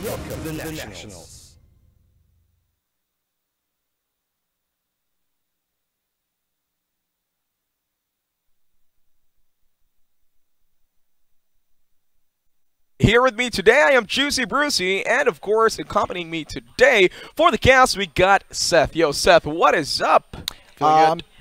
Welcome to the Nationals. Here with me today, I am Juicy Brucey, and of course, accompanying me today for the cast, we got Seth. Yo, Seth, what is up?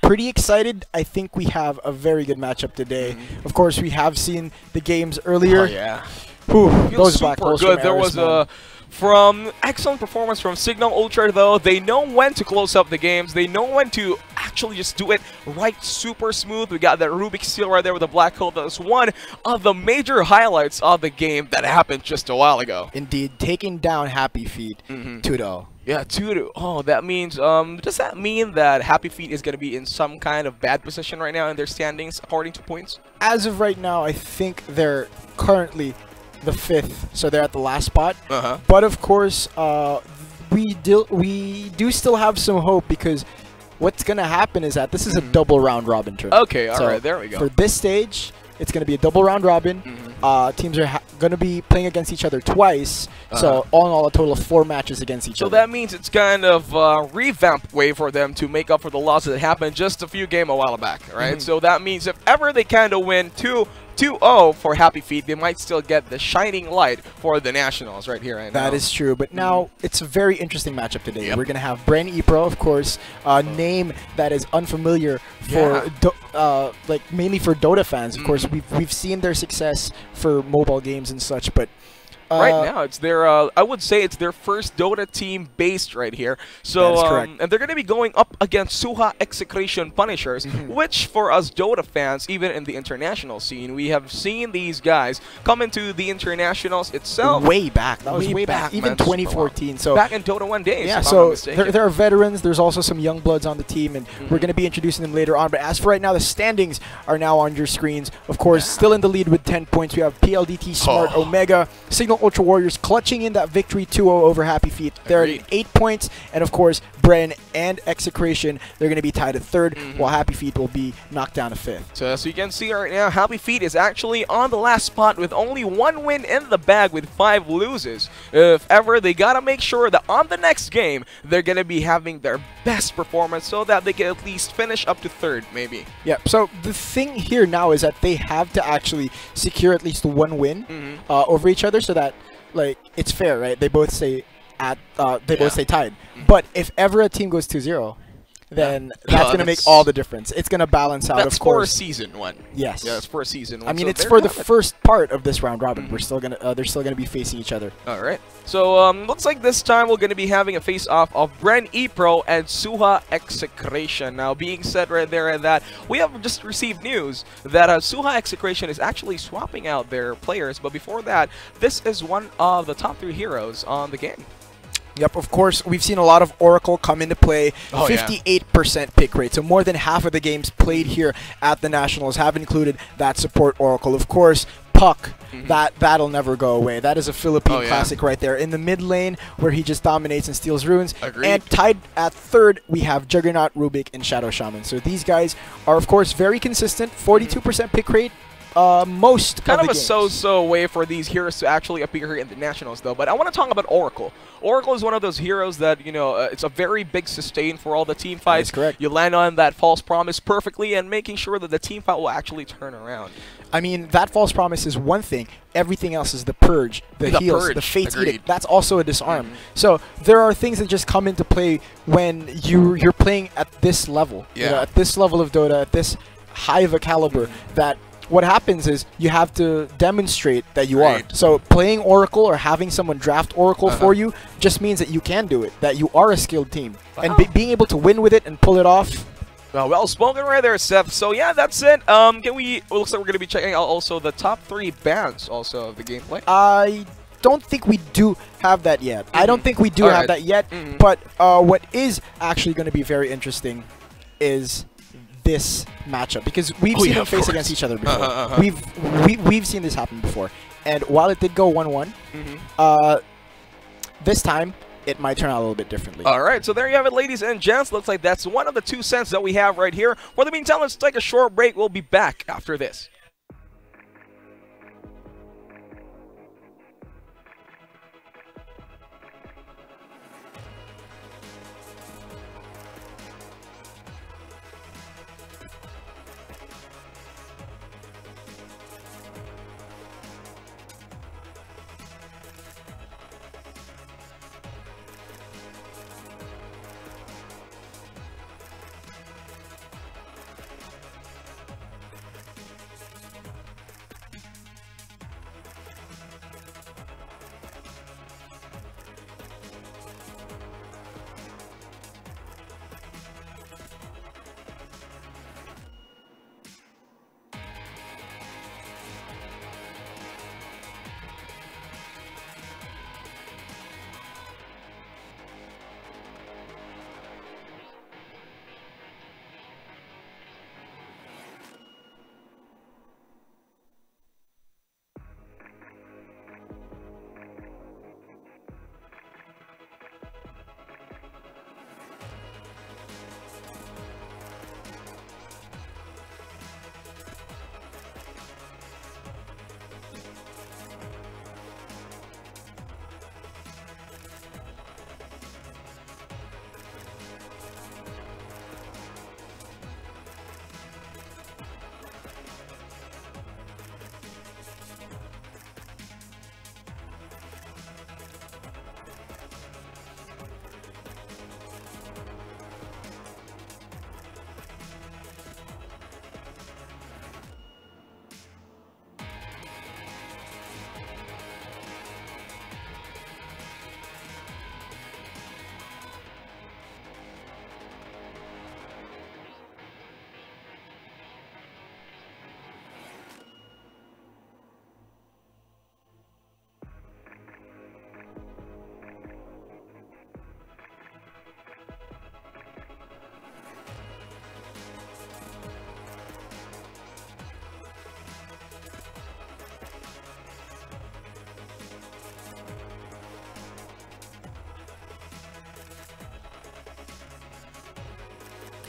Pretty excited. I think we have a very good matchup today. Of course, we have seen the games earlier. Oh, yeah. Whew, those super black holes good. from There was excellent performance from Signal Ultra, though. They know when to close up the games. They know when to actually just do it right, super smooth. We got that Rubik's Seal right there with the black hole. That was one of the major highlights of the game that happened just a while ago. Indeed, taking down Happy Feet 2-0. Yeah, 2-2. Oh, that means, does that mean that Happy Feet is going to be in some kind of bad position right now in their standings according to points? As of right now, I think they're currently the 5th, so they're at the last spot. But of course, we do still have some hope, because what's going to happen is that this is a double round robin tournament. Okay, all right, there we go. For this stage, it's going to be a double round robin. Teams are going to be playing against each other twice. So all in all, a total of 4 matches against each other. So that means it's kind of a revamped way for them to make up for the losses that happened just a few games a while back, right? So that means if ever they kind of win 2-0 for Happy Feet, they might still get the shining light for the Nationals right here right now. That is true, but now it's a very interesting matchup today. We're going to have Bren Epro, of course, a name that is unfamiliar for like mainly for Dota fans. Of course, we've seen their success for mobile games and such, but right now, it's their, I would say it's their first Dota team based right here. So, that is correct. And they're going to be going up against Suha Execration Punishers, which for us Dota fans, even in the international scene, we have seen these guys come into the internationals itself. Way back. That was way back. Even 2014. So back in Dota 1 days. Yeah, so there are veterans. There's also some young bloods on the team, and we're going to be introducing them later on. But as for right now, the standings are now on your screens. Of course, still in the lead with 10 points. We have PLDT, Smart, Omega, Signal Ultra Warriors clutching in that victory 2-0 over Happy Feet. They're at 8 points, and of course, Bren and Execration, they're going to be tied at 3rd, while Happy Feet will be knocked down to 5th. So as you can see right now, Happy Feet is actually on the last spot with only 1 win in the bag with 5 loses. If ever, they got to make sure that on the next game, they're going to be having their best performance so that they can at least finish up to 3rd, maybe. Yeah, so the thing here now is that they have to actually secure at least 1 win over each other, so that like it's fair, right? They both stay at both stay tied. But if ever a team goes 2-0, then that's going to make all the difference. It's going to balance out, that's of course. For a season 1. Yes. Yeah, it's for a season 1. I mean, so it's for the first part of this round robin. We're still going to they're still going to be facing each other. All right. So looks like this time we're going to be having a face-off of Bren Epro and Suha Execration. Now, being said right there and that, we have just received news that Suha Execration is actually swapping out their players. But before that, this is one of the top 3 heroes on the game. Yep, of course, we've seen a lot of Oracle come into play. 58% pick rate, so more than half of the games played here at the Nationals have included that support Oracle. Of course, Puck, that'll never go away. That is a Philippine classic right there. In the mid lane, where he just dominates and steals runes. And tied at 3rd, we have Juggernaut, Rubik, and Shadow Shaman. So these guys are, of course, very consistent. 42% pick rate. Most kind of a so-so way for these heroes to actually appear here in the Nationals, though. But I want to talk about Oracle. Oracle is one of those heroes that, you know, it's a very big sustain for all the team fights. That's correct. You land on that false promise perfectly and making sure that the team fight will actually turn around. I mean, that false promise is one thing. Everything else is the purge, the heals, the fate's edict. That's also a disarm. So there are things that just come into play when you're playing at this level. You know, at this level of Dota, at this high of a caliber, that what happens is you have to demonstrate that you are. So playing Oracle or having someone draft Oracle for you just means that you can do it, that you are a skilled team. And being able to win with it and pull it off. Well spoken right there, Seth. So yeah, that's it. It looks like we're going to be checking out also the top 3 bans also of the gameplay. I don't think we do have that yet. I don't think we do have that yet. But what is actually going to be very interesting is this matchup, because we've seen them face against each other before. We've seen this happen before, and while it did go 1-1, this time it might turn out a little bit differently. All right, so there you have it, ladies and gents. Looks like that's one of the 2 cents that we have right here. For the meantime, let's take a short break. We'll be back after this.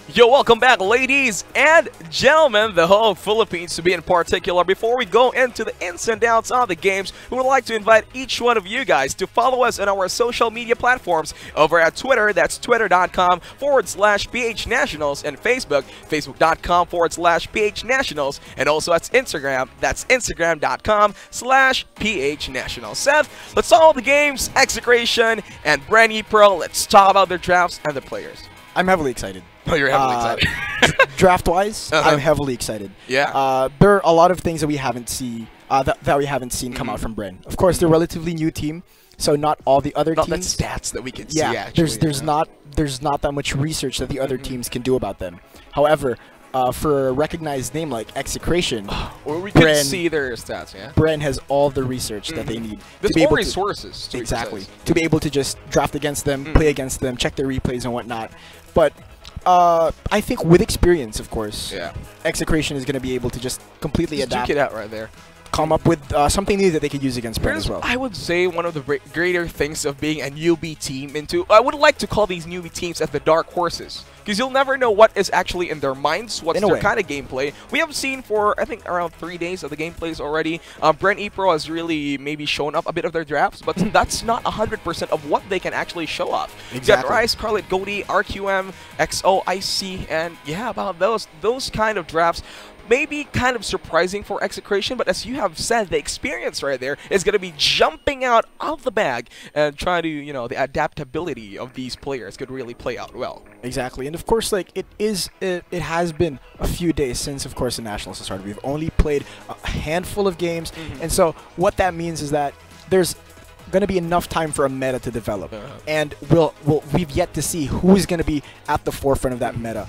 Yo, welcome back, ladies and gentlemen, the whole Philippines to be in particular. Before we go into the ins and outs of the games, we would like to invite each one of you guys to follow us on our social media platforms over at Twitter. That's twitter.com/PH Nationals, and Facebook, facebook.com/PH Nationals, and also at Instagram. That's instagram.com/PH Nationals. Seth, let's talk about the games, Execration, and Bren Epro. Let's talk about their drafts and the players. I'm heavily excited. Oh, you're heavily excited. Draft-wise, I'm heavily excited. Yeah. There are a lot of things that we haven't seen come out from Bren. Of course, they're a relatively new team, so not all the other teams. Not that stats that we can see. Yeah, Actually, there's not that much research that the other teams can do about them. However, for a recognized name like Execration, or we can see their stats. Yeah. Bren has all the research that they need. There's more resources. Exactly. To be able to just draft against them, play against them, check their replays and whatnot. But I think with experience, of course, Execration is going to be able to just completely adapt. Duke it out right there. Come up with something new that they could use against Bren as well. I would say one of the greater things of being a newbie team I would like to call these newbie teams as the dark horses. Because you'll never know what is actually in their minds, what's their kind of gameplay. We have seen for, I think, around 3 days of the gameplays already. Bren Epro has really maybe shown up a bit of their drafts, but that's not 100% of what they can actually show off. Exactly. Got Rise, Scarlet, Goldie, RQM, XO, IC, and yeah, about those kind of drafts. Maybe kind of surprising for Execration, but as you have said, the experience right there is going to be jumping out of the bag and trying to, the adaptability of these players could really play out well. Exactly, and of course, like it has been a few days since, of course, the Nationals has started. We've only played a handful of games, and so what that means is that there's going to be enough time for a meta to develop, and we've yet to see who's going to be at the forefront of that meta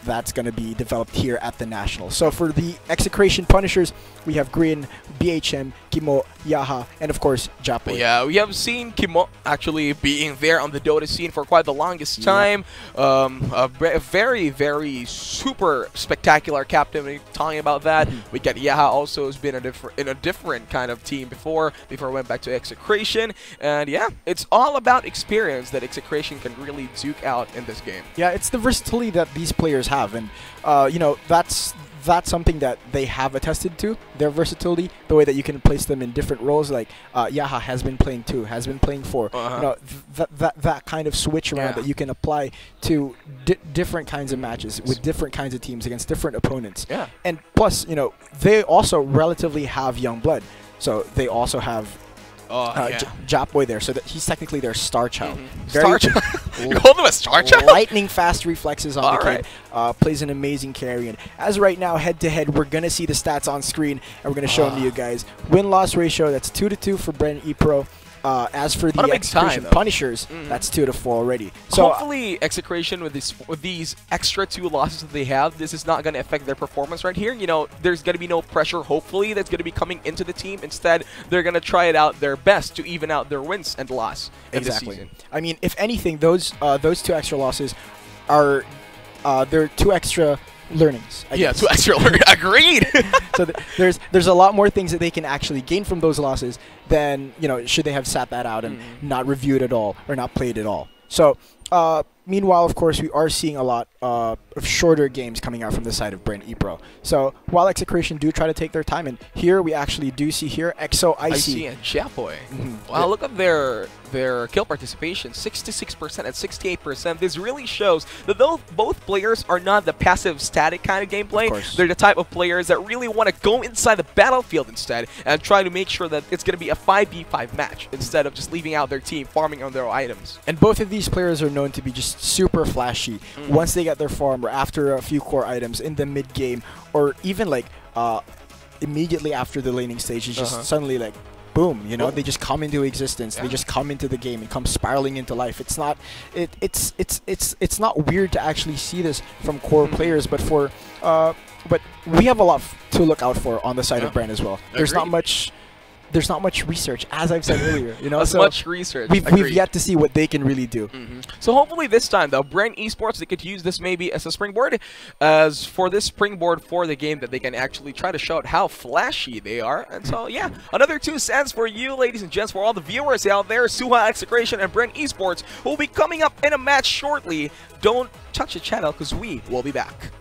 that's going to be developed here at the Nationals. So for the Execration Punishers, we have Green, BHM, Kimo, Yaha, and of course, Japo. Yeah, we have seen Kimo actually being there on the Dota scene for quite the longest time. A very, very super spectacular captain. Talking about that, we get Yaha also has been in a different kind of team before I went back to Execration. And yeah, it's all about experience that Execration can really duke out in this game. Yeah, it's the versatility that these players have, and that's something that they have attested to, their versatility, the way that you can place them in different roles. Like Yaha has been playing 2, has been playing 4. That kind of switch around that you can apply to different kinds of matches with different kinds of teams against different opponents. And plus, they also relatively have young blood, so they also have Japboy there, so that he's technically their star child. Star child? You call them a star child? Lightning fast reflexes on the kid. Plays an amazing carry. And as right now, head-to-head, we're going to see the stats on screen, and we're going to show them to you guys. Win-loss ratio, that's 2-2 for Bren Epro. As for the Execration Punishers, that's 2-4 already. So hopefully Execration with these extra 2 losses that they have, this is not going to affect their performance right here. There's going to be no pressure, hopefully, that's going to be coming into the team. Instead, they're going to try it out their best to even out their wins and loss in this season. I mean, if anything, those 2 extra losses are they're 2 extra learnings. I guess. 2 extra learning. Agreed. So there's a lot more things that they can actually gain from those losses than should they have sat that out and not reviewed at all or not played at all. So meanwhile, of course, we are seeing a lot of shorter games coming out from the side of Bren Epro. So while Execration do try to take their time, and here we actually do see here XO IC and Japoy. Wow, look at their kill participation, 66% and 68%. This really shows that both players are not the passive static kind of gameplay. They're the type of players that really want to go inside the battlefield instead and try to make sure that it's going to be a 5v5 match instead of just leaving out their team farming on their items. And both of these players are known to be just super flashy. Once they get their farm or after a few core items in the mid game, or even like immediately after the laning stage, it's just suddenly like boom, they just come into existence. They just come into the game and come spiraling into life. It's not it's not weird to actually see this from core players, but but we have a lot to look out for on the side of Bren as well. There's not much there's not much research, as I've said earlier. You know, as so much research. We've yet to see what they can really do. So hopefully this time, though, Bren Esports, they could use this maybe as a springboard, as for this springboard for the game, that they can actually try to show out how flashy they are. And so, yeah, another 2 cents for you, ladies and gents, for all the viewers out there. Suha, Execration, and Bren Esports will be coming up in a match shortly. Don't touch the channel, because we will be back.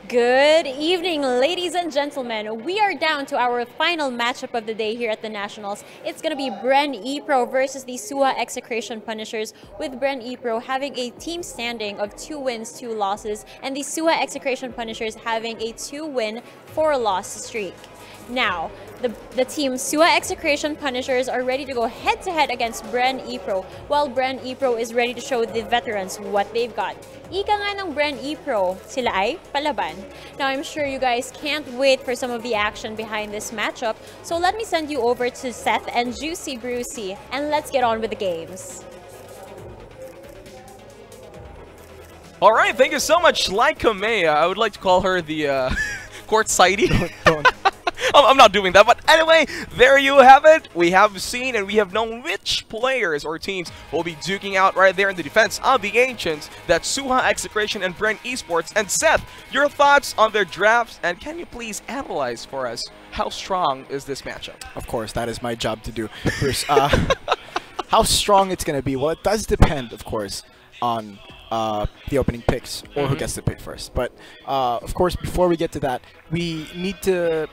Good evening, ladies and gentlemen. We are down to our final matchup of the day here at the Nationals. It's going to be Bren Epro versus the Suha Execration Punishers, with Bren Epro having a team standing of 2 wins, 2 losses, and the Suha Execration Punishers having a 2-win, 4-loss streak. Now, the team Suha Execration Punishers are ready to go head-to-head against Bren Epro, while Bren Epro is ready to show the veterans what they've got. Ika nga ng Bren Epro, sila ay palaban. Now, I'm sure you guys can't wait for some of the action behind this matchup, so let me send you over to Seth and Juicy Brucey, and let's get on with the games. All right, thank you so much, Laika May. I would like to call her the court sidey. Don't. I'm not doing that, but anyway, there you have it. We have seen and we have known which players or teams will be duking out right there in the defense of the Ancients. That's Suha, Execration, and Bren Esports. And Seth, your thoughts on their drafts, and can you please analyze for us how strong is this matchup? Of course, that is my job to do. First, how strong it's going to be? Well, it does depend, of course, on the opening picks or who gets to pick first. But of course, before we get to that, we need to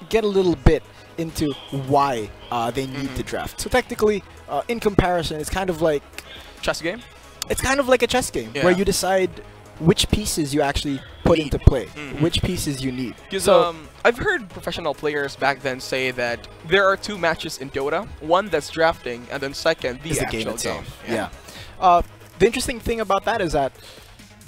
get a little bit into why they need to draft. So technically, in comparison, it's kind of like chess game. It's kind of like a chess game where you decide which pieces you actually put into play, which pieces you need. Because I've heard professional players back then say that there are two matches in Dota, one that's drafting, and then second, the actual game itself. Yeah. The interesting thing about that is that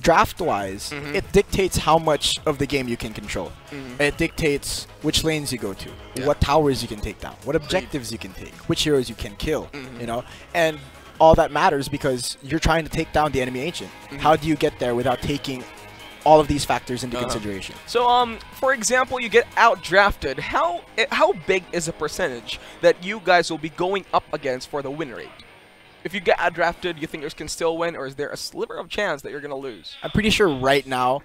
draft-wise, it dictates how much of the game you can control. It dictates which lanes you go to, what towers you can take down, what objectives you can take, which heroes you can kill, you know? And all that matters because you're trying to take down the enemy Ancient. How do you get there without taking all of these factors into consideration? So, for example, you get out-drafted. How big is the percentage that you guys will be going up against for the win rate? If you get out-drafted, you think you can still win, or is there a sliver of chance that you're going to lose? I'm pretty sure right now,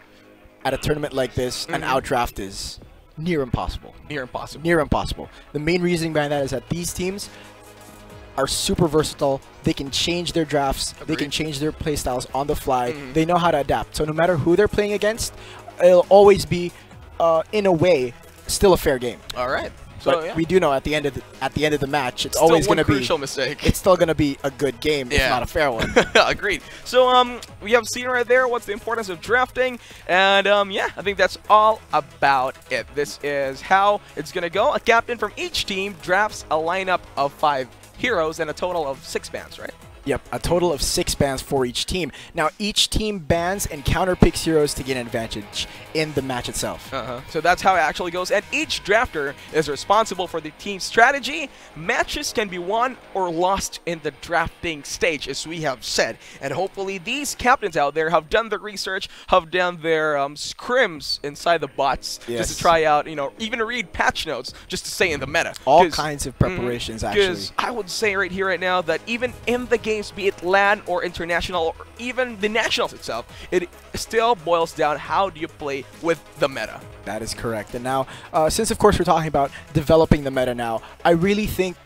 at a tournament like this, an out-draft is near impossible. Near impossible. Near impossible. The main reasoning behind that is that these teams are super versatile. They can change their drafts. Agreed. They can change their playstyles on the fly. They know how to adapt. So no matter who they're playing against, it'll always be, in a way, still a fair game. All right. So But we do know at the end of the match, it's still always going to be crucial mistake. It's still going to be a good game, if not a fair one. Agreed. So we have seen right there what's the importance of drafting, and yeah, I think that's all about it. This is how it's gonna go. A captain from each team drafts a lineup of 5 heroes and a total of 6 bans, right? Yep, a total of 6 bans for each team. Now, each team bans and counterpicks heroes to gain an advantage in the match itself. So that's how it actually goes. And each drafter is responsible for the team's strategy. Matches can be won or lost in the drafting stage, as we have said. And hopefully these captains out there have done their research, have done their scrims inside the bots, just to try out, you know, even read patch notes, just to stay in the meta. All kinds of preparations, actually. Because I would say right here, right now, that even in the games, be it LAN or international or even the nationals itself, it still boils down how do you play with the meta. That is correct. And now, since of course we're talking about developing the meta now, I really think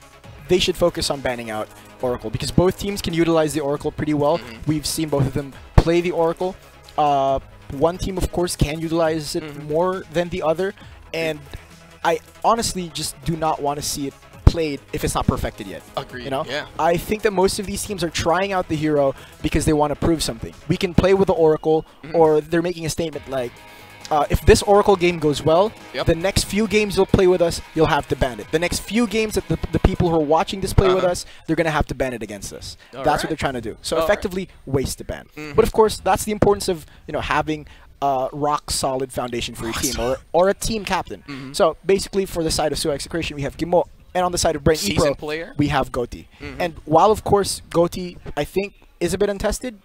they should focus on banning out Oracle because both teams can utilize the Oracle pretty well. We've seen both of them play the Oracle. One team, of course, can utilize it more than the other, and I honestly just do not want to see it played if it's not perfected yet. Agreed. You know? Yeah. I think that most of these teams are trying out the hero because they want to prove something. We can play with the Oracle, or they're making a statement like, if this Oracle game goes well, the next few games you'll play with us, you'll have to ban it. The next few games that the people who are watching this play with us, they're going to have to ban it against us. That's what they're trying to do. So effectively, waste the ban. But of course, that's the importance of, you know, having a rock-solid foundation for your team, or a team captain. So basically, for the side of Suha Execration, we have Gimo, and on the side of Bren Epro, we have Goti. And while, of course, Goti, I think, is a bit untested,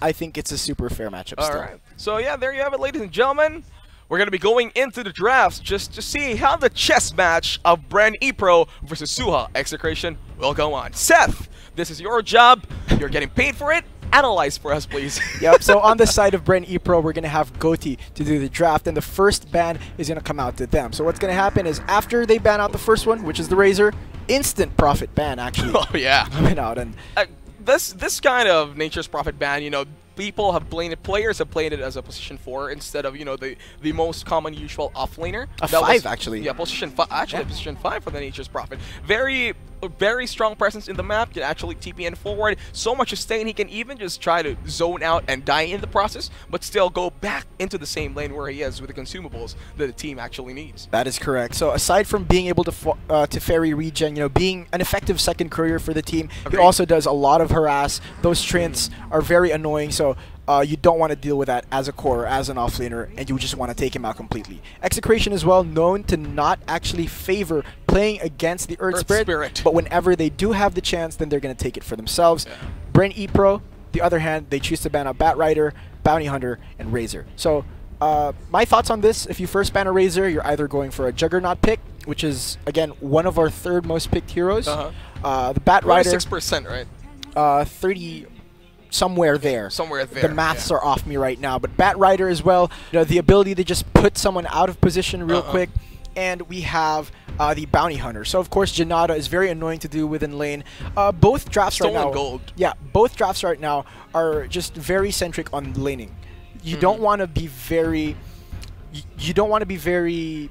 I think it's a super fair matchup still. Alright. So yeah, there you have it, ladies and gentlemen. We're going to be going into the drafts just to see how the chess match of Bren Epro versus Suha Execration will go on. Seth, this is your job. You're getting paid for it. Analyze for us, please. Yep, so on the side of Bren Epro, we're going to have Goti to do the draft, and the first ban is going to come out to them. So what's going to happen is after they ban out the first one, which is the Razor, instant profit ban, actually. Oh, yeah. Coming out. And this kind of Nature's Prophet ban, you know, people have played it, players have played it as a position 4 instead of, you know, the most common usual offlaner. A 5, actually. Yeah, position 5. Actually, position 5 for the Nature's Prophet. Very strong presence in the map, can actually TPN forward, so much sustain, he can even just try to zone out and die in the process, but still go back into the same lane where he is with the consumables that the team actually needs. That is correct. So aside from being able to ferry regen, you know, being an effective second courier for the team, he also does a lot of harass. Those trints are very annoying, so you don't want to deal with that as a core, as an offlaner, and you just want to take him out completely. Execration is well known to not actually favor playing against the Earth Spirit, but whenever they do have the chance, then they're going to take it for themselves. Bren Epro, the other hand, they choose to ban out Bat Rider, Bounty Hunter, and Razor. So My thoughts on this: if you first ban a Razor, you're either going for a Juggernaut pick, which is again one of our third most picked heroes. The Bat Rider, 6%, right? 30. Somewhere there. Somewhere there. The maths are off me right now. But Bat Rider as well, the ability to just put someone out of position real quick. And we have the Bounty Hunter. So, of course, Janata is very annoying to do within lane. Both drafts right now... gold. Yeah, both drafts right now are just very centric on laning. You don't want to be very... You don't want to be very...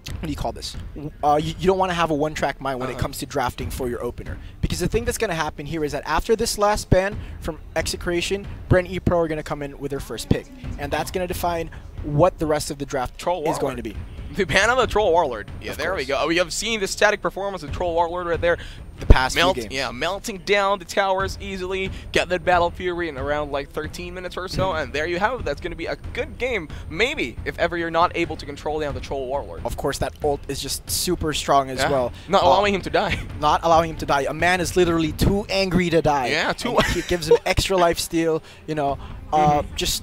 What do you call this? You don't want to have a one-track mind when it comes to drafting for your opener. Because the thing that's going to happen here is that after this last ban from Execration, Bren Epro are going to come in with their first pick. And that's going to define what the rest of the draft is going to be. The ban on the Troll Warlord. Yeah, there we go. We have seen the static performance of Troll Warlord right there. The past few games. Yeah, melting down the towers easily, get that Battle Fury in around like 13 minutes or so, and there you have it. That's going to be a good game, maybe, if ever you're not able to control down the Troll Warlord. Of course, that ult is just super strong as well. Not allowing him to die. Not allowing him to die. A man is literally too angry to die. Yeah, too. It gives him extra life steal, you know, just...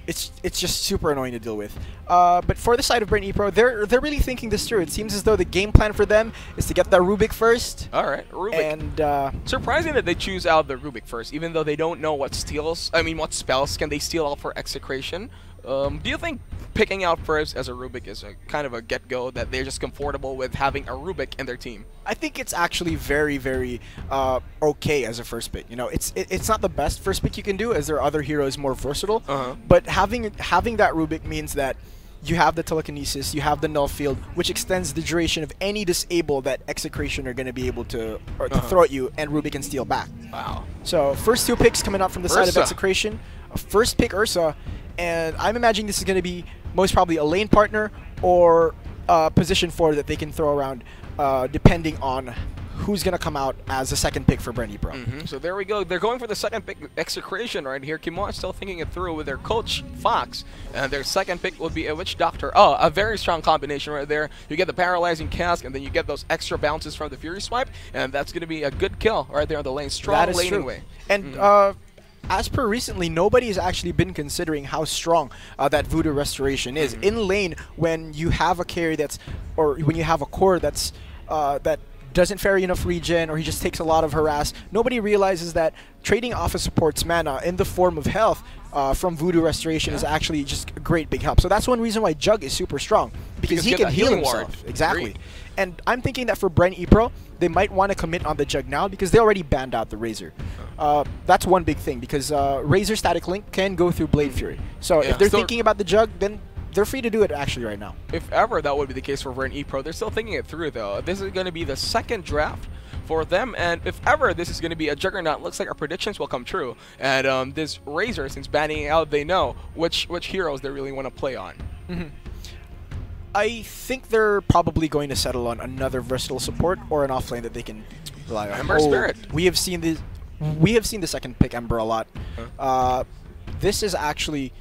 It's just super annoying to deal with. But for the side of Bren Epro, they're really thinking this through. It seems as though the game plan for them is to get that Rubik first. All right, Rubik. And surprising that they choose out the Rubik first, even though they don't know what steals. I mean, what spells can they steal out for Execration? Do you think picking out first as a Rubik is a kind of a get-go that they're just comfortable with having a Rubik in their team? I think it's actually very, very okay as a first pick. You know, it's not the best first pick you can do, as there are other heroes more versatile. But having that Rubik means that you have the telekinesis, you have the null field, which extends the duration of any disable that Execration are going to be able to throw at you, and Rubik can steal back. Wow. So first two picks coming up from the side of Execration. First pick Ursa, and I'm imagining this is going to be most probably a lane partner or position 4 that they can throw around depending on who's going to come out as a second pick for Bren Epro. So there we go. They're going for the second pick, Execration, right here. Kimoa is still thinking it through with their coach, Fox. And their second pick would be a Witch Doctor. Oh, a very strong combination right there. You get the Paralyzing Cask, and then you get those extra bounces from the Fury Swipe. And that's going to be a good kill right there on the lane. Strong laning way. And as per recently, nobody has actually been considering how strong that Voodoo Restoration is. In lane, when you have a carry that's, or when you have a core that's that doesn't ferry enough regen, or he just takes a lot of harass, nobody realizes that trading off a support's mana in the form of health from Voodoo Restoration is actually just a great big help. So that's one reason why Jug is super strong, because he can heal himself. Exactly. Great. And I'm thinking that for Bren Epro, they might want to commit on the Jug now because they already banned out the Razor. That's one big thing, because Razor Static Link can go through Blade Fury. So if they're thinking about the Jug, then they're free to do it actually right now. If ever that would be the case for Bren Epro, they're still thinking it through though. This is going to be the second draft for them, and if ever this is going to be a Juggernaut, looks like our predictions will come true. And this Razor, since banning out, they know which heroes they really want to play on. I think they're probably going to settle on another versatile support or an offlane that they can rely on. Ember Spirit. We have seen the second pick Ember a lot. This is actually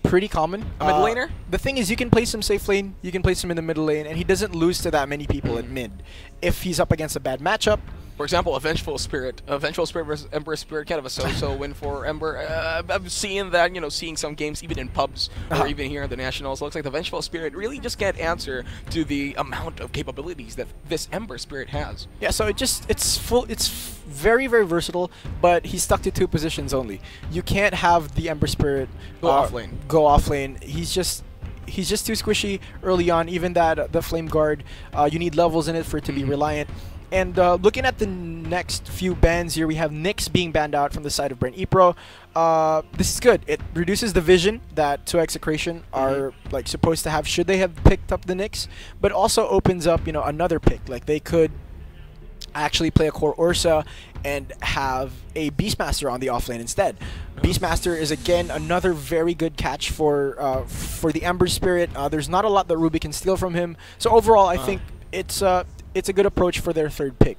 pretty common. A mid laner? The thing is, you can place him safe lane, you can place him in the middle lane, and he doesn't lose to that many people at mid. If he's up against a bad matchup, for example, a Vengeful Spirit versus Ember Spirit, kind of a so-so win for Ember. I'm seeing that, you know, seeing some games even in pubs or even here in the Nationals. Looks like the Vengeful Spirit really just can't answer to the amount of capabilities that this Ember Spirit has. Yeah, so it's very, very versatile, but he's stuck to 2 positions only. You can't have the Ember Spirit go off lane. He's just too squishy early on. Even that the Flame Guard, you need levels in it for it to be reliant. And looking at the next few bans here, we have Nyx being banned out from the side of Bren Epro. This is good. It reduces the vision that to Execration are like supposed to have should they have picked up the Nyx, but also opens up, you know, another pick. Like they could actually play a core Ursa and have a Beastmaster on the offlane instead. Beastmaster is again another very good catch for the Ember Spirit. There's not a lot that Ruby can steal from him. So overall, I think it's a good approach for their third pick.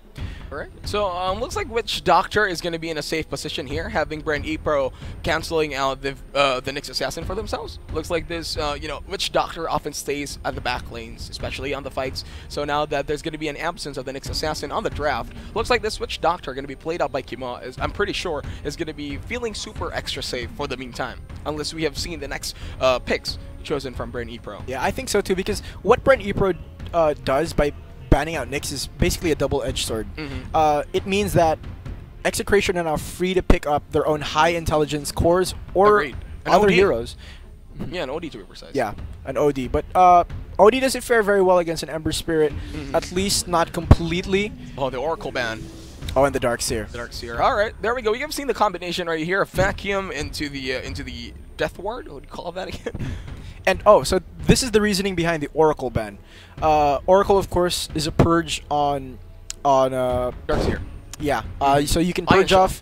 Alright, so looks like Witch Doctor is going to be in a safe position here, having Bren Epro canceling out the Nyx Assassin for themselves. Looks like this, you know, Witch Doctor often stays at the back lanes, especially on the fights. So now that there's going to be an absence of the Nyx Assassin on the draft, looks like this Witch Doctor going to be played out by Kimo, I'm pretty sure, is going to be feeling super extra safe for the meantime, unless we have seen the next picks chosen from Bren Epro. Yeah, I think so too, because what Bren Epro does by banning out Nyx is basically a double-edged sword. It means that Execration are now free to pick up their own high intelligence cores or other heroes. Yeah, an OD to be precise. Yeah, an OD. But OD doesn't fare very well against an Ember Spirit, at least not completely. Oh, the Oracle ban. Oh, and the Dark Seer. The Dark Seer. All right, there we go. We have seen the combination right here: a vacuum into the Death Ward. What do you call that again? And oh, so this is the reasoning behind the Oracle ban. Oracle, of course, is a purge on Dark Seer. Yeah. So you can purge off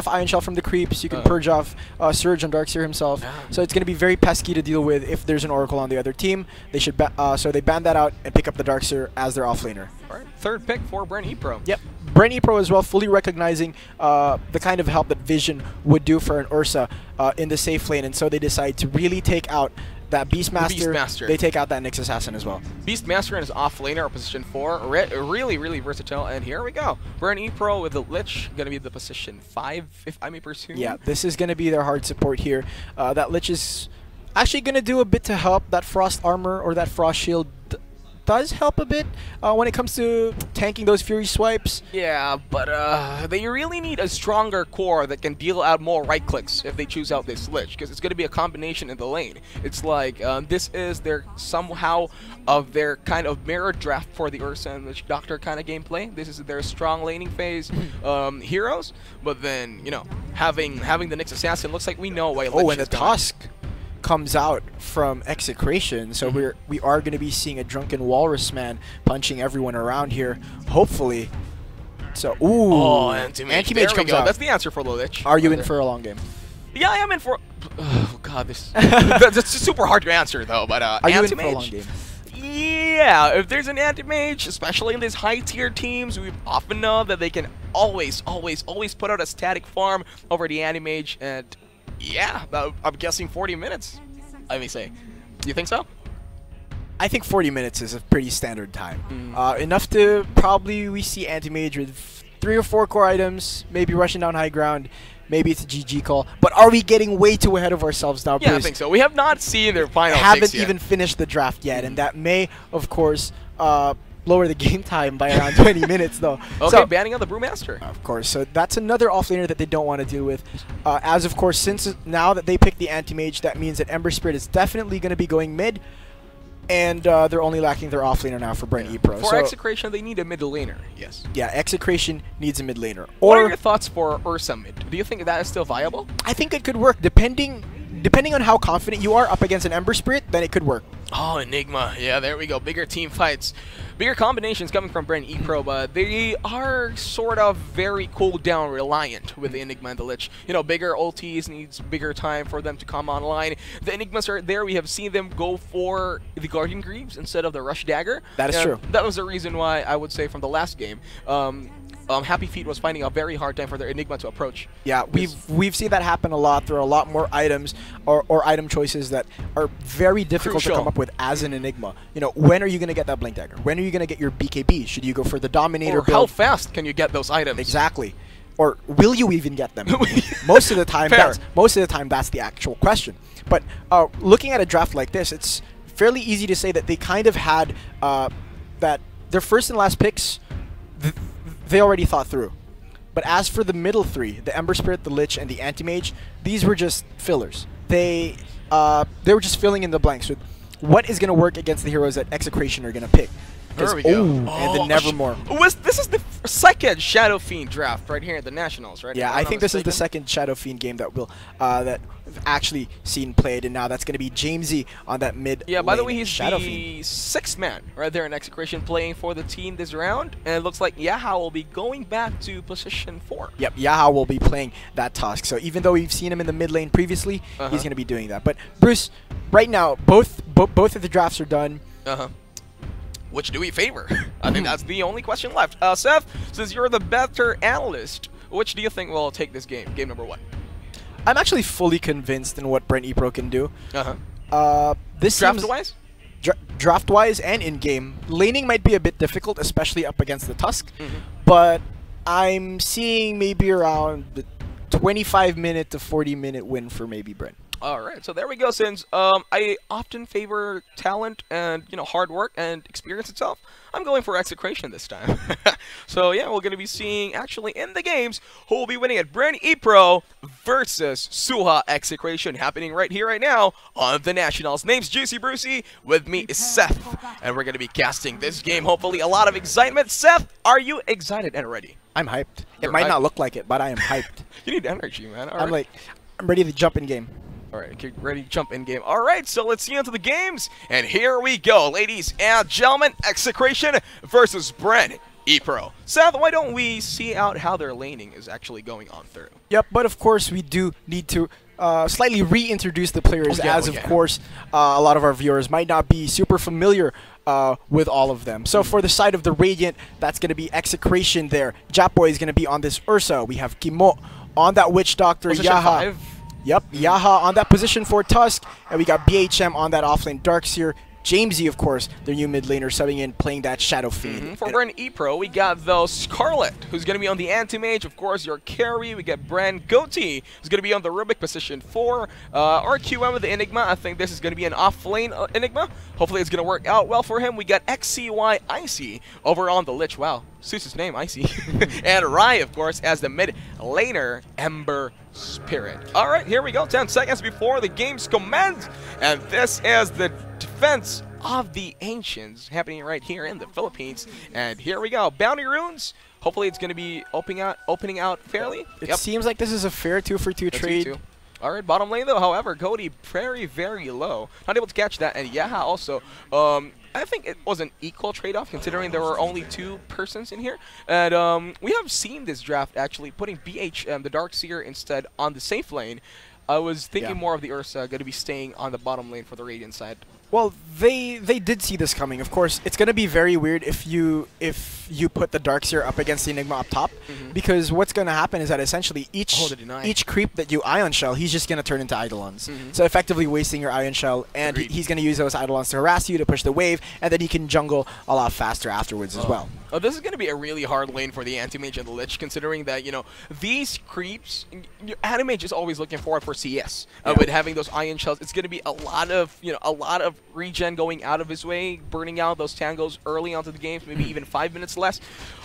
Iron Shell from the creeps. You can purge off Surge on Darkseer himself. So it's going to be very pesky to deal with if there's an Oracle on the other team. They should so they ban that out and pick up the Darkseer as their offlaner. All right. Third pick for Bren Epro. Yep. Bren Epro as well, fully recognizing the kind of help that Vision would do for an Ursa in the safe lane, and so they decide to really take out that Beastmaster. They take out that Nyx Assassin as well. Beastmaster and his offlaner are position 4. Really, really versatile. And here we go. Bren Epro with the Lich, going to be the position 5, if I may presume. Yeah, this is going to be their hard support here. That Lich is actually going to do a bit to help. That Frost Armor or that Frost Shield does help a bit when it comes to tanking those Fury swipes. Yeah, but they really need a stronger core that can deal out more right clicks if they choose out this Lich, because it's going to be a combination in the lane. It's like this is their somehow of their kind of mirror draft for the Ursa and Witch Doctor kind of gameplay. This is their strong laning phase heroes, but then, you know, having the Nyx Assassin, looks like we know why Lich and the Tusk comes out from Execration, so we are going to be seeing a drunken walrus man punching everyone around here, hopefully. So Anti-Mage comes out. That's the answer for the Lich. Are you in for a long game? Yeah, I am in for. Oh god, this that's super hard to answer though. But are you in for a long game? Yeah, if there's an Anti-Mage, especially in these high-tier teams, we often know that they can always put out a static farm over the Anti-Mage, and yeah, I'm guessing 40 minutes, I may say. Do you think so? I think 40 minutes is a pretty standard time. Enough to probably we see Anti-Mage with 3 or 4 core items, maybe rushing down high ground. Maybe it's a GG call. But are we getting way too ahead of ourselves now, Bruce? Yeah, I think so. We have not seen their final haven't even finished the draft yet, and that may, of course, lower the game time by around 20 minutes, though. Okay, so, banning on the Brewmaster. Of course. So that's another offlaner that they don't want to deal with. As, of course, since now that they picked the Anti-Mage, that means that Ember Spirit is definitely going to be going mid. And they're only lacking their offlaner now for Bren Epro. For Execration, they need a mid laner, yes. Yeah, Execration needs a mid laner. What are your thoughts for Ursa mid? Do you think that is still viable? I think it could work. Depending on how confident you are up against an Ember Spirit, then it could work. Oh, Enigma. Yeah, there we go. Bigger team fights. Bigger combinations coming from Bren Epro, but they are sort of very cooldown reliant with the Enigma and the Lich. You know, bigger ultis needs bigger time for them to come online. The Enigmas are there. We have seen them go for the Guardian Greaves instead of the Rush Dagger. That is true. That was the reason why I would say from the last game, Happy Feet was finding a very hard time for their Enigma to approach. Yeah, we've seen that happen a lot. There are a lot more items or item choices that are very difficult to come up with as an Enigma. You know, when are you going to get that Blink Dagger? When are you going to get your BKB? Should you go for the Dominator build? How fast can you get those items? Exactly. Or will you even get them? Most of the time, that's the actual question. But looking at a draft like this, it's fairly easy to say that they kind of had that their first and last picks. They already thought through. But as for the middle 3, the Ember Spirit, the Lich, and the Anti-Mage, these were just fillers. They were just filling in the blanks with what is going to work against the heroes that Execration are going to pick. There we go. And the Nevermore. This is the second Shadow Fiend draft right here at the Nationals, right? Yeah, I think this is the second Shadow Fiend game that we've actually seen played, and now that's going to be Jamesy on that mid. Yeah, by the way, he's Shadow the 6th man right there in Execration playing for the team this round, and it looks like Yaha will be going back to position 4. Yep, Yaha will be playing that Tusk. So even though we've seen him in the mid lane previously, he's going to be doing that. But Bruce, right now, both of the drafts are done. which do we favor? I think that's the only question left. Seth, since you're the better analyst, which do you think will take this game? Game number 1. I'm actually fully convinced in what Bren Epro can do. This draft-wise? Draft-wise and in-game. Laning might be a bit difficult, especially up against the Tusk. But I'm seeing maybe around the 25-minute to 40-minute win for maybe Bren. All right, so there we go. Since I often favor talent and hard work and experience itself, I'm going for Execration this time. So yeah, we're going to be seeing actually in the games who will be winning at Bren Epro versus Suha Execration, happening right here, right now on the Nationals. Name's Juicy Brucey. With me is Seth, and we're going to be casting this game. Hopefully, a lot of excitement. Seth, are you excited and ready? I'm hyped. It might not look like it, but I am hyped. You need energy, man. I'm ready to jump in game. All right, get ready to jump in game. All right, so let's see into the games. And here we go, ladies and gentlemen. Execration versus Bren Epro. Seth, why don't we see out how their laning is actually going on through? Yep, but of course we do need to slightly reintroduce the players, of course a lot of our viewers might not be super familiar with all of them. So for the side of the Radiant, that's going to be Execration there. Japboy is going to be on this Ursa. We have Kimo on that Witch Doctor. Yaha. Yep, Yaha on that position for Tusk, and we got BHM on that offlane Darkseer. Jamesy, of course, their new mid laner, subbing in, playing that Shadow Fiend. For Bren Epro, we got though Scarlet, who's going to be on the Anti-Mage, of course, your carry. We get Bren Goatee, who's going to be on the Rubik position 4. RQM with the Enigma. I think this is going to be an off-lane Enigma. Hopefully it's going to work out well for him. We got XCY Icy over on the Lich. Wow, suits his name, Icy. And Rai, of course, as the mid laner, Ember Spirit. All right, here we go. 10 seconds before the games commence, and this is the defense of the Ancients happening right here in the Philippines. And here we go. Bounty runes. Hopefully it's going to be opening out fairly. It seems like this is a fair 2-for-2 trade. All right, bottom lane though, however, Cody very, very low. Not able to catch that, and Yaha also. I think it was an equal trade-off considering there were only 2 persons in here. And we have seen this draft actually putting BH, the Darkseer, instead on the safe lane. I was thinking more of the Ursa going to be staying on the bottom lane for the Radiant side. Well, they did see this coming. Of course, it's going to be very weird if you put the Darkseer up against the Enigma up top, because what's going to happen is that essentially each creep that you Ion Shell, he's just going to turn into Eidolons. So effectively wasting your Ion Shell, and he's going to use those Eidolons to harass you, to push the wave, and then he can jungle a lot faster afterwards as well. Oh, this is going to be a really hard lane for the Anti-Mage and the Lich, considering that, these creeps, Anti-Mage is always looking forward for CS. With having those Ion Shells, it's going to be a lot of regen going out of his way, burning out those tangos early onto the games, maybe even 5 minutes less.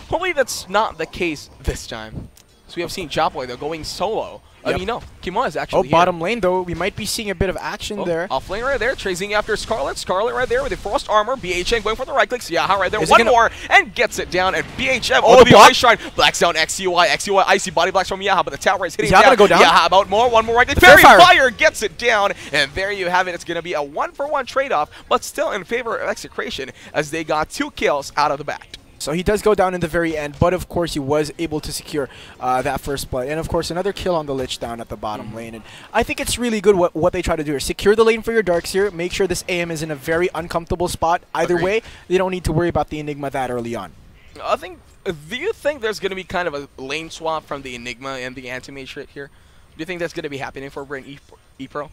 Hopefully that's not the case this time. So we have seen Japboy, though, going solo. I mean, no, Kimo is actually here. Bottom lane, though, we might be seeing a bit of action there. Off lane right there, chasing after Scarlet. Scarlet right there with the Frost Armor. BHM going for the right clicks. Yaha right there. One more, and gets it down. And BHM, the Ice Shrine. Blacks down XCY. XCY, Icy body blacks from Yaha, but the tower is hitting down. Gonna go down? Yaha about more. One more right click. Fairy Fire gets it down. And there you have it. It's going to be a 1-for-1 trade-off, but still in favor of Execration, as they got 2 kills out of the bat. So he does go down in the very end, but of course he was able to secure that first blood. And of course another kill on the Lich down at the bottom lane. And I think it's really good what they try to do is secure the lane for your Darkseer, make sure this AM is in a very uncomfortable spot. Either way, they don't need to worry about the Enigma that early on. Do you think there's going to be kind of a lane swap from the Enigma and the Anti-Mage right here? Do you think that's going to be happening for Bren Epro?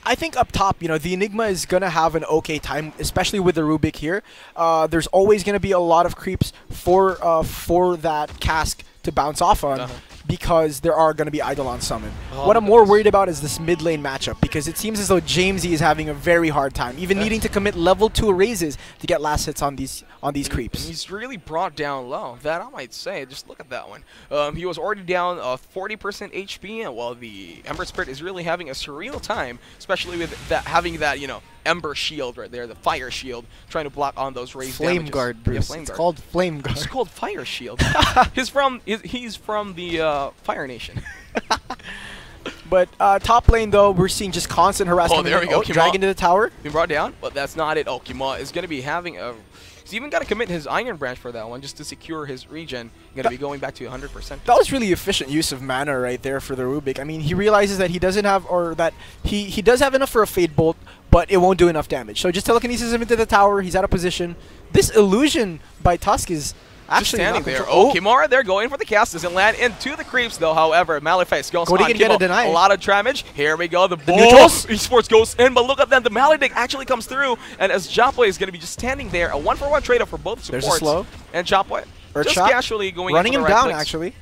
I think up top, the Enigma is going to have an okay time, especially with the Rubik here. There's always going to be a lot of creeps for that cask to bounce off on, because there are going to be Eidolon summoned. What I'm more worried about is this mid lane matchup, because it seems as though Jamesy is having a very hard time, even needing to commit level 2 raises to get last hits on these creeps. He's really brought down low. That I might say. Just look at that one. He was already down 40% HP, and while the Ember Spirit is really having a surreal time, especially with having that Ember Shield right there, the Fire Shield, trying to block on those raised Flame Guard, Bruce. It's called Flame Guard. It's called Fire Shield. He's from the Fire Nation. But top lane, though, we're seeing just constant harassment. Oh, there we go. Dragging to the tower. Being brought down, but that's not it. Oh, Kimo is going to be having a... He's even got to commit his Iron Branch for that one just to secure his regen. Going to be going back to 100%. That was really efficient use of mana right there for the Rubik. I mean, he realizes that he doesn't have, or that he does have enough for a Fade Bolt, but it won't do enough damage. So just telekinesis him into the tower. He's out of position. This illusion by Tusk is actually standing there. Oh, Kimura, they're going for the cast. Doesn't land into the creeps, though. However, Malefice goes on. Get a deny. A lot of damage. Here we go. The neutrals. Esports goes in, but look at them. The Maledict actually comes through, and as Japoy is going to be just standing there, a 1-for-1 trade-off for both supports. There's a slow. And Japoy just casually going running him right down, clicks. actually.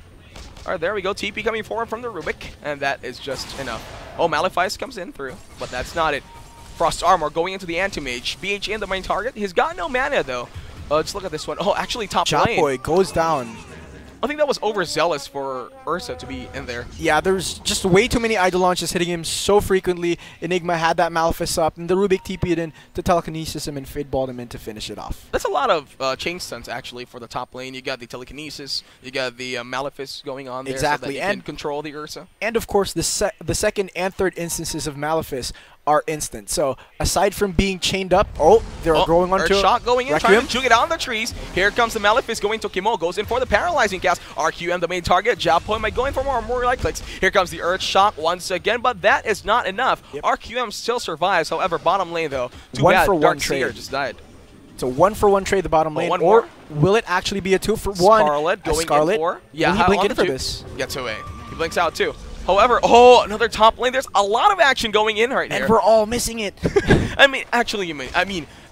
All right, there we go. TP coming forward from the Rubik, and that is just enough. Oh, Malefice comes in through, but that's not it. Frost Armor going into the Anti-Mage. BH in the main target. He's got no mana, though. Let's look at this one. Oh, actually, top lane. Japoy goes down. I think that was overzealous for Ursa to be in there. Yeah, there's just way too many idle launches hitting him so frequently. Enigma had that Malefice up, and the Rubik TP'd in to telekinesis him and Fade Balled him in to finish it off. That's a lot of chain stunts, actually, for the top lane. You got the telekinesis, you got the Malefice going on there. Exactly. So that you can control the Ursa. And, of course, the second and third instances of Malefice are instant. So aside from being chained up, they're going on to shot going in, Requiem. trying to juke it on the trees. Here comes the Malefice going to Kimo, goes in for the paralyzing cast. RQM the main target. Japoy might go in for more light clicks. Here comes the Earth Shock once again, but that is not enough. Yep. RQM still survives. However, bottom lane though, too one bad. for one Dark trade. Seer just died. It's a 1-for-1 trade the bottom lane, or will it actually be a 2-for-1? Scarlet going in for. Yeah, will he blink in for this? Gets away. He blinks out too. However, another top lane. There's a lot of action going in right here. And we're all missing it. I mean, actually,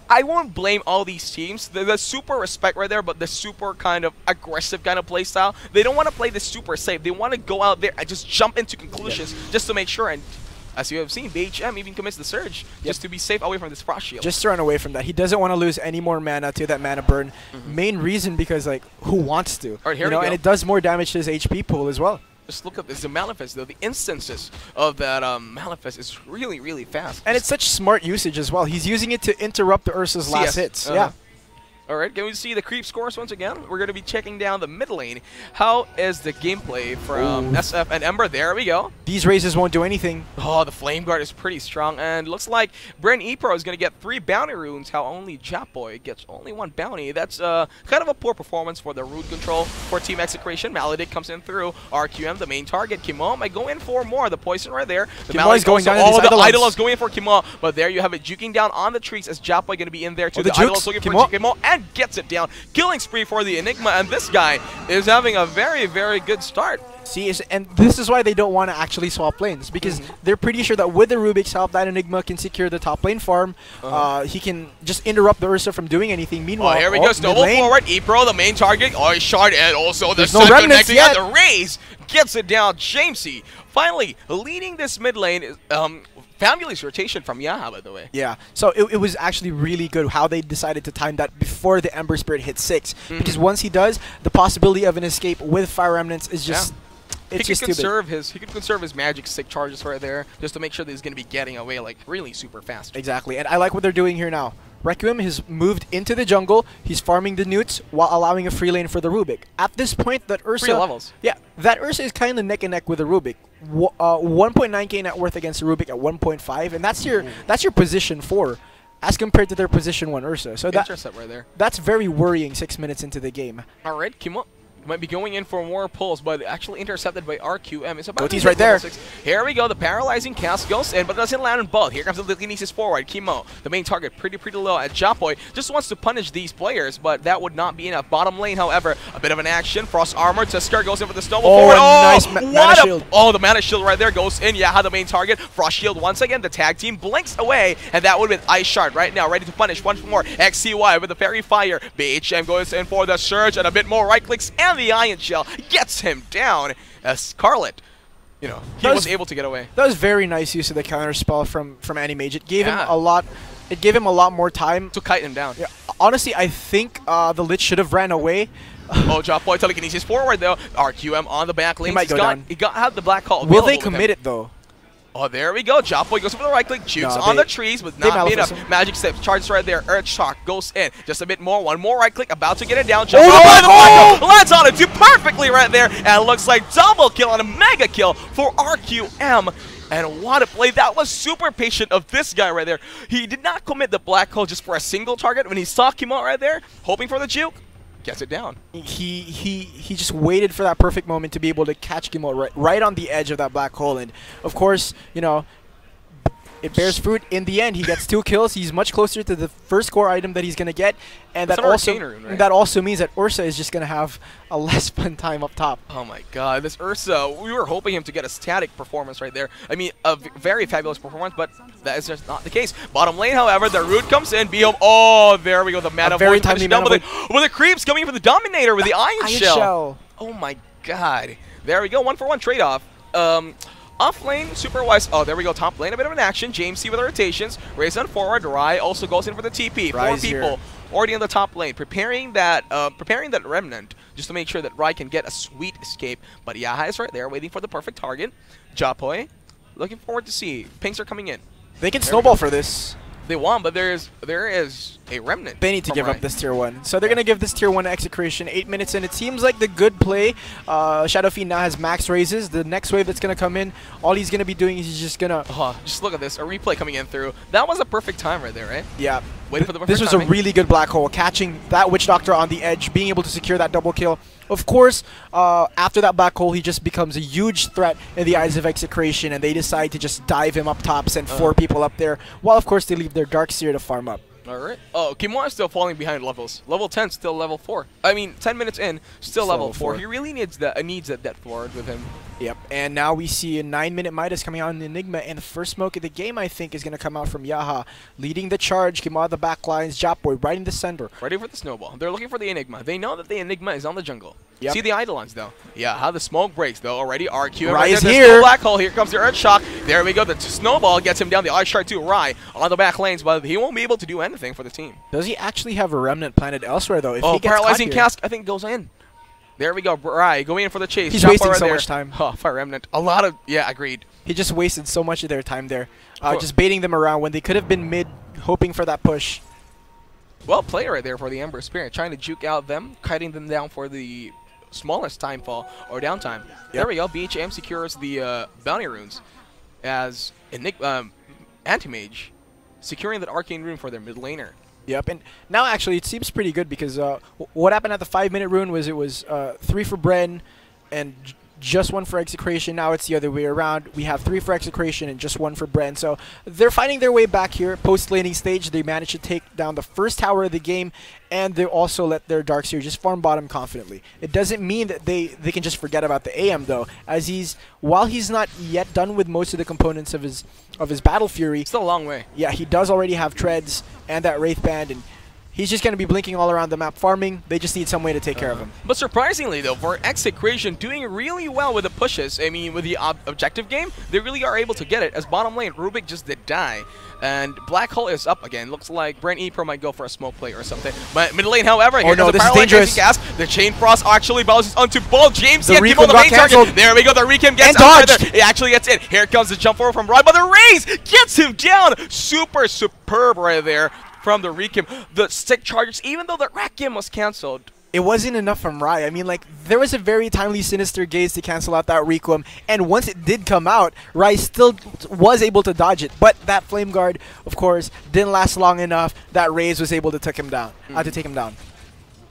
I won't blame all these teams. The super respect right there, but the super kind of aggressive kind of play style. They don't want to play the super safe. They want to go out there and just jump into conclusions just to make sure. And as you have seen, BHM even commits the surge just to be safe away from this Frost Shield. Just to run away from that. He doesn't want to lose any more mana to that mana burn. Main reason because, like, who wants to? All right, here we go. And it does more damage to his HP pool as well. Just look at this, the Malefice, though. The instances of that Malefice is really, really fast. And it's such smart usage as well. He's using it to interrupt the Ursa's last hits. Yeah. All right, can we see the creep scores once again? We're going to be checking down the mid lane. How is the gameplay from SF and Ember? There we go. These raises won't do anything. Oh, the Flame Guard is pretty strong. And looks like Bren Epro is going to get 3 bounty runes, how only Japoy gets only 1 bounty. That's kind of a poor performance for the rune control for Team Execration. Maledict comes in through. RQM, the main target. Kimo might go in for more. The poison right there. The Kimo is going down. The Idolons going in for Kimo. But there you have it, juking down on the trees as Japoy going to be in there too. The Idolons looking for Kimo and gets it down. Killing spree for the Enigma, and this guy is having a very, very good start. See, and this is why they don't want to actually swap lanes, because they're pretty sure that with the Rubik's help, that Enigma can secure the top lane farm. He can just interrupt the Ursa from doing anything. Meanwhile, here we go, snowball forward. Epro, the main target. Shard, and also the no remnants yet. The raise gets it down. Jamesy finally leading this mid lane. Fabulous rotation from Yaha, by the way. Yeah, so it was actually really good how they decided to time that before the Ember Spirit hit 6. Because once he does, the possibility of an escape with Fire Remnants is just... It's he could conserve his magic stick charges right there just to make sure that he's going to be getting away like really super fast. Exactly, and I like what they're doing here now. Requiem has moved into the jungle. He's farming the newts while allowing a free lane for the Rubik. At this point, that Ursa... 3 levels. Yeah, that Ursa is kind of neck and neck with the Rubik. 1.9k net worth against the Rubik at 1.5, and that's your position 4 as compared to their position 1 Ursa. So intercept right there. That's very worrying 6 minutes into the game. All right, Kimo might be going in for more pulls, but actually intercepted by RQM. It's about Goatee's right there. 6. Here we go. The paralyzing cast goes in, but doesn't land on both. Here comes the telekinesis forward. Kimo, the main target, pretty low. At Japoy just wants to punish these players, but that would not be enough. Bottom lane, however, a bit of an action. Frost Armor. Tusker goes in for the snowball forward. Nice mana shield. The mana shield right there goes in. Yaha, the main target. Frost Shield once again. The tag team blinks away, and that would have been Ice Shard right now, ready to punish once more. XCY with the Fairy Fire. BHM goes in for the Surge and a bit more right clicks, and the Iron Shell gets him down. Scarlet, he was able to get away. That was very nice use of the counter spell from Anti-Mage. It gave him a lot. It gave him a lot more time to kite him down. Yeah, honestly, I think the Lich should have ran away. Japoy telekinesis forward though. RQM on the back lane. He might go down. He had the Black Hole. Will they commit it though? Oh, there we go. Jopboy goes for the right click, jukes on the trees, but not enough. Magic steps, charges right there. Earth Shock goes in. Just a bit more. One more right click, about to get it down. Jump lands on it too perfectly right there. And it looks like double kill and a mega kill for RQM. And what a play. That was super patient of this guy right there. He did not commit the black hole just for a single target. When he saw Kimo right there, hoping for the juke, gets it down. He just waited for that perfect moment to be able to catch Kimo right on the edge of that black hole. And, of course, you know, it bears fruit. In the end, he gets 2 kills. He's much closer to the first core item that he's going to get. And that also means that Ursa is just going to have a less fun time up top. Oh my god, this Ursa, we were hoping him to get a static performance right there. I mean, a very fabulous performance, but that is just not the case. Bottom lane, however, the root comes in. Behome, oh, there we go. The mana very timely mana with the creeps coming from the Dominator with the Iron Shell. Oh my god. There we go, 1-for-1 trade-off. Off lane, super wise. Oh, there we go. Top lane, a bit of an action. James C with the rotations. Raise on forward. Rai also goes in for the TP. 4 people already on the top lane, preparing that remnant just to make sure that Rai can get a sweet escape. But Yaha is right there, waiting for the perfect target. Japoy, looking forward to see. Pinks are coming in. They can snowball for this. They won, but there is a remnant. They need to give up this tier 1. So they're going to give this tier 1 Execration 8 minutes in. It seems like the good play. Shadow Fiend now has max raises. The next wave that's going to come in, all he's going to be doing is he's just going to... just look at this. A replay coming in through. That was a perfect time right there, right? Yeah. Waiting for the perfect This was timing. a really good black hole. Catching that Witch Doctor on the edge, being able to secure that double kill. Of course, after that black hole, he just becomes a huge threat in the eyes of Execration, and they decide to just dive him up top, send 4 people up there, while of course they leave their Darkseer to farm up. Alright. Oh, Kimo is still falling behind levels. Level 10, still level 4. I mean, 10 minutes in, still level 4. He really needs that depth ward with him. Yep, and now we see a 9-minute Midas coming out in Enigma, and the first smoke of the game, I think, is going to come out from Yaha. Leading the charge, Kimo out the back lines, Japboy right in the center. Ready for the snowball. They're looking for the Enigma. They know that the Enigma is on the jungle. Yep. See the Eidolons, though. Yeah, how the smoke breaks, though. Already, RQ. Rai's right here. Black hole. Here comes the Earth Shock. There we go. The snowball gets him down. The Ice Shard, too. Rai on the back lanes, but he won't be able to do anything for the team. Does he actually have a remnant planted elsewhere, though? If oh, he gets Paralyzing Cask, I think, goes in. There we go. Rai going in for the chase. He's wasting so much time. Oh, Fire Remnant. A lot of... Yeah, agreed. He just wasted so much of their time there. Just baiting them around when they could have been mid, hoping for that push. Well played right there for the Ember Spirit. Trying to juke out them, kiting them down for the smallest time fall or downtime. Yep. There we go. BHM secures the bounty runes as Anti-Mage securing that arcane rune for their mid laner. Yep, and now actually it seems pretty good because what happened at the 5-minute rune was it was 3 for Bren and just 1 for Execration. Now it's the other way around. We have 3 for Execration and just 1 for Bren. So they're finding their way back here. Post-laning stage, they managed to take down the first tower of the game, and they also let their Darkseer just farm bottom confidently. It doesn't mean that they can just forget about the AM, though, as while he's not yet done with most of the components of his Battle Fury. Still a long way. Yeah, he does already have Treads and that Wraith Band, and he's just going to be blinking all around the map farming. They just need some way to take care of him. But surprisingly, though, for Execration doing really well with the pushes, I mean, with the objective game, they really are able to get it. As bottom lane, Rubik just did die. And Black Hole is up again. Looks like Bren Epro might go for a smoke play or something. But mid lane, however, here comes the paralyzing gas. The Chain Frost actually bounces onto both James and Kimo, the main target. There we go. The Recam gets out right there. He actually gets in. Here comes the jump forward from Rai, but the Raze gets him down. Super superb right there from the Recam. The stick charges, even though the Recam was cancelled. It wasn't enough from Rai. I mean, like, there was a very timely Sinister Gaze to cancel out that Requiem, and once it did come out, Rai still was able to dodge it. But that Flame Guard, of course, didn't last long enough. That Raze was able to take him down. To take him down.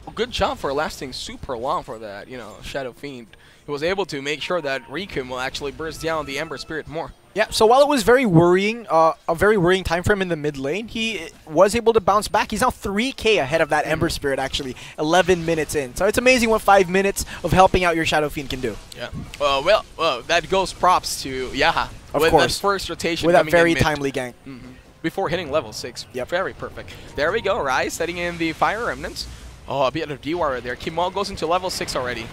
Well, good job for lasting super long for that, Shadow Fiend. He was able to make sure that Requiem will actually burst down the Ember Spirit more. Yeah, so while it was very worrying, a very worrying time for him in the mid lane, he was able to bounce back. He's now 3K ahead of that Ember Spirit, actually, 11 minutes in. So it's amazing what 5 minutes of helping out your Shadow Fiend can do. Yeah. Well, that goes props to Yaha. Of with course. That first rotation with that very in mid. timely gank. Before hitting level 6. Yep. Very perfect. There we go, Rai setting in the Fire Remnants. Oh, a bit of D-War there. Kimo goes into level 6 already.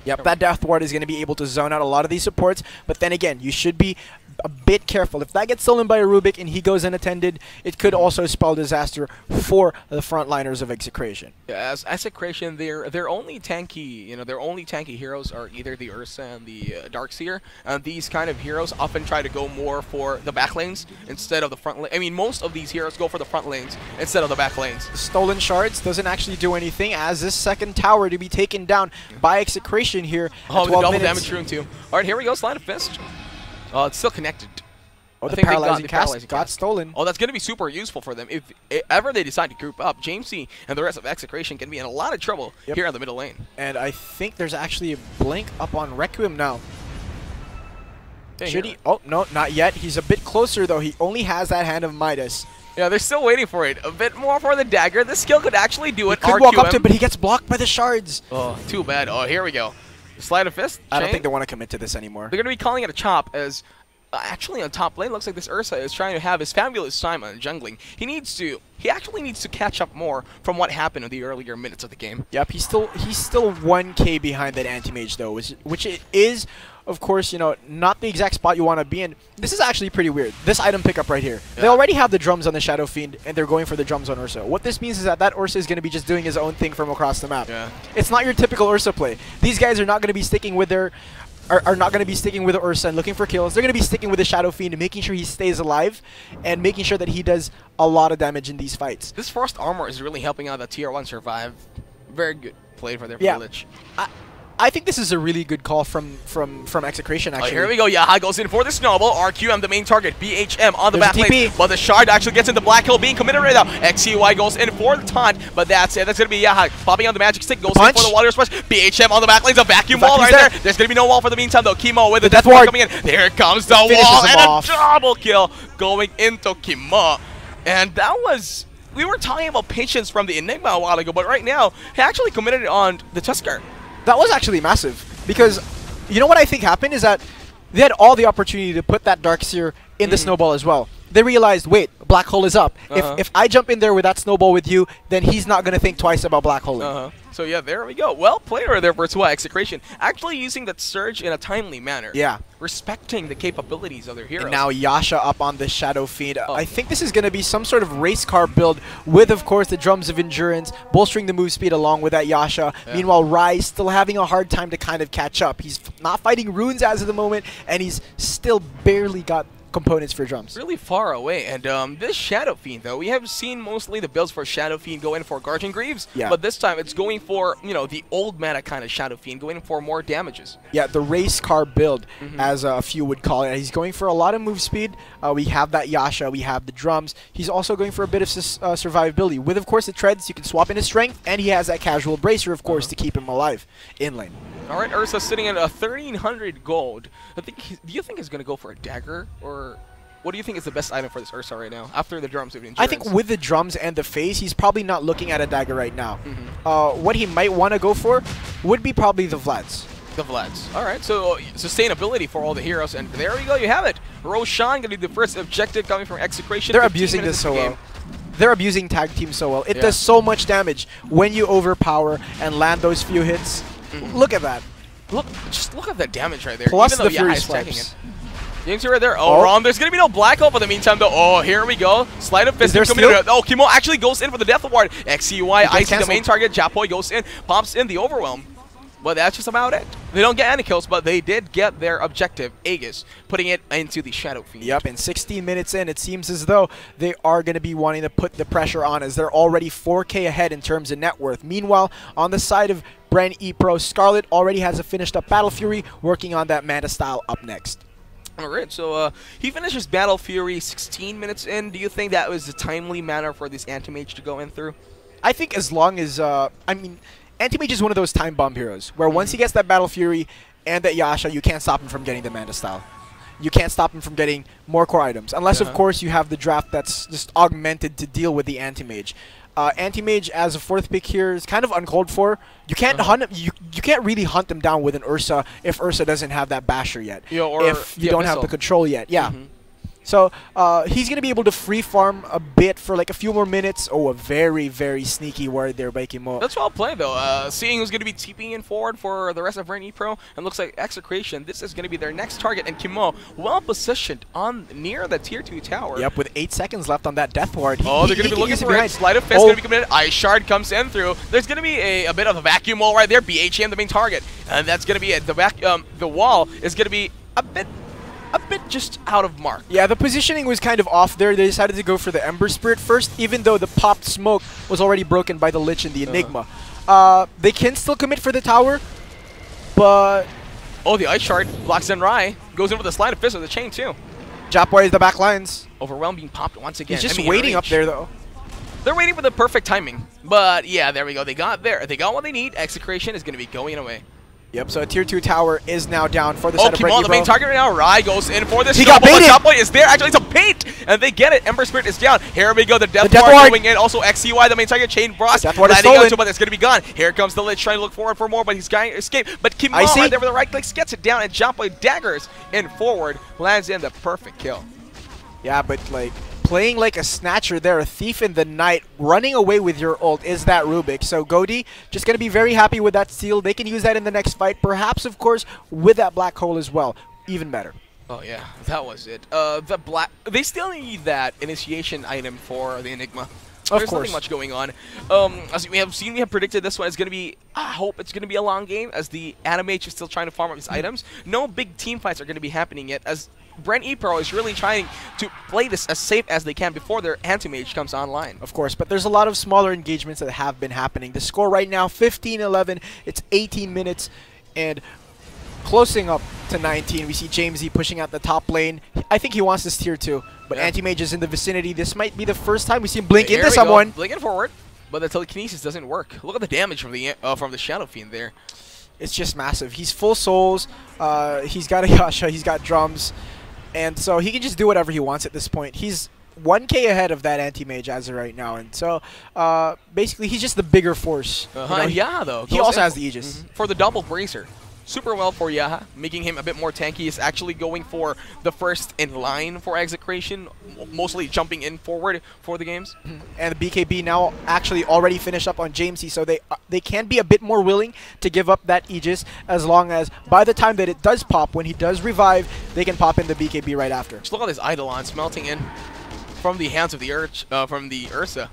Yep, that Death Ward is going to be able to zone out a lot of these supports, but then again, you should be a bit careful. If that gets stolen by a Rubik and he goes unattended, it could also spell disaster for the frontliners of Execration. Yeah, as Execration, their only tanky, their only tanky heroes are either the Ursa and the Darkseer. And these kind of heroes often try to go more for the back lanes instead of the front lane. I mean, most of these heroes go for the front lanes instead of the back lanes. Stolen shards doesn't actually do anything as this second tower to be taken down by Execration here. Oh, the double minutes. damage rune too. All right, here we go. Slide of Fist. Oh, it's still connected. Oh, the paralyzing cast got stolen. Oh, that's going to be super useful for them. If ever they decide to group up, Jamesy and the rest of Execration can be in a lot of trouble here on the middle lane. And I think there's actually a blink up on Requiem now. Should he? Oh, no, not yet. He's a bit closer, though. He only has that Hand of Midas. Yeah, they're still waiting for it. A bit more for the dagger. This skill could actually do it. He could walk up to it, but he gets blocked by the shards. Oh, too bad. Oh, here we go. Slide of Fist. I don't think they want to commit to this anymore. They're going to be calling it a chop as... actually, on top lane, looks like this Ursa is trying to have his fabulous time on jungling. He actually needs to catch up more from what happened in the earlier minutes of the game. Yep, he's still 1K behind that anti-mage though, which it is, of course, not the exact spot you want to be in. This is actually pretty weird. This item pickup right here. Yeah. They already have the drums on the Shadow Fiend, and they're going for the drums on Ursa. What this means is that Ursa is going to be just doing his own thing from across the map. Yeah. It's not your typical Ursa play. These guys are not going to be sticking with their... Are not going to be sticking with the Ursa and looking for kills. They're going to be sticking with the Shadow Fiend and making sure he stays alive and making sure that he does a lot of damage in these fights. This Frost Armor is really helping out the Tier 1 survive. Very good play for their village. I think this is a really good call from Execration, actually. Oh, here we go. Yaha goes in for the snowball. RQM, the main target. BHM on the back lane. But the shard actually gets into Black Hill being committed right now. XCY goes in for the taunt, but that's it. That's going to be Yaha popping on the magic stick. Goes in for the water splash. BHM on the back lane. A vacuum wall right there. There's going to be no wall for the meantime, though. Kimo with the death ward coming in. There comes the wall and a double kill going into Kimo. And that was... We were talking about patience from the Enigma a while ago, but right now, he actually committed it on the Tusker. That was actually massive, because you know what I think happened is that they had all the opportunity to put that Darkseer in the snowball as well. They realized, wait, Black Hole is up. If I jump in there with that snowball with you, then he's not going to think twice about Black Hole. So yeah, there we go. Well played right there for Suha Execration. Actually using that surge in a timely manner. Yeah. Respecting the capabilities of their heroes. And now Yasha up on the Shadow Fiend. I think this is going to be some sort of race car build with, of course, the Drums of Endurance, bolstering the move speed along with that Yasha. Yeah. Meanwhile, Rise still having a hard time to kind of catch up. He's not fighting runes as of the moment, and he's still barely got components for drums. Really far away. And this Shadow Fiend, though, we have seen mostly the builds for Shadow Fiend go in for Guardian Greaves, but this time it's going for, the old meta kind of Shadow Fiend, going for more damages. Yeah, the race car build, as a few would call it. He's going for a lot of move speed. We have that Yasha, we have the drums. He's also going for a bit of survivability. With, of course, the treads, you can swap in his strength, and he has that casual bracer, of course, to keep him alive in lane. All right, Ursa sitting at 1,300 gold. Do you think he's going to go for a dagger, or what do you think is the best item for this Ursa right now after the drums of endurance? I think with the drums and the phase, he's probably not looking at a dagger right now. What he might want to go for would be probably the Vlads. The Vlads. All right, so sustainability for all the heroes, and there we go. You have it. Roshan going to be the first objective coming from Execration. They're abusing this so well. They're abusing tag team so well. It does so much damage when you overpower and land those few hits. Look at that. Just look at that damage right there. Plus even the though Fury is tagging swipes. it. Jamesy right there. Oh, wrong. There's going to be no Black Hole for the meantime, though. Oh, here we go. Slide of Fist. Oh, Kimo actually goes in for the Death Ward. XCY, IC the main target. Japoy goes in, pops in the Overwhelm. But that's just about it. They don't get any kills, but they did get their objective, Aegis, putting it into the Shadow Fiend. Yep, and 16 minutes in, it seems as though they are going to be wanting to put the pressure on, as they're already 4K ahead in terms of net worth. Meanwhile, on the side of Bren Epro, Scarlet already has a finished up Battle Fury, working on that Manta style up next. All right, so he finishes Battle Fury 16 minutes in. Do you think that was a timely manner for this Anti-Mage to go in through? I think as long as, Anti-Mage is one of those time bomb heroes, where once he gets that Battle Fury and that Yasha, you can't stop him from getting the Manta style. You can't stop him from getting more core items, unless, of course, you have the draft that's just augmented to deal with the Anti-Mage. Anti-Mage as a 4th pick here is kind of uncalled for. You can't hunt him. You can't really hunt him down with an Ursa if Ursa doesn't have that Basher yet. Or if you don't have the control yet. Yeah. So he's going to be able to free farm a bit for like a few more minutes. Oh, a very, very sneaky ward there by Kimo. That's well played, though. Seeing who's going to be TPing in forward for the rest of Bren Epro, and looks like Execration, this is going to be their next target. And Kimo, well positioned on near the tier 2 tower. Yep, with 8 seconds left on that death ward. Oh, they're going to be looking for it. Sleight of Fist going to be committed. Ice Shard comes in through. There's going to be a bit of a vacuum wall right there. BHM, the main target. And that's going to be it. The wall is going to be a bit just out of mark. Yeah, the positioning was kind of off there. They decided to go for the Ember Spirit first, even though the popped smoke was already broken by the Lich and the Enigma. They can still commit for the tower, but... Oh, the Ice Shard blocks in Rai. Goes in for the Sleight of Fist with the chain, too. Japwai is the back lines. Overwhelmed being popped once again. He's just waiting up there, though. They're waiting for the perfect timing. But, yeah, there we go. They got there. They got what they need. Execration is going to be going away. Yep, so a tier 2 tower is now down for the side of Bren Epro. The main target right now. Rai goes in for this. He got baited! Japwai is there. Actually, it's a bait! And they get it. Ember Spirit is down. Here we go. The Death Ward going in. Also, XCY, the main target. Chain Frost. Death Ward is landing stolen. onto, but it's going to be gone. Here comes the Lich trying to look forward for more, but he's going to escape. But Kimo right there with the right clicks gets it down, and Japwai daggers in forward. Lands in the perfect kill. Yeah, but like... playing like a snatcher there, a thief in the night, running away with your ult is that Rubik. So Godi just going to be very happy with that steal. They can use that in the next fight. Perhaps, of course, with that black hole as well. Even better. Oh, yeah. That was it. They still need that initiation item for the Enigma. There's nothing much going on. As we have seen, we have predicted this one is going to be, I hope it's going to be a long game as the Animage is still trying to farm up his items. No big team fights are going to be happening yet as Bren Epro is really trying to play this as safe as they can before their Anti-Mage comes online. Of course, but there's a lot of smaller engagements that have been happening. The score right now, 15-11. It's 18 minutes, and closing up to 19. We see Jamesy pushing out the top lane. I think he wants this tier 2, but Anti-Mage is in the vicinity. This might be the first time we see him blink into someone. Blinking forward, but the telekinesis doesn't work. Look at the damage from the Shadow Fiend there. It's just massive. He's full souls. He's got a Yasha. He's got drums. And so he can just do whatever he wants at this point. He's 1k ahead of that Anti-Mage as of right now. And so basically he's just the bigger force. You know, yeah, though. He also has the Aegis. For the double bracer. Super well for Yaha, making him a bit more tanky. He's actually going for the first in line for Execration, mostly jumping in forward for the games. And the BKB now actually already finished up on Jamesy, so they can be a bit more willing to give up that Aegis as long as by the time that it does pop, when he does revive, they can pop in the BKB right after. Just look at this Eidolon smelting in from the hands of the Ursa.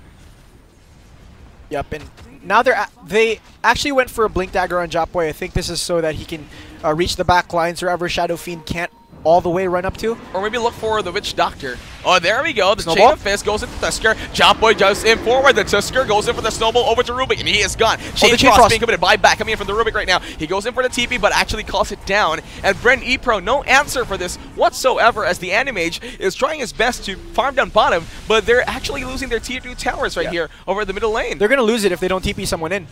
Yep, and now they actually went for a Blink Dagger on Japwai. I think this is so that he can reach the back lines wherever Shadow Fiend can't all the way run up to. Or maybe look for the Witch Doctor. Oh, there we go. The Chain of Fist goes into Tusker. Japwai jumps in forward. The Tusker goes in for the Snowball over to Rubik, and he is gone. Chain Frost being committed. Buyback coming in from the Rubik right now. He goes in for the TP, but actually calls it down. And Bren Epro, no answer for this whatsoever as the Animage is trying his best to farm down bottom, but they're actually losing their tier 2 towers right here over the middle lane. They're going to lose it if they don't TP someone in.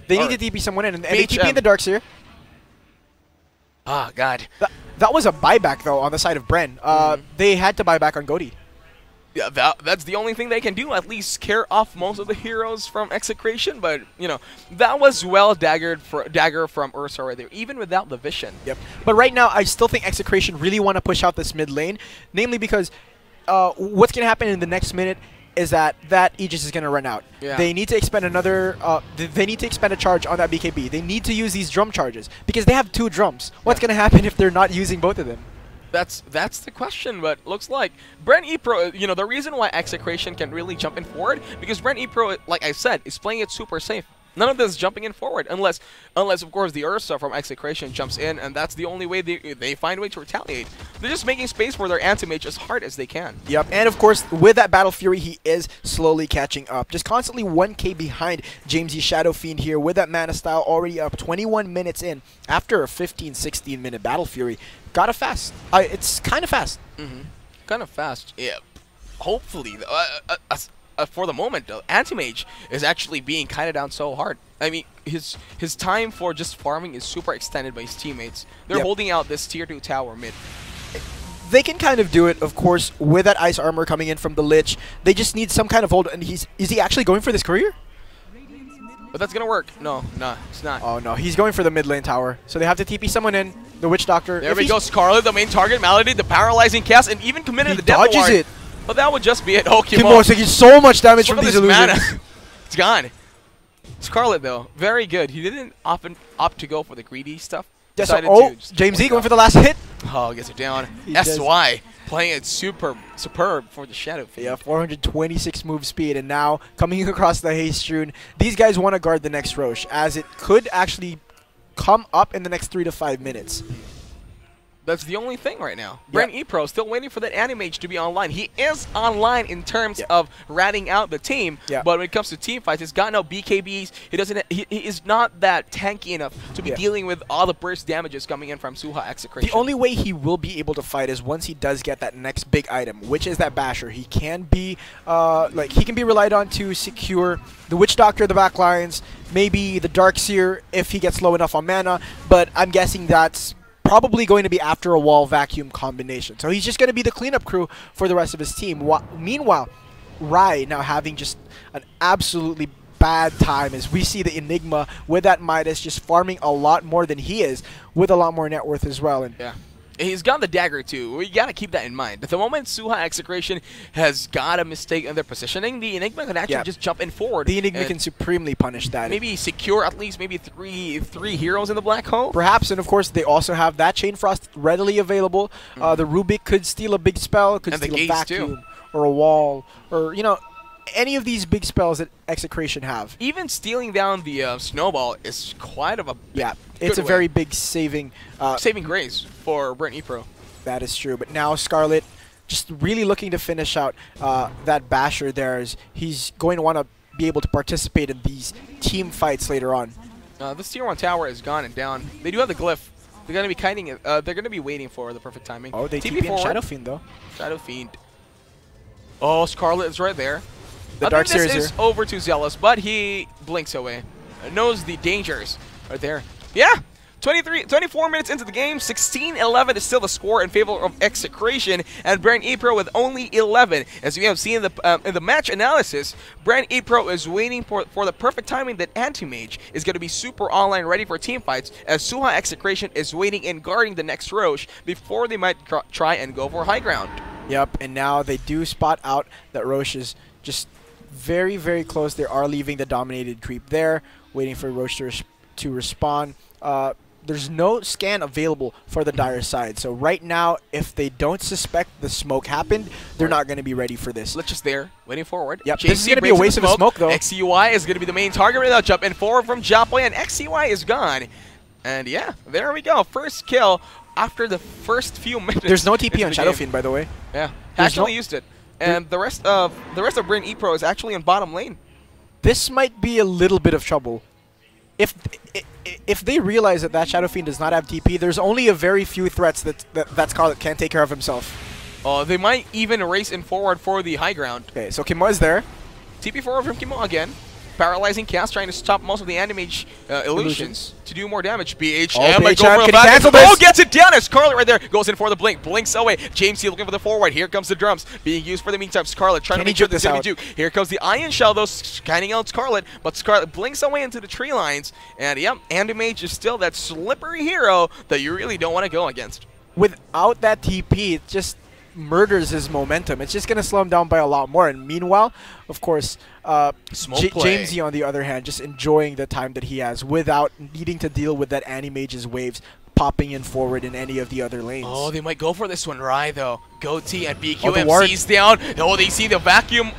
They need to TP someone in, and they TP in the Darks here. Ah, God. That was a buyback, though, on the side of Bren. They had to buy back on Godi. Yeah, that's the only thing they can do, at least scare off most of the heroes from Execration, but, you know, that was well dagger from Ursa right there, even without the vision. Yep. But right now, I still think Execration really want to push out this mid lane, namely because what's going to happen in the next minute is that Aegis is going to run out. Yeah. They need to expend another. They need to expend a charge on that BKB. They need to use these drum charges because they have 2 drums. What's going to happen if they're not using both of them? That's the question, but looks like Bren Epro, you know, the reason why Execration can really jump in forward, because Bren Epro, like I said, is playing it super safe. None of this is jumping in forward, unless of course the Ursa from Execration jumps in, and that's the only way they find a way to retaliate. They're just making space for their Anti-Mage as hard as they can. Yep, and of course with that Battle Fury, he is slowly catching up. Just constantly 1k behind Jamesy Shadow Fiend here with that Mana Style already up 21 minutes in after a 15-16 minute Battle Fury. Got it fast. It's kind of fast. Kind of fast. Yeah. Hopefully, for the moment, though, Anti-Mage is actually being kind of down so hard. I mean, his time for just farming is super extended by his teammates. They're holding out this tier 2 tower mid. They can kind of do it, of course, with that ice armor coming in from the Lich. They just need some kind of hold. And is he actually going for this courier? But that's gonna work. No, it's not. Oh no, he's going for the mid lane tower. So they have to TP someone in. The Witch Doctor. There we go. Scarlet, the main target. Malady, the paralyzing cast, and even committed the death dodges ward. it. But that would just be it. Oh, Kimo is taking so much damage from these illusions. It's gone. Scarlet though, very good. He didn't often opt to go for the greedy stuff. Yes, oh, James E going for the last hit. Oh, gets it down. SY playing it superb for the Shadow Fiend. Yeah, 426 move speed, and now coming across the haste rune. These guys want to guard the next Roche, as it could actually come up in the next 3 to 5 minutes. That's the only thing right now. Bren Epro still waiting for that Animage to be online. He is online in terms of ratting out the team, but when it comes to team fights, he's got no BKBs. He doesn't. He is not that tanky enough to be dealing with all the burst damages coming in from Suha Execration. The only way he will be able to fight is once he does get that next big item, which is that Basher. He can be he can be relied on to secure the Witch Doctor, the back lines, maybe the Darkseer if he gets low enough on mana. But I'm guessing that's probably going to be after a wall vacuum combination. So he's just going to be the cleanup crew for the rest of his team. Meanwhile, Rai now having just an absolutely bad time as we see the Enigma with that Midas just farming a lot more than he is with a lot more net worth as well. And he's got the dagger too. We gotta keep that in mind. At the moment Suha Execration has got a mistake in their positioning, the Enigma can actually just jump in forward. The Enigma can supremely punish that. Maybe secure at least maybe three heroes in the black hole. Perhaps, and of course they also have that Chain Frost readily available. The Rubik could steal a big spell, could steal a vacuum or a wall, or any of these big spells that Execration have. Even stealing down the Snowball is quite of a it's a very big saving grace for Bren Epro. That is true. But now Scarlet just really looking to finish out that Basher there, as he's going to want to be able to participate in these team fights later on. This tier 1 tower is gone and down. They do have the glyph. They're going to be kiting it. They're going to be waiting for the perfect timing. Oh, they TP in Shadow Fiend though. Shadow Fiend. Oh, Scarlet is right there. The Dark Series is over to Zealous, but he blinks away. Knows the dangers right there. Yeah, 24 minutes into the game, 16-11 is still the score in favor of Execration, and Bren Epro with only 11. As we have seen in the match analysis, Bren Epro is waiting for the perfect timing that Anti-Mage is going to be super online ready for team fights, as Suha Execration is waiting and guarding the next Roche before they might try and go for high ground. Yep, and now they do spot out that Roche is just very, very close. They are leaving the dominated creep there, waiting for Roche to respawn. There's no scan available for the Dire side. So right now, if they don't suspect the smoke happened, they're not going to be ready for this. Let's just there, waiting forward. Yep, this is going to be a waste of a smoke, though. XCY is going to be the main target right now. Jump in forward from Japoy, and XCY is gone. And yeah, there we go. First kill after the first few minutes. There's no TP on Shadow Fiend, by the way. Yeah, actually used it. And the rest of Bren Epro is actually in bottom lane. This might be a little bit of trouble. If they realize that Shadow Fiend does not have TP, there's only a very few threats that Scarlet can't take care of himself. Oh, they might even race in forward for the high ground. Okay, so Kimo is there. TP forward from Kimo again. Paralyzing cast, trying to stop most of the Anti-Mage illusions to do more damage. BHM might go for the back. Oh, gets it down. And Scarlet right there goes in for the blink. Blinks away. James C looking for the forward. Here comes the drums being used for the meantime. Scarlet trying to make sure this is Duke. Here comes the Iron Shell, though, scanning out Scarlet. But Scarlet blinks away into the tree lines. And yep, Anti-Mage is still that slippery hero that you really don't want to go against. Without that TP, it just murders his momentum. It's just going to slow him down by a lot more. And meanwhile, of course, Jamesy, on the other hand, just enjoying the time that he has without needing to deal with that Anti-Mage's waves popping in forward in any of the other lanes. Oh, they might go for this one, Rai, though. Goatee and BQMC's down. Oh, they see the vacuum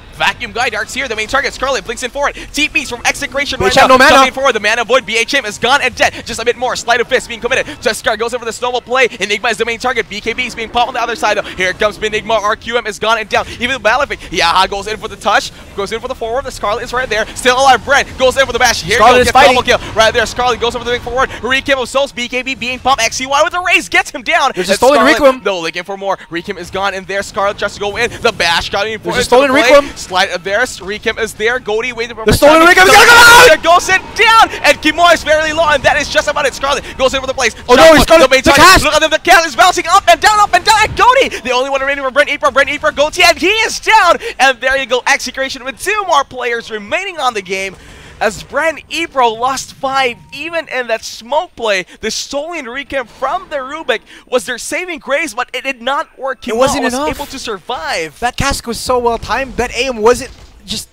guy. Dark's here, the main target. Scarlet blinks in forward. TPs from Execration right now. No mana. Coming forward. The mana void. BHM is gone and dead. Just a bit more. Sleight of fist being committed. Jescar goes over the snowball play. Enigma is the main target. BKB is being popped on the other side, though. Here comes Enigma. RQM is gone and down. Even the Malefic. Yaha goes in for the touch. Goes in for the forward. The Scarlet is right there. Still alive. Bren goes in for the bash. Here Scarlet is fighting. Double kill. Right there. Scarlet goes over the big forward. Rekim of Souls. BKB being pumped. XCY with the raise. Gets him down. There's a stolen Requiem. No, looking for more. Rekim is gone in there. Scarlet tries to go in. The bash got in for There's a stolen Requiem. Slide of there. Rekim is there. Goldie waiting for the stolen Requiem is gonna come out! Goes in down. And Kimo is very low. And that is just about it. Scarlet goes in for the place. Oh no, he's got the cast. Look at them. The cast is bouncing up and down. And Goldie, the only one remaining for Bren Epro, Goatee, and he is down. And there you go. Execration with 2 more players remaining on the game. as Bren Epro lost 5 even in that smoke play. The stolen recamp from the Rubik was their saving grace, but it did not work. It wasn't was enough. able to survive. That cask was so well timed. That aim wasn't just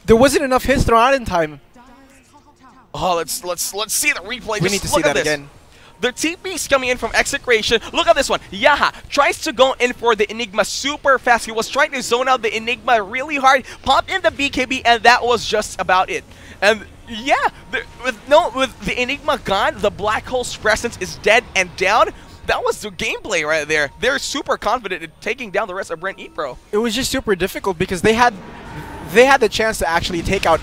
there wasn't enough hits thrown out in time. Oh, let's see the replay. We Just need to see look at that this. again. The TP's coming in from Execration. Look at this one. Yaha tries to go in for the Enigma super fast. He was trying to zone out the Enigma really hard, pop in the BKB, and that was just about it. And yeah, with the Enigma gone, the Black Hole's presence is dead and down. That was the gameplay right there. They're super confident in taking down the rest of Bren Epro. It was just super difficult because they had the chance to actually take out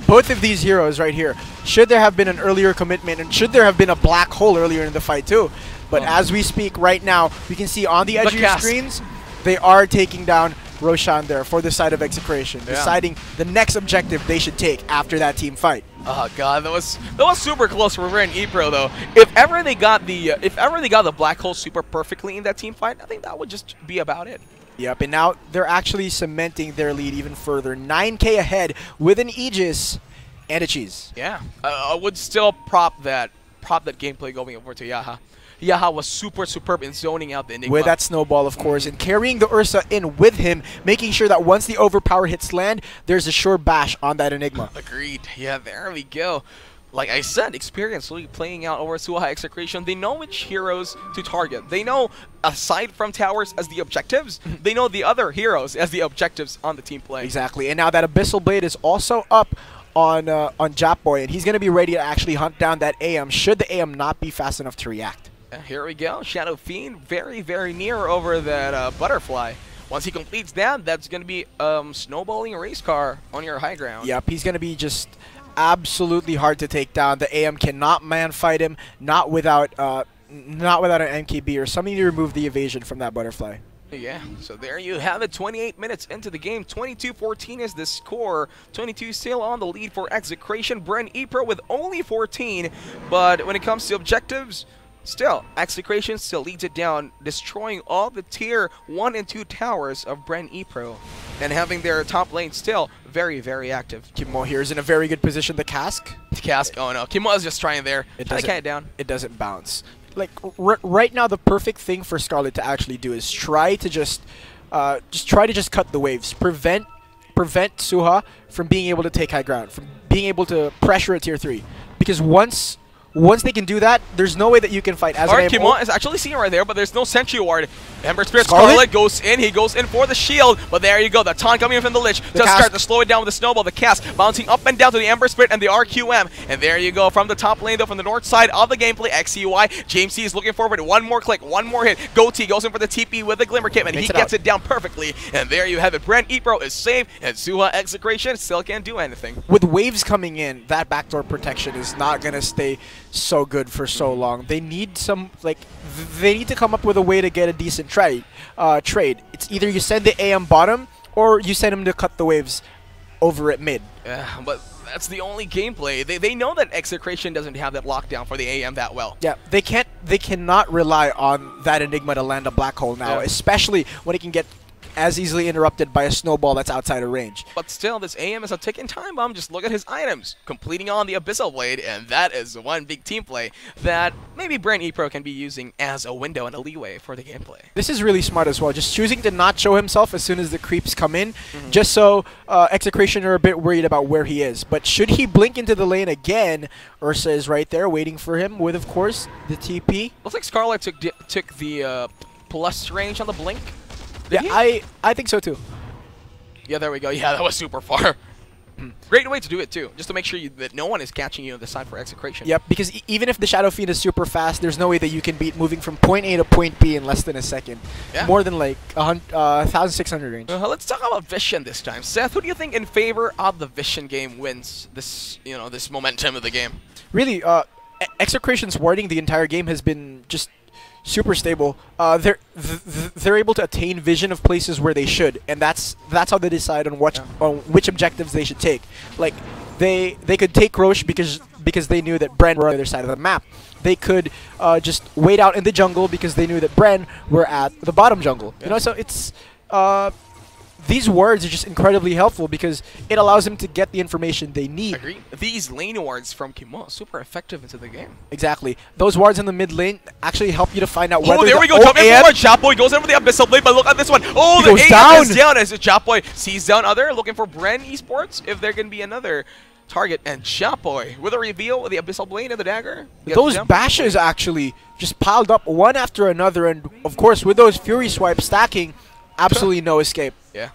both of these heroes right here. Should there have been an earlier commitment, and should there have been a Black Hole earlier in the fight too. But as we speak right now, we can see on the edge of your screens, they are taking down Roshan there for the side of Execration, deciding the next objective they should take after that team fight. Oh god, that was super close for Bren Epro though. If ever they got the Black Hole super perfectly in that team fight, I think that would just be about it. Yep, and now they're actually cementing their lead even further. 9K ahead with an Aegis and a cheese. Yeah, I would still prop that gameplay going over to Yaha. Yaha was super superb in zoning out the Enigma. With that snowball, of course, and carrying the Ursa in with him, making sure that once the overpower hits land, there's a sure bash on that Enigma. Agreed. Yeah, there we go. Like I said, experience really playing out over Suha Execration. They know which heroes to target. They know, aside from towers as the objectives, they know the other heroes as the objectives on the team play. Exactly, and now that Abyssal Blade is also up on Japboy, and he's going to be ready to actually hunt down that AM should the AM not be fast enough to react. Here we go. Shadow Fiend very, very near over that Butterfly. Once he completes that, that's going to be snowballing a race car on your high ground. Yep, he's going to be just absolutely hard to take down. The AM cannot man fight him, not without an MKB or something to remove the evasion from that Butterfly. Yeah, so there you have it. 28 minutes into the game. 22-14 is the score. 22 still on the lead for Execration. Bren Epro with only 14. But when it comes to objectives, still, Execration still leads it down, destroying all the tier 1 and 2 towers of Bren Epro. And having their top lane still very, very active. Kimo here is in a very good position. The cask? The cask, oh no. Kimo is just trying there. Trying to count it down. It doesn't bounce. Like, right now, the perfect thing for Scarlet to actually do is try to just cut the waves. Prevent Suha from being able to take high ground, from being able to pressure a tier 3. Because once they can do that, there's no way that you can fight as an Kimo is actually seen right there, but there's no Sentry Ward. Ember Spirit Scarlet goes in. He goes in for the shield, but there you go. The taunt coming in from the Lich. Just start to slow it down with the Snowball. The cast bouncing up and down to the Ember Spirit and the RQM. And there you go. From the top lane, though, from the north side of the gameplay, XCUI. James C is looking forward. One more click, one more hit. Goatee goes in for the TP with the Glimmer Kit, and he gets it down perfectly. And there you have it. Bren Epro is safe, and Suha Execration still can't do anything. With waves coming in, that backdoor protection is not going to stay so good for so long. They need they need to come up with a way to get a decent trade. It's either you send the AM bottom or you send him to cut the waves over at mid. Yeah, but that's the only gameplay. They know that Execration doesn't have that lockdown for the AM that well. Yeah, they cannot rely on that Enigma to land a Black Hole now, especially when it can get as easily interrupted by a snowball that's outside of range. But still, this AM is a ticking time bomb. Just look at his items. Completing on the Abyssal Blade, and that is one big team play that maybe Bren Epro can be using as a window and a leeway for the gameplay. This is really smart as well, just choosing to not show himself as soon as the creeps come in, just so Execration are a bit worried about where he is. But should he blink into the lane again, Ursa is right there waiting for him with, of course, the TP. Looks like Scarlet took the plus range on the blink. Yeah, I think so too. Yeah, there we go. Yeah, that was super far. Great way to do it too, just to make sure that no one is catching you on the side for Execration. Yep, because even if the Shadow Fiend is super fast, there's no way that you can beat moving from point A to point B in less than a second. Yeah. More than like 1,600 range. Let's talk about Vision this time. Seth, who do you think in favor of the Vision game wins this, this momentum of the game? Really, Execration's warding the entire game has been just super stable. They're able to attain vision of places where they should, and that's how they decide on which objectives they should take. Like they could take Roche because they knew that Bren were on the other side of the map. They could just wait out in the jungle because they knew that Bren were at the bottom jungle. You know, so it's these wards are just incredibly helpful because it allows them to get the information they need. Agree. These lane wards from Kimo super effective into the game. Exactly. Those wards in the mid lane actually help you to find out whether there we go. Jumping forward. Japboy goes in for the Abyssal Blade, but look at this one. Oh, he the goes AM is down as Japboy sees down other, looking for Bren Esports if they're going to be another target. And Japboy with a reveal with the Abyssal Blade and the dagger. Those bashes actually just piled up one after another, and of course with those Fury swipes stacking, absolutely no escape. Yeah.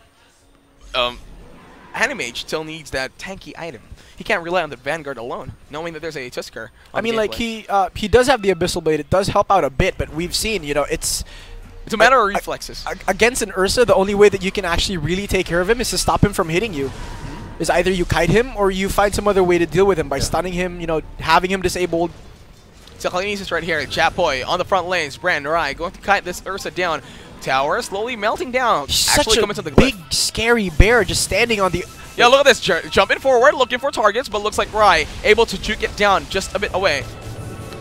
Animage still needs that tanky item. He can't rely on the Vanguard alone, knowing that there's a Tusker. I mean, like, he does have the Abyssal Blade. It does help out a bit, but we've seen, you know, it's a matter of reflexes. Against an Ursa, the only way that you can actually really take care of him is to stop him from hitting you. Is either you kite him or you find some other way to deal with him by stunning him, you know, having him disabled. So Kalinesis right here, Japboy on the front lanes, Bren, Rai going to kite this Ursa down. Tower slowly melting down. Such actually a coming to the cliff. big, scary bear just standing on the... Yeah, look at this. Jumping forward, looking for targets, but looks like Rai able to juke it down just a bit away.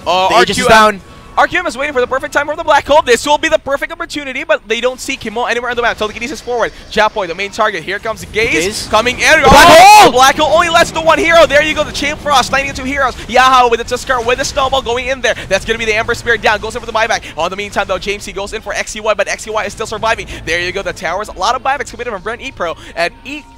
Aegis is down. RQM is waiting for the perfect time for the black hole. This will be the perfect opportunity, but they don't see Kimo anywhere on the map. Telekinesis forward. Japboy, the main target. Here comes Gaze coming in. The black hole! The black hole only lasts to one hero. There you go. The Chain Frost landing into heroes. Yaha with the Tusker with the snowball going in there. That's going to be the Ember Spear down. Goes in for the buyback. On the meantime, though, James C goes in for XCY, but XCY is still surviving. There you go. The towers. A lot of buybacks committed from Bren Epro and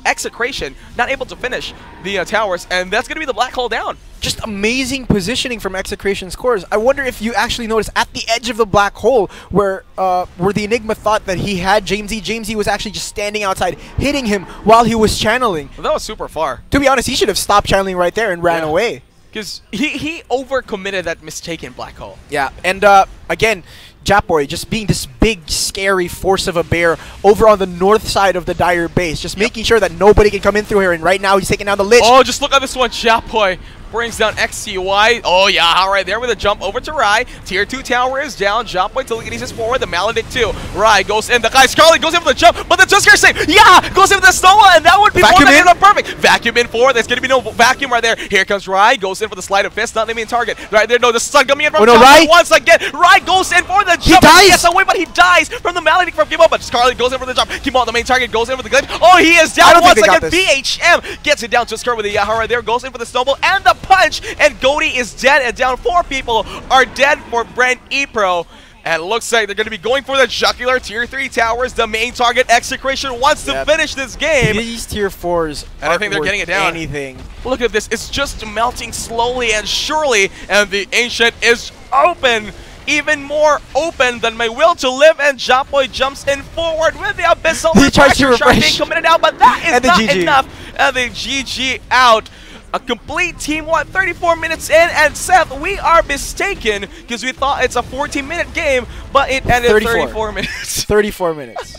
Execration. Not able to finish the towers, and that's going to be the black hole down. Just amazing positioning from Execration's cores. I wonder if you actually noticed at the edge of the black hole where the Enigma thought that he had Jamesy. Jamesy was actually just standing outside hitting him while he was channeling. Well, that was super far. To be honest, he should have stopped channeling right there and ran away. Because he overcommitted that mistaken black hole. Yeah, and again, Japboy just being this big, scary force of a bear over on the north side of the Dire base, just making sure that nobody can come in through here, and right now he's taking down the Lich. Oh, just look at this one, Japboy brings down XCY. Oh, yeah, right there with a jump over to Rai. Tier 2 tower is down. Japboy telekinesis forward. The Maledict 2. Rai goes in. The guy Scarlet goes in for the jump, but the Tusker save. Yeah, goes in for the snowball, and that would be vacuum one that perfect. Vacuum in forward. There's going to be no vacuum right there. Here comes Rai. Goes in for the slide of fist. Not the main target. Right there, no, the stun coming in from Rai once again. Rai goes in for the jump. He dies. Yes, away, but he dies from the Maledict from Kimo, but Scarlet goes in for the jump. Kimo, the main target, goes in for the glitch. Oh, he is down once again. BHM gets it down to Tusker with the Yaha right there. Goes in for the snowball and the punch, and Goaty is dead, and down 4 people are dead for Bren Epro. And it looks like they're going to be going for the jugular tier 3 towers. The main target, Execration, wants to finish this game. These tier 4s and I think they're getting it down. Anything. Look at this. It's just melting slowly and surely, and the Ancient is open. Even more open than my will to live, and Japboy jumps in forward with the Abyssal Refresher shot being committed out, but that is not enough. And the GG out. A complete team, 34 minutes in, and Seth, we are mistaken because we thought it's a 14-minute game, but it ended 34 minutes. 34 minutes.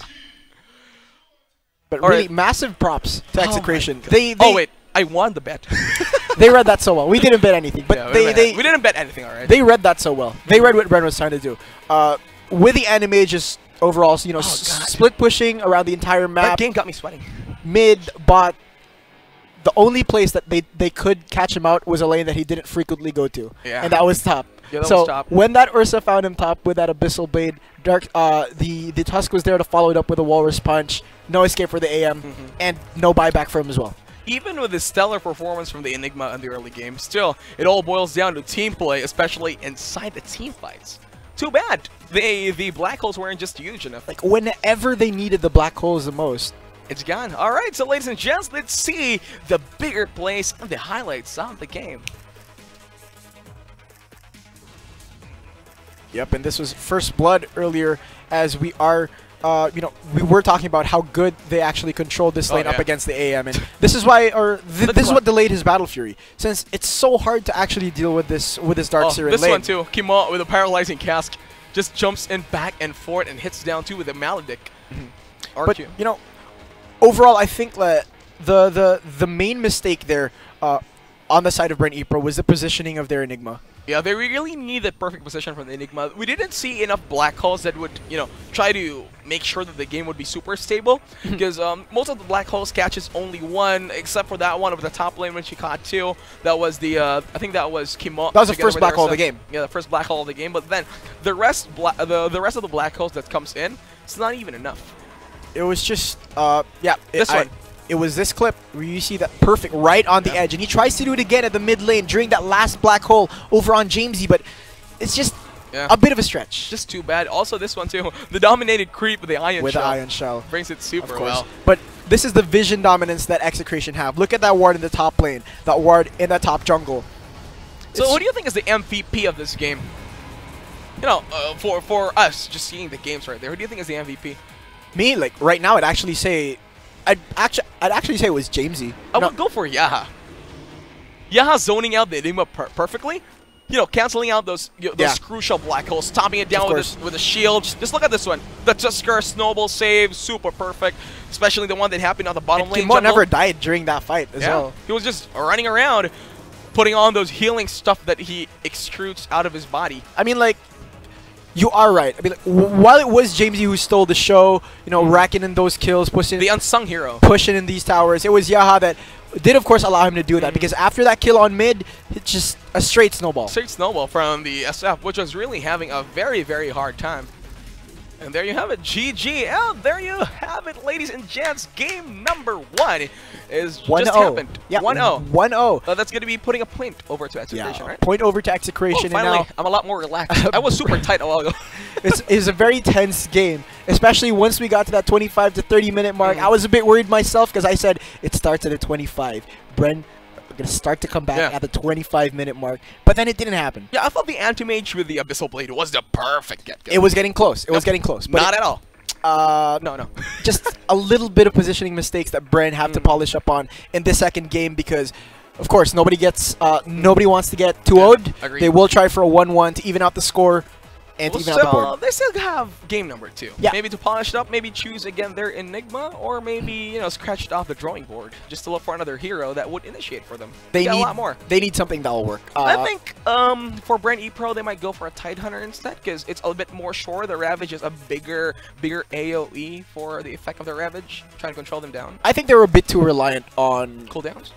But really, massive props to Execration. Oh wait, I won the bet. They read that so well. We didn't bet anything, but we didn't bet anything, all right. They read that so well. They read what Bren was trying to do. With the anime, just overall, you know, split pushing around the entire map. That game got me sweating. Mid, bot. The only place that they could catch him out was a lane that he didn't frequently go to, and that was top. Yeah, that was top. When that Ursa found him top with that Abyssal Blade, the Tusk was there to follow it up with a Walrus Punch, no escape for the AM, and no buyback for him as well. Even with his stellar performance from the Enigma in the early game, still, it all boils down to team play, especially inside the team fights. Too bad the black holes weren't just huge enough. Like, whenever they needed the black holes the most, it's gone. All right, so ladies and gents, let's see the bigger plays and the highlights of the game. Yep, and this was First Blood earlier, as we are, you know, we were talking about how good they actually controlled this lane up against the AM, and this is why, this is what delayed his Battle Fury, since it's so hard to actually deal with this Dark Siren lane. This one too, Kimo with a paralyzing cast, just jumps in back and forth and hits down too with a Maledict. But you know, overall, I think that the main mistake there on the side of Bren Epro was the positioning of their Enigma. Yeah, they really need the perfect position from the Enigma. We didn't see enough black holes that would, you know, try to make sure that the game would be super stable. Because most of the black holes catches only one, except for that one over the top lane when she caught 2. That was the, I think that was Kimo. That was the first black hole of the game. Yeah, the first black hole of the game. But then the rest of the black holes that comes in, it's not even enough. It was just, This one. It was this clip where you see that perfect right on the edge, and he tries to do it again at the mid lane during that last black hole over on Jamesy, but it's just a bit of a stretch. Just too bad. Also, this one too. The dominated creep with the iron with shell. the iron shell Brings it super of course. well. But this is the vision dominance that Execration have. Look at that ward in the top lane, that ward in that top jungle. So what do you think is the MVP of this game? You know, for us, just seeing the games right there, who do you think is the MVP? Me, like right now, I'd actually say it was Jamesy. I would go for Yaha. Yaha zoning out the Enigma perfectly. You know, canceling out those crucial black holes, stopping it down with a shield. Just look at this one. The Tusker snowball save, super perfect. Especially the one that happened on the bottom lane. Kimmo never died during that fight as well. He was just running around, putting on those healing stuff that he extrudes out of his body. I mean, like, you are right. I mean, like, while it was Jamesy who stole the show, you know, racking in those kills, pushing the unsung hero, pushing in these towers, it was Yaha that did, of course, allow him to do that, because after that kill on mid, it's just a straight snowball. Straight snowball from the SF, which was really having a very, very hard time. And there you have it, GG. And there you have it, ladies and gents. Game number 1 is just happened. Yeah, 1-0. 1-0. That's going to be putting a point over to Execration, right? Point over to Execration. Oh, finally, and now I'm a lot more relaxed. I was super tight a while ago. It's a very tense game, especially once we got to that 25 to 30 minute mark. I was a bit worried myself because I said it starts at a 25. Bren going to start to come back at the 25-minute mark, but then it didn't happen. Yeah, I thought the Anti-Mage with the Abyssal Blade was the perfect get-go. It was getting close. It was getting close. But Not at all. No. Just a little bit of positioning mistakes that Bren have to polish up on in this second game, because, of course, nobody wants to get 2-0'd. Agreed. They will try for a 1-1 to even out the score and to even out the board. They still have game number 2. Yeah. Maybe to polish it up, maybe choose again their Enigma, or maybe, you know, scratch it off the drawing board just to look for another hero that would initiate for them. They need a lot more. They need something that will work. I think for Bren Epro, they might go for a Tidehunter instead, because it's a bit more sure. The Ravage is a bigger AoE for the effect of the Ravage, trying to control them down. I think they were a bit too reliant on Cooldowns?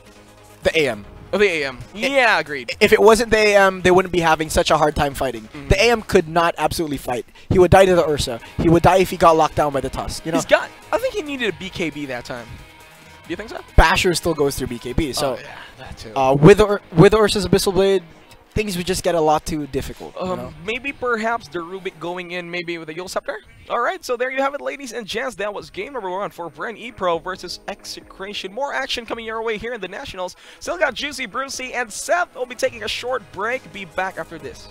the AM. Oh, the AM. Yeah, agreed. If it wasn't the AM, they wouldn't be having such a hard time fighting. The AM could not absolutely fight. He would die to the Ursa. He would die if he got locked down by the Tusk. You know, I think he needed a BKB that time. Do you think so? Basher still goes through BKB. So yeah, that too. With the Ursa's Abyssal Blade, things would just get a lot too difficult. You know? Maybe perhaps the Rubik going in maybe with a Yule Scepter? Alright, so there you have it, ladies and gents. That was game number 1 for Bren Epro versus Execration. More action coming your way here in the Nationals. Still got Juicy, Brucey, and Seth. We'll be taking a short break. Be back after this.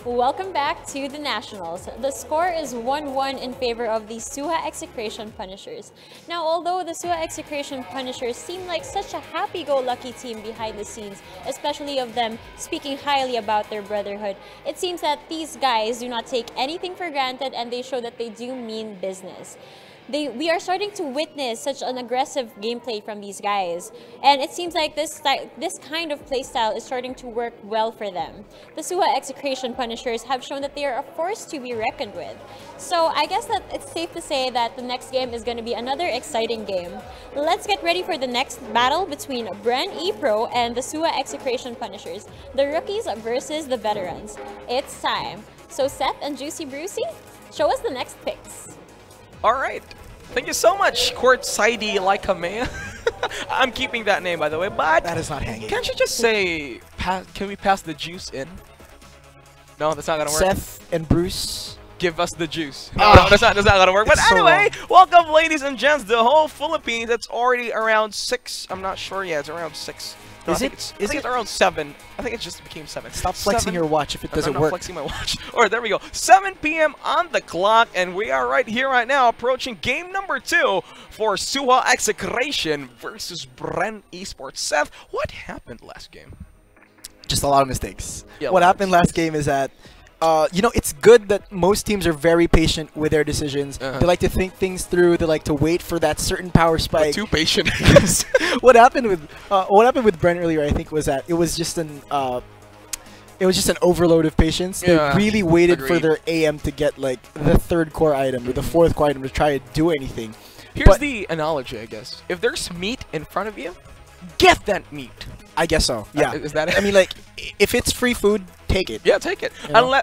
Welcome back to the Nationals. The score is 1-1 in favor of the Suha Execration Punishers. Now, although the Suha Execration Punishers seem like such a happy-go-lucky team behind the scenes, especially of them speaking highly about their brotherhood, it seems that these guys do not take anything for granted and they show that they do mean business. We are starting to witness such an aggressive gameplay from these guys, and it seems like this kind of playstyle is starting to work well for them. The Suha Execration Punishers have shown that they are a force to be reckoned with. So I guess that it's safe to say that the next game is going to be another exciting game. Let's get ready for the next battle between Bren Epro and the Suha Execration Punishers, the rookies versus the veterans. It's time. So Seth and Juicy Brucey, show us the next picks. Alright, thank you so much, Courtsidey Lycamea. I'm keeping that name, by the way, but that is not hanging. Can't you just say, can we pass the juice in? No, that's not gonna work. Seth and Bruce, give us the juice. No, that's not gonna work. But anyway, welcome, ladies and gents. The whole Philippines, it's already around 6. I'm not sure yet. It's around 6. No, I think it's around 7. I think it just became 7. Stop flexing your watch if it doesn't work. I'm not flexing my watch. Alright, there we go. 7 p.m. on the clock, and we are right here right now approaching game number 2 for Suha Execration versus Bren Esports. Seth, what happened last game? Just a lot of mistakes. Yeah, what happened last game is that you know, it's good that most teams are very patient with their decisions. They like to think things through. They like to wait for that certain power spike. Too patient. What happened with Bren earlier, I think, was that it was just an overload of patience. Yeah, they really waited for their AM to get like the 3rd core item or the 4th core item to try to do anything. Here's the analogy, I guess. If there's meat in front of you, get that meat. I guess so. Yeah. Is that it? I mean, like, if it's free food, take it. Yeah, take it. You know?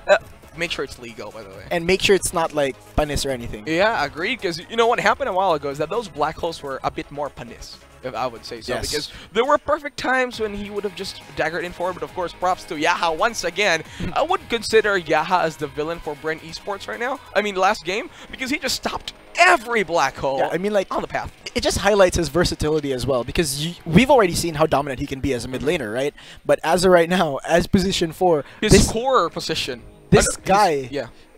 Make sure it's legal, by the way. And make sure it's not like panis or anything. Yeah, agreed. Because you know what happened a while ago is that those black holes were a bit more panis, if I would say so. Yes. Because there were perfect times when he would have just daggered in forward. But of course, props to Yaha once again. I would consider Yaha as the villain for Bren Esports right now. I mean, last game, because he just stopped every black hole. Yeah, I mean, like, on the path. It just highlights his versatility as well, because we've already seen how dominant he can be as a mid laner, right? But as of right now, as position 4, his core position, this guy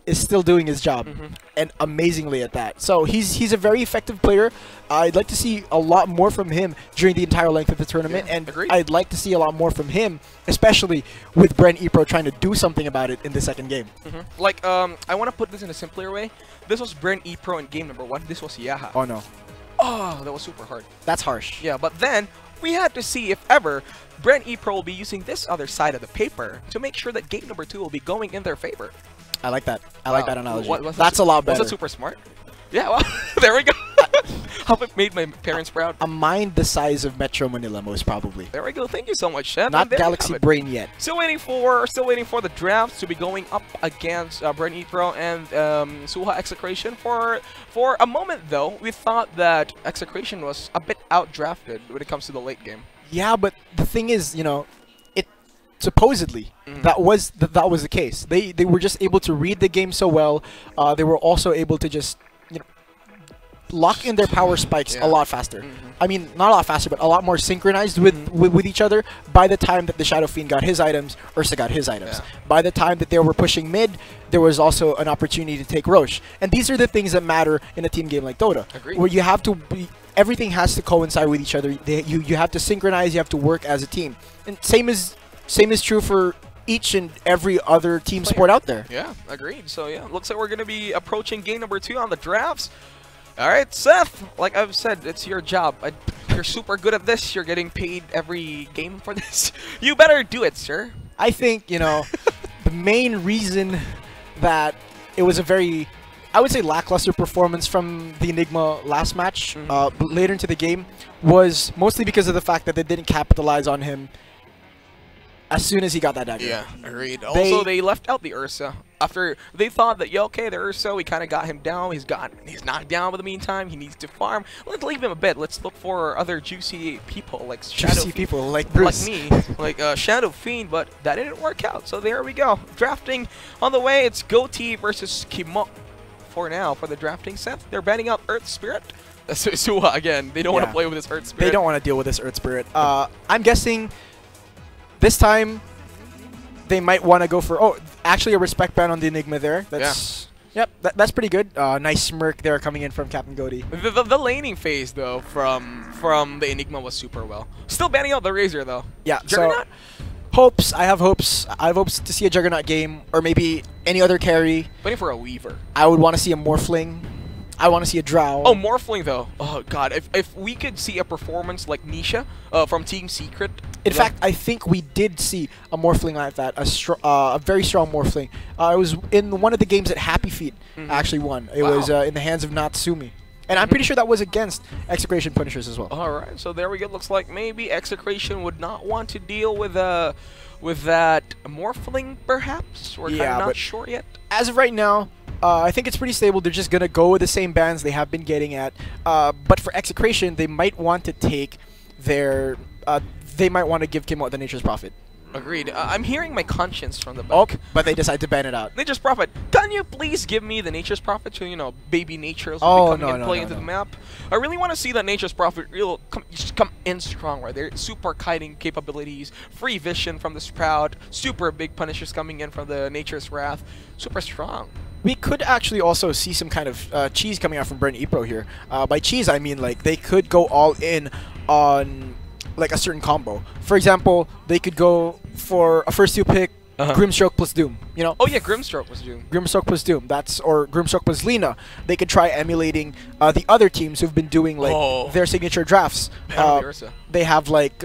is still doing his job, and amazingly at that. So he's a very effective player. I'd like to see a lot more from him during the entire length of the tournament, and I'd like to see a lot more from him, especially with Bren Epro trying to do something about it in the 2nd game. Like, I want to put this in a simpler way. This was Bren Epro in game number 1. This was Yaha. Oh no. Oh, that was super hard. That's harsh. Yeah, but then we had to see if ever Bren Epro will be using this other side of the paper to make sure that game number 2 will be going in their favor. I like that. I like that analogy. That's a lot better. Was that super smart? Yeah, well, there we go. Hope it made my parents proud. A mind the size of Metro Manila, most probably. There we go. Thank you so much, Chef. Not Galaxy Brain yet. Still waiting for the drafts to be going up against Bren Epro and Suha Execration. For a moment, though, we thought that Execration was a bit outdrafted when it comes to the late game. Yeah, but the thing is, you know, supposedly that was the case. They were just able to read the game so well. They were also able to just, you know, lock in their power spikes a lot faster. I mean, not a lot faster, but a lot more synchronized with each other. By the time that the Shadow Fiend got his items, Ursa got his items. By the time that they were pushing mid, there was also an opportunity to take Roche. And these are the things that matter in a team game like Dota, where you have to be, everything has to coincide with each other. You have to synchronize. You have to work as a team. And same is true for each and every other team sport out there. Yeah, agreed. So yeah, looks like we're gonna be approaching game number 2 on the drafts. All right, Seth, like I've said, it's your job. You're super good at this. You're getting paid every game for this. You better do it, sir. I think, you know, the main reason that it was a very, I would say, lackluster performance from the Enigma last match, later into the game, was mostly because of the fact that they didn't capitalize on him as soon as he got that dagger. Yeah, agreed. Also, they left out the Ursa. After they thought that, yeah, okay, the Ursa, we kind of got him down. He's knocked down, but in the meantime, he needs to farm. Let's leave him a bit. Let's look for other juicy people like Bruce. Like me, like Shadow Fiend, but that didn't work out. So there we go. Drafting on the way. It's Goatee versus Kimo for now for the drafting set. They're banning out Earth Spirit. Suha again. They don't want to play with this Earth Spirit. They don't want to deal with this Earth Spirit. I'm guessing this time they might want to go for... Oh, actually a respect ban on the Enigma there. That's... Yep, that's pretty good. Nice smirk there coming in from Captain Goaty. The laning phase, though, from the Enigma was super well. Still banning out the Razor, though. Yeah, Juggernaut? So hopes. I have hopes. I have hopes to see a Juggernaut game, or maybe any other carry. Waiting for a Weaver. I would want to see a Morphling. I want to see a Drow. Oh, Morphling, though. Oh, God. If we could see a performance like Nisha from Team Secret. In fact, I think we did see a Morphling like that, a very strong Morphling. It was in one of the games that Happy Feet actually won. It was in the hands of Natsumi. And I'm pretty sure that was against Execration Punishers as well. All right, so there we go. Looks like maybe Execration would not want to deal with that Morphling, perhaps? We're kind of not sure yet. As of right now, I think it's pretty stable. They're just going to go with the same bans they have been getting at. But for Execration, they might want to take their... they might want to give Kim the Nature's Prophet. Agreed. I'm hearing my conscience from the back. Oh, but they decide to ban it out. Nature's Prophet. Can you please give me the Nature's Prophet to, you know, baby Nature's will be coming and play into the map? I really want to see that Nature's Prophet just come in strong right there. Super kiting capabilities, free vision from the Sprout, super big punishers coming in from the Nature's Wrath. Super strong. We could actually also see some kind of cheese coming out from Bren Epro here. By cheese, I mean like they could go all in on like a certain combo. For example, they could go for a first 2 pick, Grimstroke plus Doom. You know? Oh yeah, Grimstroke plus Doom. Grimstroke plus Doom. Or Grimstroke plus Lina. They could try emulating the other teams who've been doing like their signature drafts. They have like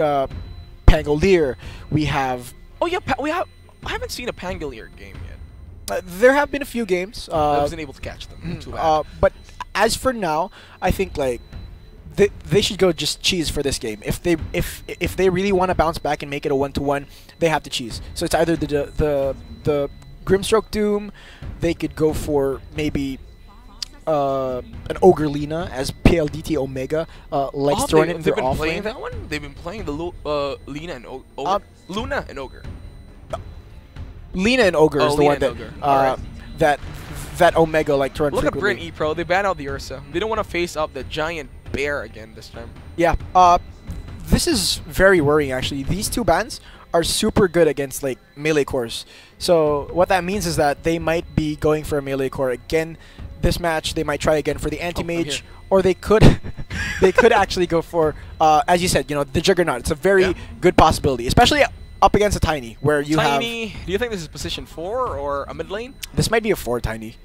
Pangolier. We have. Oh yeah, I haven't seen a Pangolier game yet. There have been a few games. I wasn't able to catch them. Too bad. But as for now, I think like they should go just cheese for this game. If they really want to bounce back and make it a 1-to-1, they have to cheese. So it's either the Grimstroke Doom. They could go for maybe an Ogre Lina as PLDT Omega. Legs thrown in their They've been playing offlane. that one. They've been playing the Lina and Ogre. Luna and Ogre. Lina and Ogre is the one that that Omega like to run. Look frequently. at Bren Epro. They banned out the Ursa. They don't want to face up the giant bear again this time. Yeah. This is very worrying actually. These two bans are super good against like melee cores. So what that means is that they might be going for a melee core again this match. They might try again for the anti-mage, or they could they could actually go for as you said, you know, the Juggernaut. It's a very good possibility, especially up against a Tiny, where you have... Tiny, do you think this is position 4 or a mid lane? This might be a 4 Tiny.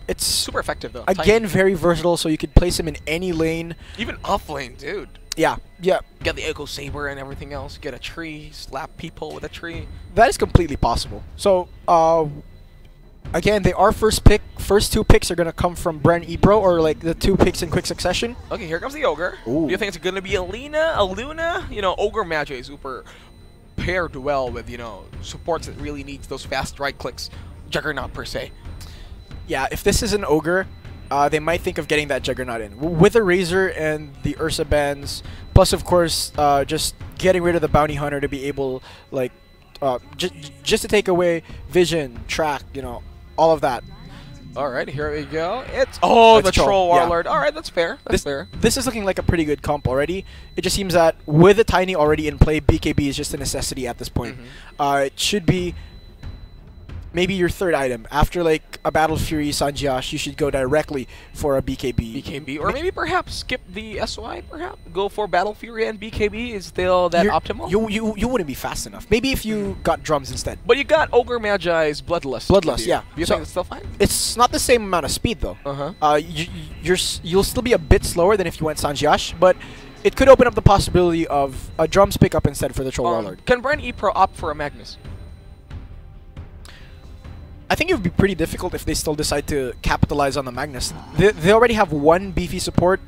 It's super effective, though. Again, very versatile, so you could place him in any lane. Even off lane, dude. Yeah, yeah. Get the Echo Saber and everything else. Get a tree, slap people with a tree. That is completely possible. So, again, they are first pick. First 2 picks are going to come from Bren Epro, or like the 2 picks in quick succession. Okay, here comes the Ogre. Ooh. Do you think it's going to be a Lina, a Luna? You know, Ogre Magi is super paired well with, you know, supports that really needs those fast right clicks. Juggernaut per se. Yeah, if this is an Ogre, they might think of getting that Juggernaut in. With the Razor and the Ursa bans, plus of course just getting rid of the Bounty Hunter to be able, like, just to take away Vision, Track, you know, all of that. Alright, here we go. It's the Troll Warlord. Yeah. Alright, that's fair. That's fair. This is looking like a pretty good comp already. It just seems that with the Tiny already in play, BKB is just a necessity at this point. It should be maybe your 3rd item. After like a Battle Fury Sanjiash, you should go directly for a BKB. Or maybe perhaps skip the SY, perhaps? Go for Battle Fury and BKB is still that optimal? You wouldn't be fast enough. Maybe if you got drums instead. But you got Ogre Magi's Bloodlust. Bloodlust, yeah. Do you think it's still fine? It's not the same amount of speed though. You'll still be a bit slower than if you went Sanjiash, but it could open up the possibility of a drums pickup instead for the Troll Warlord. Can Bren Epro opt for a Magnus? I think it would be pretty difficult if they still decide to capitalize on the Magnus. They already have 1 beefy support.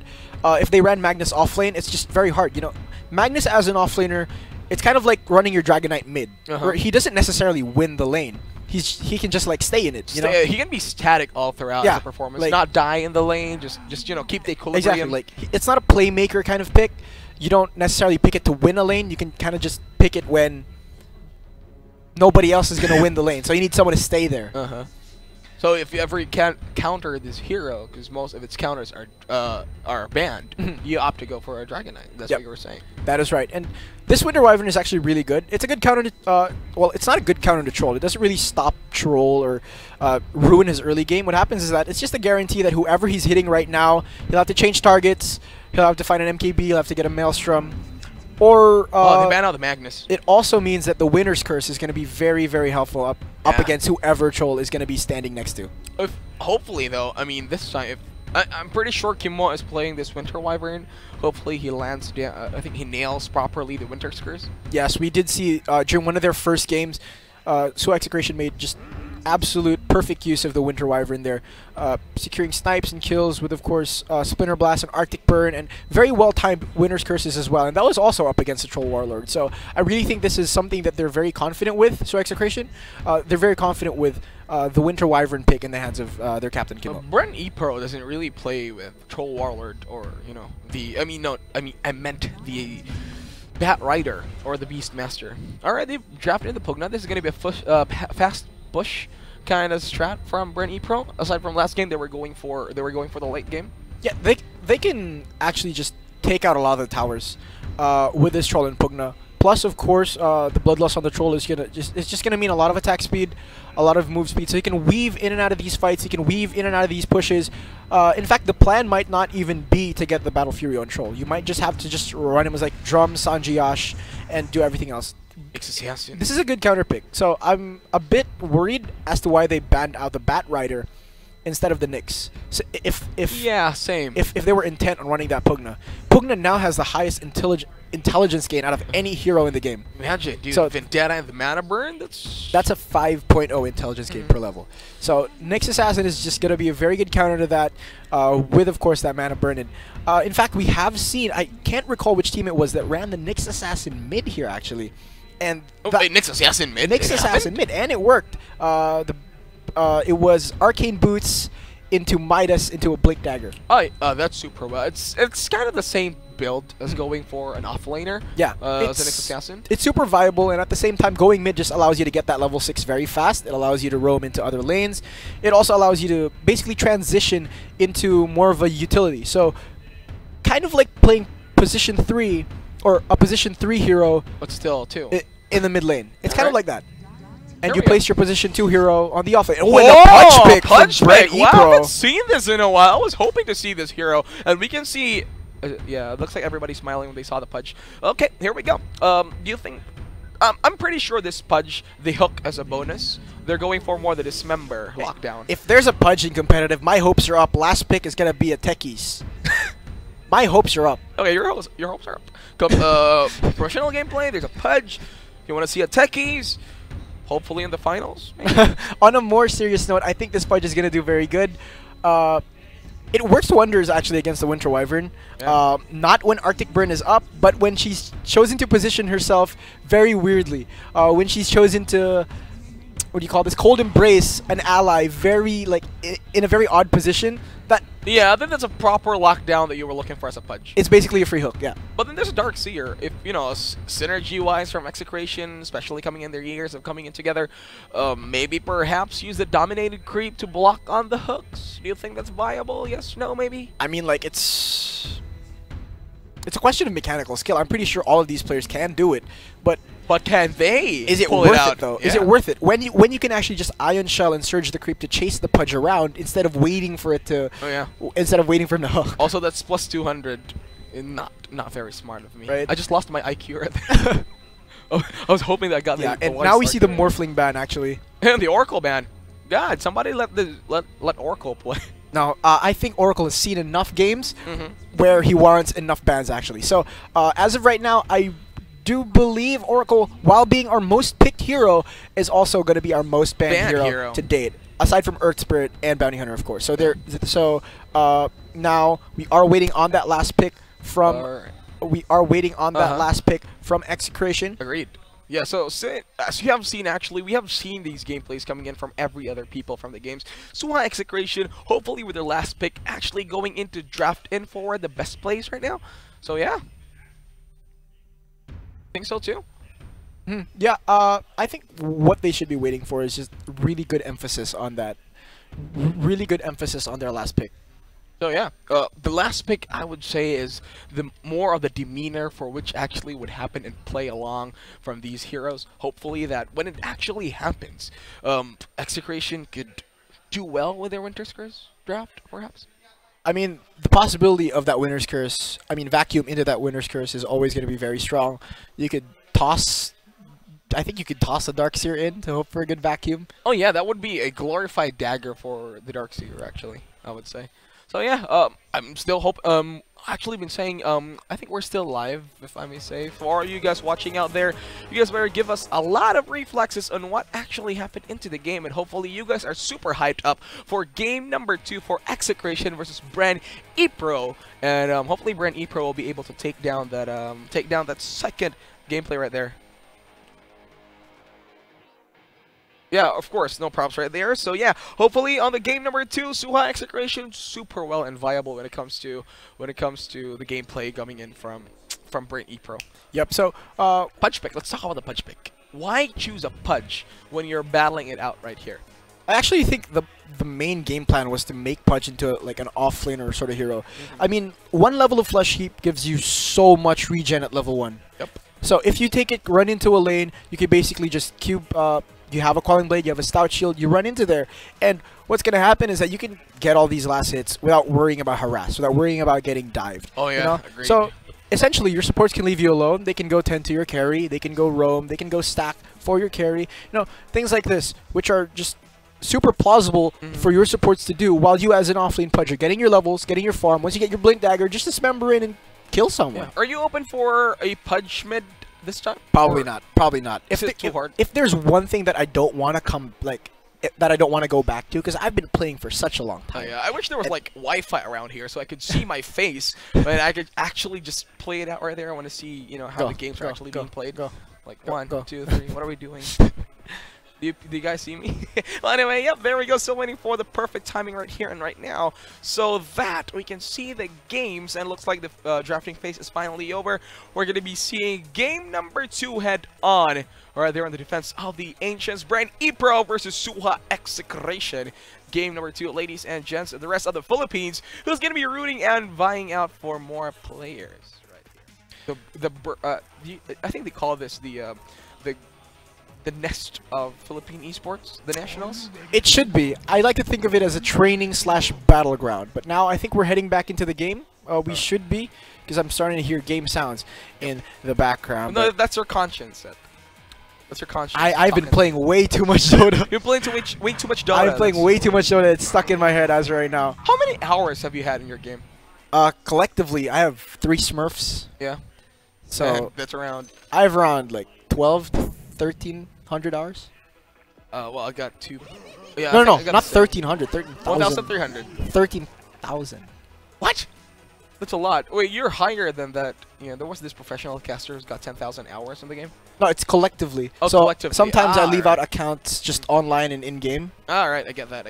If they ran Magnus offlane, it's just very hard. You know, Magnus as an offlaner, it's kind of like running your Dragonite mid, where he doesn't necessarily win the lane. He can just like stay in it. You know, he can be static all throughout the performance, like, not die in the lane. Just you know, keep the equilibrium. Exactly. Like it's not a playmaker kind of pick. You don't necessarily pick it to win a lane. You can kind of just pick it when nobody else is going to win the lane, so you need someone to stay there. So if you ever can't counter this hero, because most of its counters are banned, you opt to go for a Dragon Knight. That's what you were saying. That is right. And this Winter Wyvern is actually really good. It's a good counter to, well, it's not a good counter to Troll. It doesn't really stop Troll or ruin his early game. What happens is that it's just a guarantee that whoever he's hitting right now, he'll have to change targets, he'll have to find an MKB, he'll have to get a Maelstrom. Or they ban out the Magnus. It also means that the Winner's Curse is going to be very, very helpful up against whoever Troll is going to be standing next to. Hopefully, though, I mean, this time, I'm pretty sure Kimo is playing this Winter Wyvern. Hopefully, he lands down. I think he nails properly the Winter's Curse. Yes, we did see during one of their first games, Suha Execration made just absolute perfect use of the Winter Wyvern there, securing snipes and kills with, of course, Splinter Blast and Arctic Burn, and very well-timed Winter's Curses as well. And that was also up against the Troll Warlord. So I really think this is something that they're very confident with, Suha Execration. They're very confident with the Winter Wyvern pick in the hands of their captain, Kimo. Bren Epro doesn't really play with Troll Warlord or, you know, I meant the Bat Rider or the Beastmaster. Alright, they've drafted the Pugna. This is going to be a fast bush kind of strat from Bren Epro. Aside from last game, they were going for the late game. Yeah, they can actually just take out a lot of the towers with this Troll and Pugna. Plus, of course, the Bloodlust on the Troll is just gonna mean a lot of attack speed, a lot of move speed. So he can weave in and out of these fights. He can weave in and out of these pushes. In fact, the plan might not even be to get the Battle Fury on Troll. You might just have to just run him as like Drum, Sanjiyash, and do everything else. Execration. This is a good counter pick. So I'm a bit worried as to why they banned out the Bat Rider instead of the Nyx. So if they were intent on running that Pugna now has the highest intelligence gain out of any hero in the game. Imagine, dude. So Vendetta and the Mana Burn. That's a 5.0 intelligence gain per level. So Nyx Assassin is just gonna be a very good counter to that, with of course that Mana Burn. And in fact, we have seen, I can't recall which team it was that ran the Nyx Assassin mid here actually. And Nyx Assassin mid. Nyx Assassin mid, and it worked. It was Arcane Boots into Midas into a Blink Dagger. That's super well. It's kind of the same build as going for an offlaner. Yeah, as an Nyx Assassin. It's super viable, and at the same time, going mid just allows you to get that level 6 very fast. It allows you to roam into other lanes. It also allows you to basically transition into more of a utility. So, kind of like playing position 3 or a position 3 hero, but still 2 in the mid lane. It's kind of like that. And there you place your position 2 hero on the offlane. Oh, a punch pick! Wow, I haven't seen this in a while. I was hoping to see this hero, and we can see. Yeah, it looks like everybody's smiling when they saw the Pudge. Okay, here we go. Do you think? I'm pretty sure this Pudge, the hook as a bonus, they're going for more the Dismember lockdown. If there's a Pudge in competitive, my hopes are up. Last pick is gonna be a Techies. My hopes are up. Okay, your hopes are up. Professional gameplay. There's a Pudge. You want to see a Techies? Hopefully in the finals. On a more serious note, I think this Pudge is gonna do very good. It works wonders actually against the Winter Wyvern. Yeah. Not when Arctic Burn is up, but when she's chosen to position herself very weirdly. When she's chosen to, what do you call this? Cold Embrace an ally very like in a very odd position. Yeah, I think that's a proper lockdown that you were looking for as a Pudge. It's basically a free hook, yeah. But then there's a Dark Seer. If, you know, synergy-wise from Execration, especially coming in their years of coming in together, maybe perhaps use the Dominated Creep to block on the hooks. Do you think that's viable? Yes, no, maybe? I mean, like, it's a question of mechanical skill. I'm pretty sure all of these players can do it, but can they? Is it worth it though? Yeah. Is it worth it when you can actually just Ion Shell and Surge the Creep to chase the Pudge around instead of waiting for it to? Oh yeah. Instead of waiting for him to hook. Also, that's plus 200. Not very smart of me. Right. I just lost my IQ right there. I was hoping that I got the and now we see the Morphling ban actually. And the Oracle ban. God, somebody let Oracle play. Now, I think Oracle has seen enough games where he warrants enough bans, actually. So, as of right now, I do believe Oracle, while being our most picked hero, is also going to be our most banned hero to date, aside from Earth Spirit and Bounty Hunter, of course. So, now we are waiting on that last pick from. Last pick from Execration. Agreed. Yeah, so as you have seen, actually, we have seen these gameplays coming in from every other people from the games. Suha Execration, hopefully with their last pick, actually going into draft in for the best plays right now. So yeah, think so too. Yeah, I think what they should be waiting for is just really good emphasis on that really good emphasis on their last pick. So yeah, the last pick I would say is the more of the demeanor for which actually would happen and play along from these heroes. Hopefully that when it actually happens, Execration could do well with their Winter's Curse draft, perhaps. I mean, the possibility of that Winner's Curse, vacuum into that Winner's Curse is always going to be very strong. You could toss, I think you could toss a Darkseer in to hope for a good vacuum. Oh yeah, that would be a glorified dagger for the Darkseer, actually, I would say. So yeah, I'm still actually been saying, I think we're still live, if I may say. For all you guys watching out there, you guys better give us a lot of reflexes on what actually happened into the game, and hopefully you guys are super hyped up for game number 2 for Execration versus Bren Epro, and hopefully Bren Epro will be able to take down that second gameplay right there. Yeah, of course, no props right there. So yeah, hopefully on the game number 2, Suha Execration super well and viable when it comes to the gameplay coming in from Bren Epro. Yep. So Pudge pick. Let's talk about the Pudge pick. Why choose a Pudge when you're battling it out right here? I actually think the main game plan was to make Pudge into like an offlaner sort of hero. I mean, 1 level of Flesh Heap gives you so much regen at level 1. Yep. So if you take it, run into a lane, you can basically just cube. You have a Quelling Blade, you have a Stout Shield, you run into there, and what's going to happen is that you can get all these last hits without worrying about harass, without worrying about getting dived. Oh yeah, you know? agreed. So essentially, your supports can leave you alone. They can go tend to your carry, they can go roam, they can go stack for your carry. You know, things like this, which are just super plausible for your supports to do, while you as an offlane Pudge are getting your levels, getting your farm. Once you get your Blink Dagger, just dismember in and kill someone. Yeah. Are you open for a Pudge mid this time? Probably not. Probably not. If there's one thing that I don't want to go back to, because I've been playing for such a long time. Oh, yeah. I wish there was like Wi-Fi around here so I could see my face, but I could actually just play it out right there. I want to see, you know, how the games are actually being played. Like 1, 2, 3. What are we doing? Do you guys see me? Well, anyway, yep, there we go. Still waiting for the perfect timing right here and right now, so that we can see the games. And looks like the drafting phase is finally over. We're going to be seeing game number 2 head on. Right there on the defense of the Ancients, Bren Epro versus Suha Execration. Game number 2, ladies and gents, and the rest of the Philippines, who's going to be rooting and vying out for more players. Right here. I think they call this the nest of Philippine esports, the nationals? It should be. I like to think of it as a training / battleground. But now I think we're heading back into the game. We should be, because I'm starting to hear game sounds in the background. No, that's your conscience. That's your conscience. I've been playing way too much Dota. You're playing way too much Dota. I'm playing way too much Dota. It's stuck in my head as right now. How many hours have you had in your game? Collectively, I have 3 Smurfs. Yeah. So and that's around. I have around like 12 to 1,300 hours. Well, I got 2. Yeah. No, not 1,300. 13,000. 1,300. 13,000. What? That's a lot. Wait, you're higher than that. You know, there was this professional caster who's got 10,000 hours in the game. No, it's collectively. Oh, so collectively. Sometimes I leave out accounts just online and in-game. All right, I get that.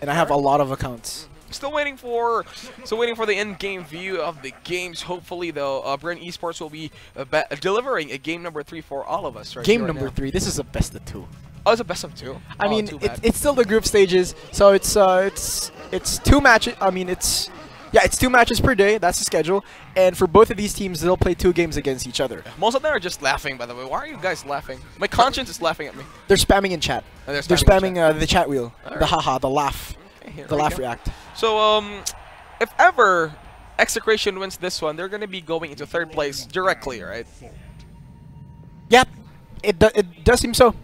And I have a lot of accounts. Still waiting for the in-game view of the games. Hopefully, though, Bren Esports will be delivering a game number 3 for all of us. Game number 3. This is a best of 2. Oh, it's a best of 2. I mean, it's still the group stages, so it's 2 matches. I mean, it's 2 matches per day. That's the schedule. And for both of these teams, they'll play 2 games against each other. Most of them are just laughing, by the way. Why are you guys laughing? My conscience is laughing at me. They're spamming in chat. Oh, they're spamming the chat wheel. Right. The haha, the laugh. Okay, the laugh react. So, if ever Execration wins this one, they're going to be going into 3rd place directly, right? Yep. It does seem so.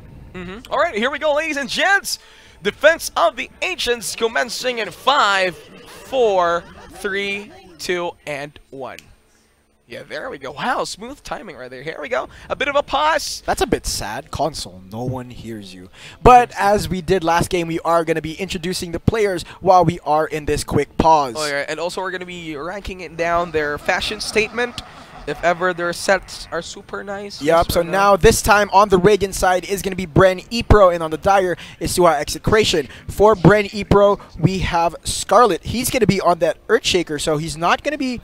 All right, here we go, ladies and gents. Defense of the Ancients commencing in 5, 4, 3, 2, and 1. Yeah, there we go. Wow, smooth timing right there. Here we go. A bit of a pause. That's a bit sad. Console, no one hears you. But as we did last game, we are going to be introducing the players while we are in this quick pause. Oh, yeah, and also we're going to be ranking it down their fashion statement. If ever their sets are super nice. Yep, so now this time on the Radiant side is going to be Bren Epro, and on the Dire is Suha Execration. For Bren Epro, we have Scarlet. He's going to be on that Earthshaker, so he's not going to be...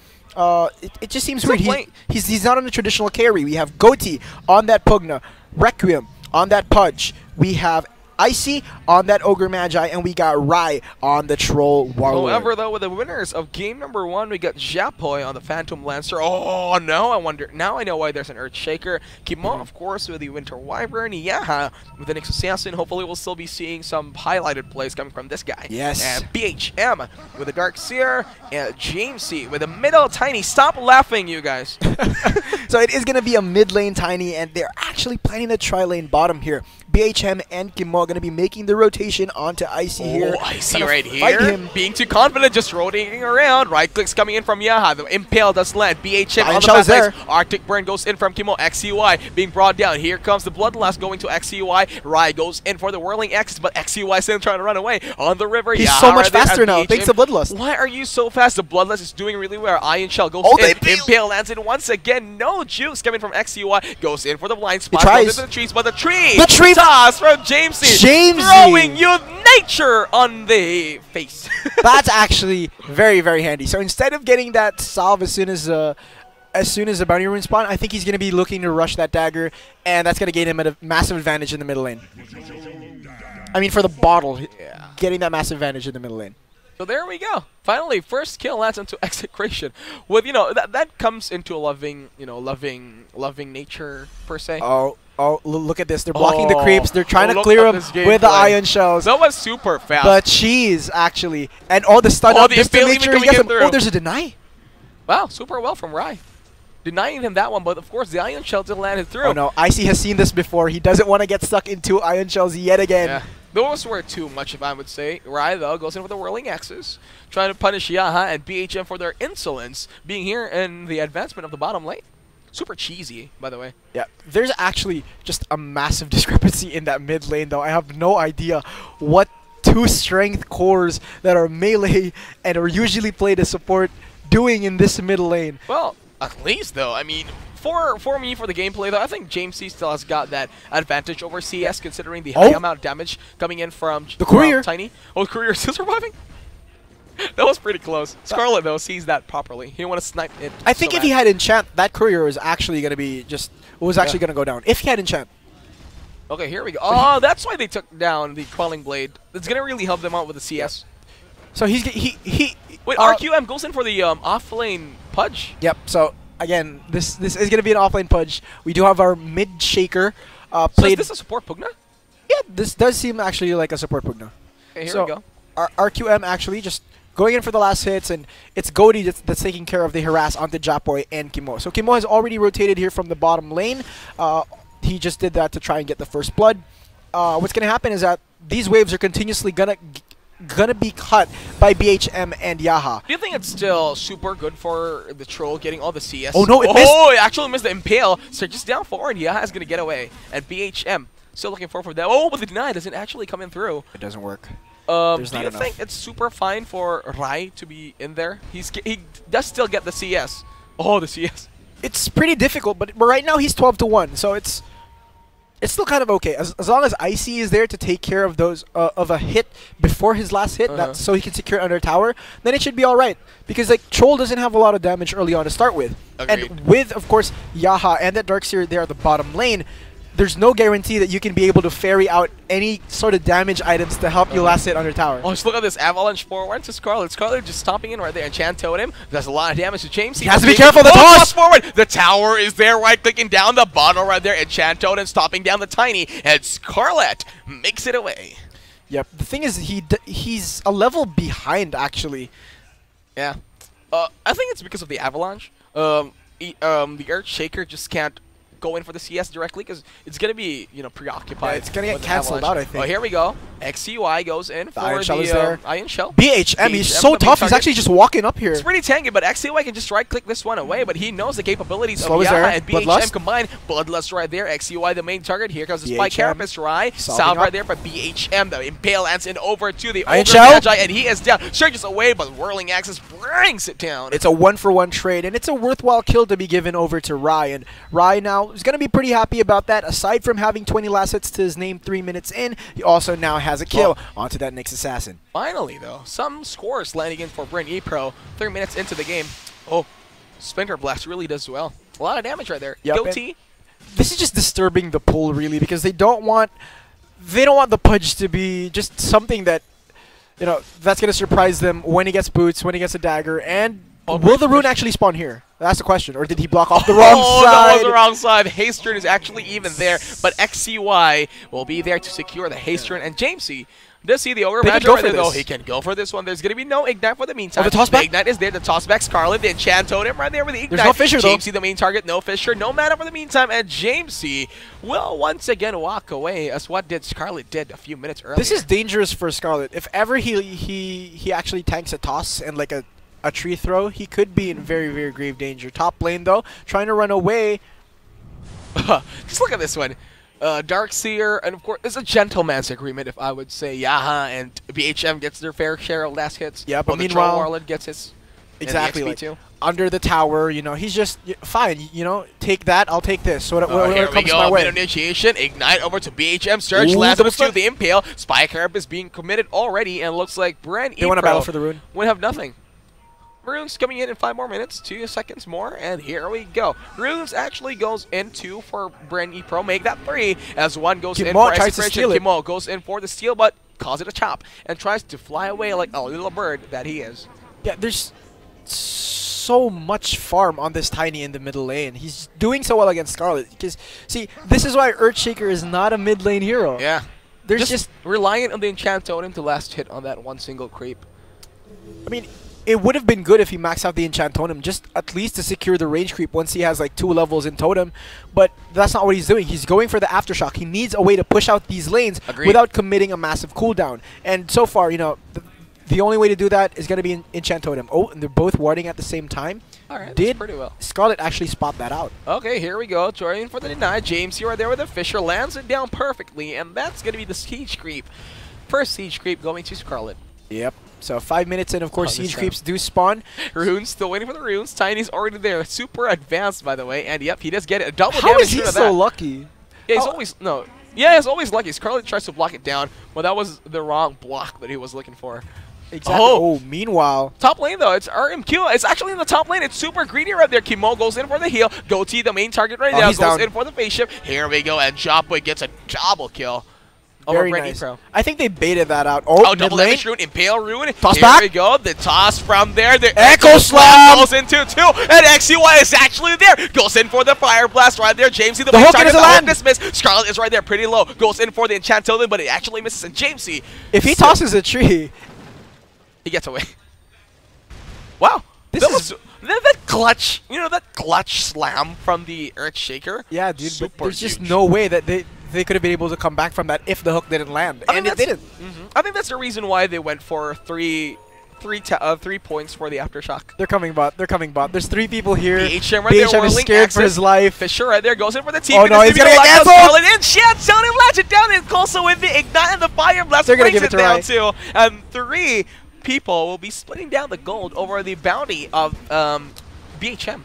it just seems weird. He's not on the traditional carry. We have Goatee on that Pugna, Requiem on that Pudge. We have Icy on that Ogre Magi, and we got Rai on the Troll Warlord. However, though, with the winners of game number 1, we got Japoi on the Phantom Lancer. Oh, no, I wonder. Now I know why there's an Earthshaker. Kimo, of course, with the Winter Wyvern. Yaha with the Nyx Assassin. Hopefully, we'll still be seeing some highlighted plays coming from this guy. Yes. And BHM with the Dark Seer. And James C with the middle Tiny. Stop laughing, you guys. So it is going to be a mid lane Tiny, and they're actually planning to try lane bottom here. BHM and Kimo are going to be making the rotation onto Icy here. Oh, Icy right here. Being too confident, just rotating around. Right clicks coming in from Yaha. The Impale does land. BHM on the back there. Arctic Burn goes in from Kimo. XCY being brought down. Here comes the Bloodlust going to XCY. Rai goes in for the Whirling Axis, but XCY is still trying to run away on the river. He's so much faster now, thanks to Bloodlust. Why are you so fast? The Bloodlust is doing really well. Iron Shell goes in. Impale lands in once again. No juice coming from XCY. Goes in for the blind spot. Goes into the trees, but the tree toss from Jamesy. Throwing you nature on the face. That's actually very, very handy. So instead of getting that salve as soon as the bounty rune spawn, I think he's going to be looking to rush that dagger, and that's going to gain him a massive advantage in the middle lane. I mean, for the bottle, getting that massive advantage in the middle lane. So there we go. Finally, first kill lands into Execration. With that comes into loving nature per se. Oh, look at this. They're blocking the creeps. They're trying to clear them with the Iron Shells. That was super fast. The cheese, actually. And all the stun up just to make sure he gets him. Oh, there's a deny. Wow, super well from Rai. Denying him that one, but of course the Iron Shell did land it through. Oh no, Icy has seen this before. He doesn't want to get stuck into Iron Shells yet again. Yeah. Those were too much, if I would say. Rai, though, goes in with the Whirling Axis, trying to punish Yaha and BHM for their insolence, being here in the advancement of the bottom lane. Super cheesy, by the way. Yeah, there's actually just a massive discrepancy in that mid lane, though. I have no idea what two strength cores that are melee and are usually played as support doing in this middle lane. Well, at least, though, I mean, for me, for the gameplay, though, I think James C still has got that advantage over CS, considering the high amount of damage coming in from the Courier. Tiny. Oh, the Courier is still surviving? That was pretty close. Scarlet, though, sees that properly. He didn't want to snipe it. I think if he had Enchant, that Courier was actually going to be going to go down. If he had Enchant. Okay, here we go. Oh, that's why they took down the Quelling Blade. It's going to really help them out with the CS. So he wait, RQM goes in for the off-lane Pudge? Yep, so again, this is going to be an off-lane Pudge. We do have our mid-shaker So is this a support Pugna? Yeah, this does seem actually like a support Pugna. Okay, here we go. RQM actually just going in for the last hits, and it's Goaty that's taking care of the harass onto Japoi and Kimo. So Kimo has already rotated here from the bottom lane. He just did that to try and get the first blood. What's going to happen is that these waves are continuously gonna be cut by BHM and Yaha. Do you think it's still super good for the troll getting all the CS? Oh no, it missed! Oh, it actually missed the Impale. So just down forward, Yaha is going to get away. And BHM still looking forward for that. Oh, but the deny doesn't actually come in through. It doesn't work. Do you think it's super fine for Rai to be in there? He does still get the CS. Oh, the CS. It's pretty difficult, but right now he's 12-1, so it's still kind of okay. As long as Icy is there to take care of those of a hit before his last hit, so he can secure under tower, then it should be all right. Because like Troll doesn't have a lot of damage early on to start with, Agreed. and with of course Yaha and that Darkseer there at the bottom lane, there's no guarantee that you can be able to ferry out any sort of damage items to help you last hit under tower. Oh, just look at this avalanche forward to Scarlet. Scarlet just stomping in right there and Chant Totem. Does a lot of damage to James. He has to be careful. The toss forward. The tower is there, right clicking down the bottle right there, and Chant Totem stopping down the Tiny, and Scarlet makes it away. Yep. The thing is, he's a level behind actually. Yeah. I think it's because of the avalanche. The Earthshaker just can't go in for the CS directly because it's going to be, preoccupied. Yeah, it's going to get cancelled out, I think. Oh, here we go. XCY goes in for Iron Shell is there. Iron Shell. BHM, he's so tough. He's actually just walking up here. It's pretty tanky, but XCY can just right-click this one away, but he knows the capabilities Slow of Yaha and BHM Bloodlust combined. Bloodlust right there. XCY, the main target. Here comes the Spike Carapace Rai. Salve right there, but BHM, the Impale lands in over to the Ogre Magi, and he is down. Surges away, but Whirling Axis brings it down. It's a 1-for-1 trade, and it's a worthwhile kill to be given over to Rai. And Rai now is going to be pretty happy about that. Aside from having 20 last hits to his name 3 minutes in, he also now has a kill onto that Nyx Assassin. Finally, though, some scores landing in for Bren Epro 3 minutes into the game. Oh, Splinter Blast really does well. A lot of damage right there. Yep, Goatee. This is just disturbing the pool, really, because they don't want they don't want the Pudge to be just something that, you know, that's going to surprise them when he gets boots, when he gets a dagger, and will the rune actually spawn here? That's the question. Or did he block off the wrong side? That was the wrong side. Haste rune is actually even there, but XCY will be there to secure the haste rune, and Jamesy does see the Ogre Magic right there, though. He can go for this one. There's going to be no Ignite for the meantime. Oh, the tossback? The Ignite is there. The tossback Scarlet, the Enchant Totem right there with the Ignite. There's no Fissure, though. Jamesy, the main target, no Fissure, no mana for the meantime, and Jamesy will once again walk away as what did Scarlet did a few minutes earlier. This is dangerous for Scarlet. If ever he actually tanks a toss and like a tree throw, he could be in very, very grave danger. Top lane, though, trying to run away. Just look at this one. Darkseer, and of course, it's a gentleman's agreement, if I would say. Yaha and BHM gets their fair share of last hits. Yeah, but the meanwhile, Troll Warlord gets his exactly like, too. Under the tower. You know, he's just fine. You know, take that. I'll take this. So whatever Here comes we go. my way. Initiation, Ignite over to BHM. Surge, Ooh, lands double over to stun. the Impale. Spike Harp is being committed already, and looks like Bren They want to battle for the rune. would have nothing. Runes coming in 5 more minutes, 2 seconds more, and here we go. Runes actually goes in 2 for Bren Epro, make that 3, as 1 goes in for tries to Execration. steal it. Kimo goes in for the steal, but calls it a chop, and tries to fly away like a little bird that he is. Yeah, there's so much farm on this Tiny in the middle lane. He's doing so well against Scarlet, because, see, this is why Earthshaker is not a mid lane hero. Yeah. There's just reliant on the Enchant Totem to last hit on that one single creep. I mean, it would have been good if he maxed out the Enchant Totem, just at least to secure the range creep once he has like 2 levels in Totem. But that's not what he's doing. He's going for the Aftershock. He needs a way to push out these lanes without committing a massive cooldown. And so far, you know, the only way to do that is going to be in Enchant Totem. Oh, and they're both warding at the same time. Alright, Did pretty well. Scarlet actually spot that out? Okay, here we go. Trying for the deny. James here right there with the Fissure. Lands it down perfectly, and that's going to be the Siege Creep. First Siege Creep going to Scarlet. Yep. So 5 minutes in, of course, Siege Creeps do spawn. Runes, still waiting for the runes. Tiny's already there. Super advanced, by the way. And yep, he does get it. A double How damage is he out of so that. lucky? Yeah, he's always... No. Yeah, he's always lucky. Scarlet tries to block it down, but that was the wrong block that he was looking for. Exactly. Oh, meanwhile. Top lane, though. It's RMQ. It's actually in the top lane. It's super greedy right there. Kimo goes in for the heal. Goatee, the main target right now, goes down. in for the face shift. Here we go, and Jopboy gets a double kill. Very nice. I think they baited that out. Oh, double damage rune, Impale rune. Toss Here back. we go. The toss from there. The Echo Slam goes into 2. And XCY is actually there. Goes in for the Fire Blast right there. Jamesy, the hook target. is a land. Dismiss. Scarlet is right there pretty low. Goes in for the Enchant Totem, but it actually misses. And Jamesy, if he tosses a tree, he gets away. Wow. That clutch, you know, that clutch slam from the Earthshaker. Yeah, dude, but Super there's just huge. no way that they could have been able to come back from that if the hook didn't land, and it didn't. I think that's the reason why they went for 3 points for the Aftershock. They're coming bot. They're coming bot. There's 3 people here. BHM right there, BHM is whirling scared for his life. Fissure right there goes in for the TP. Oh no, he's gonna get canceled! And Shan Tony latch it down, and also with the Ignite and the Fire Blast They're gonna brings give it it to down Rai. too. And 3 people will be splitting down the gold over the bounty of BHM.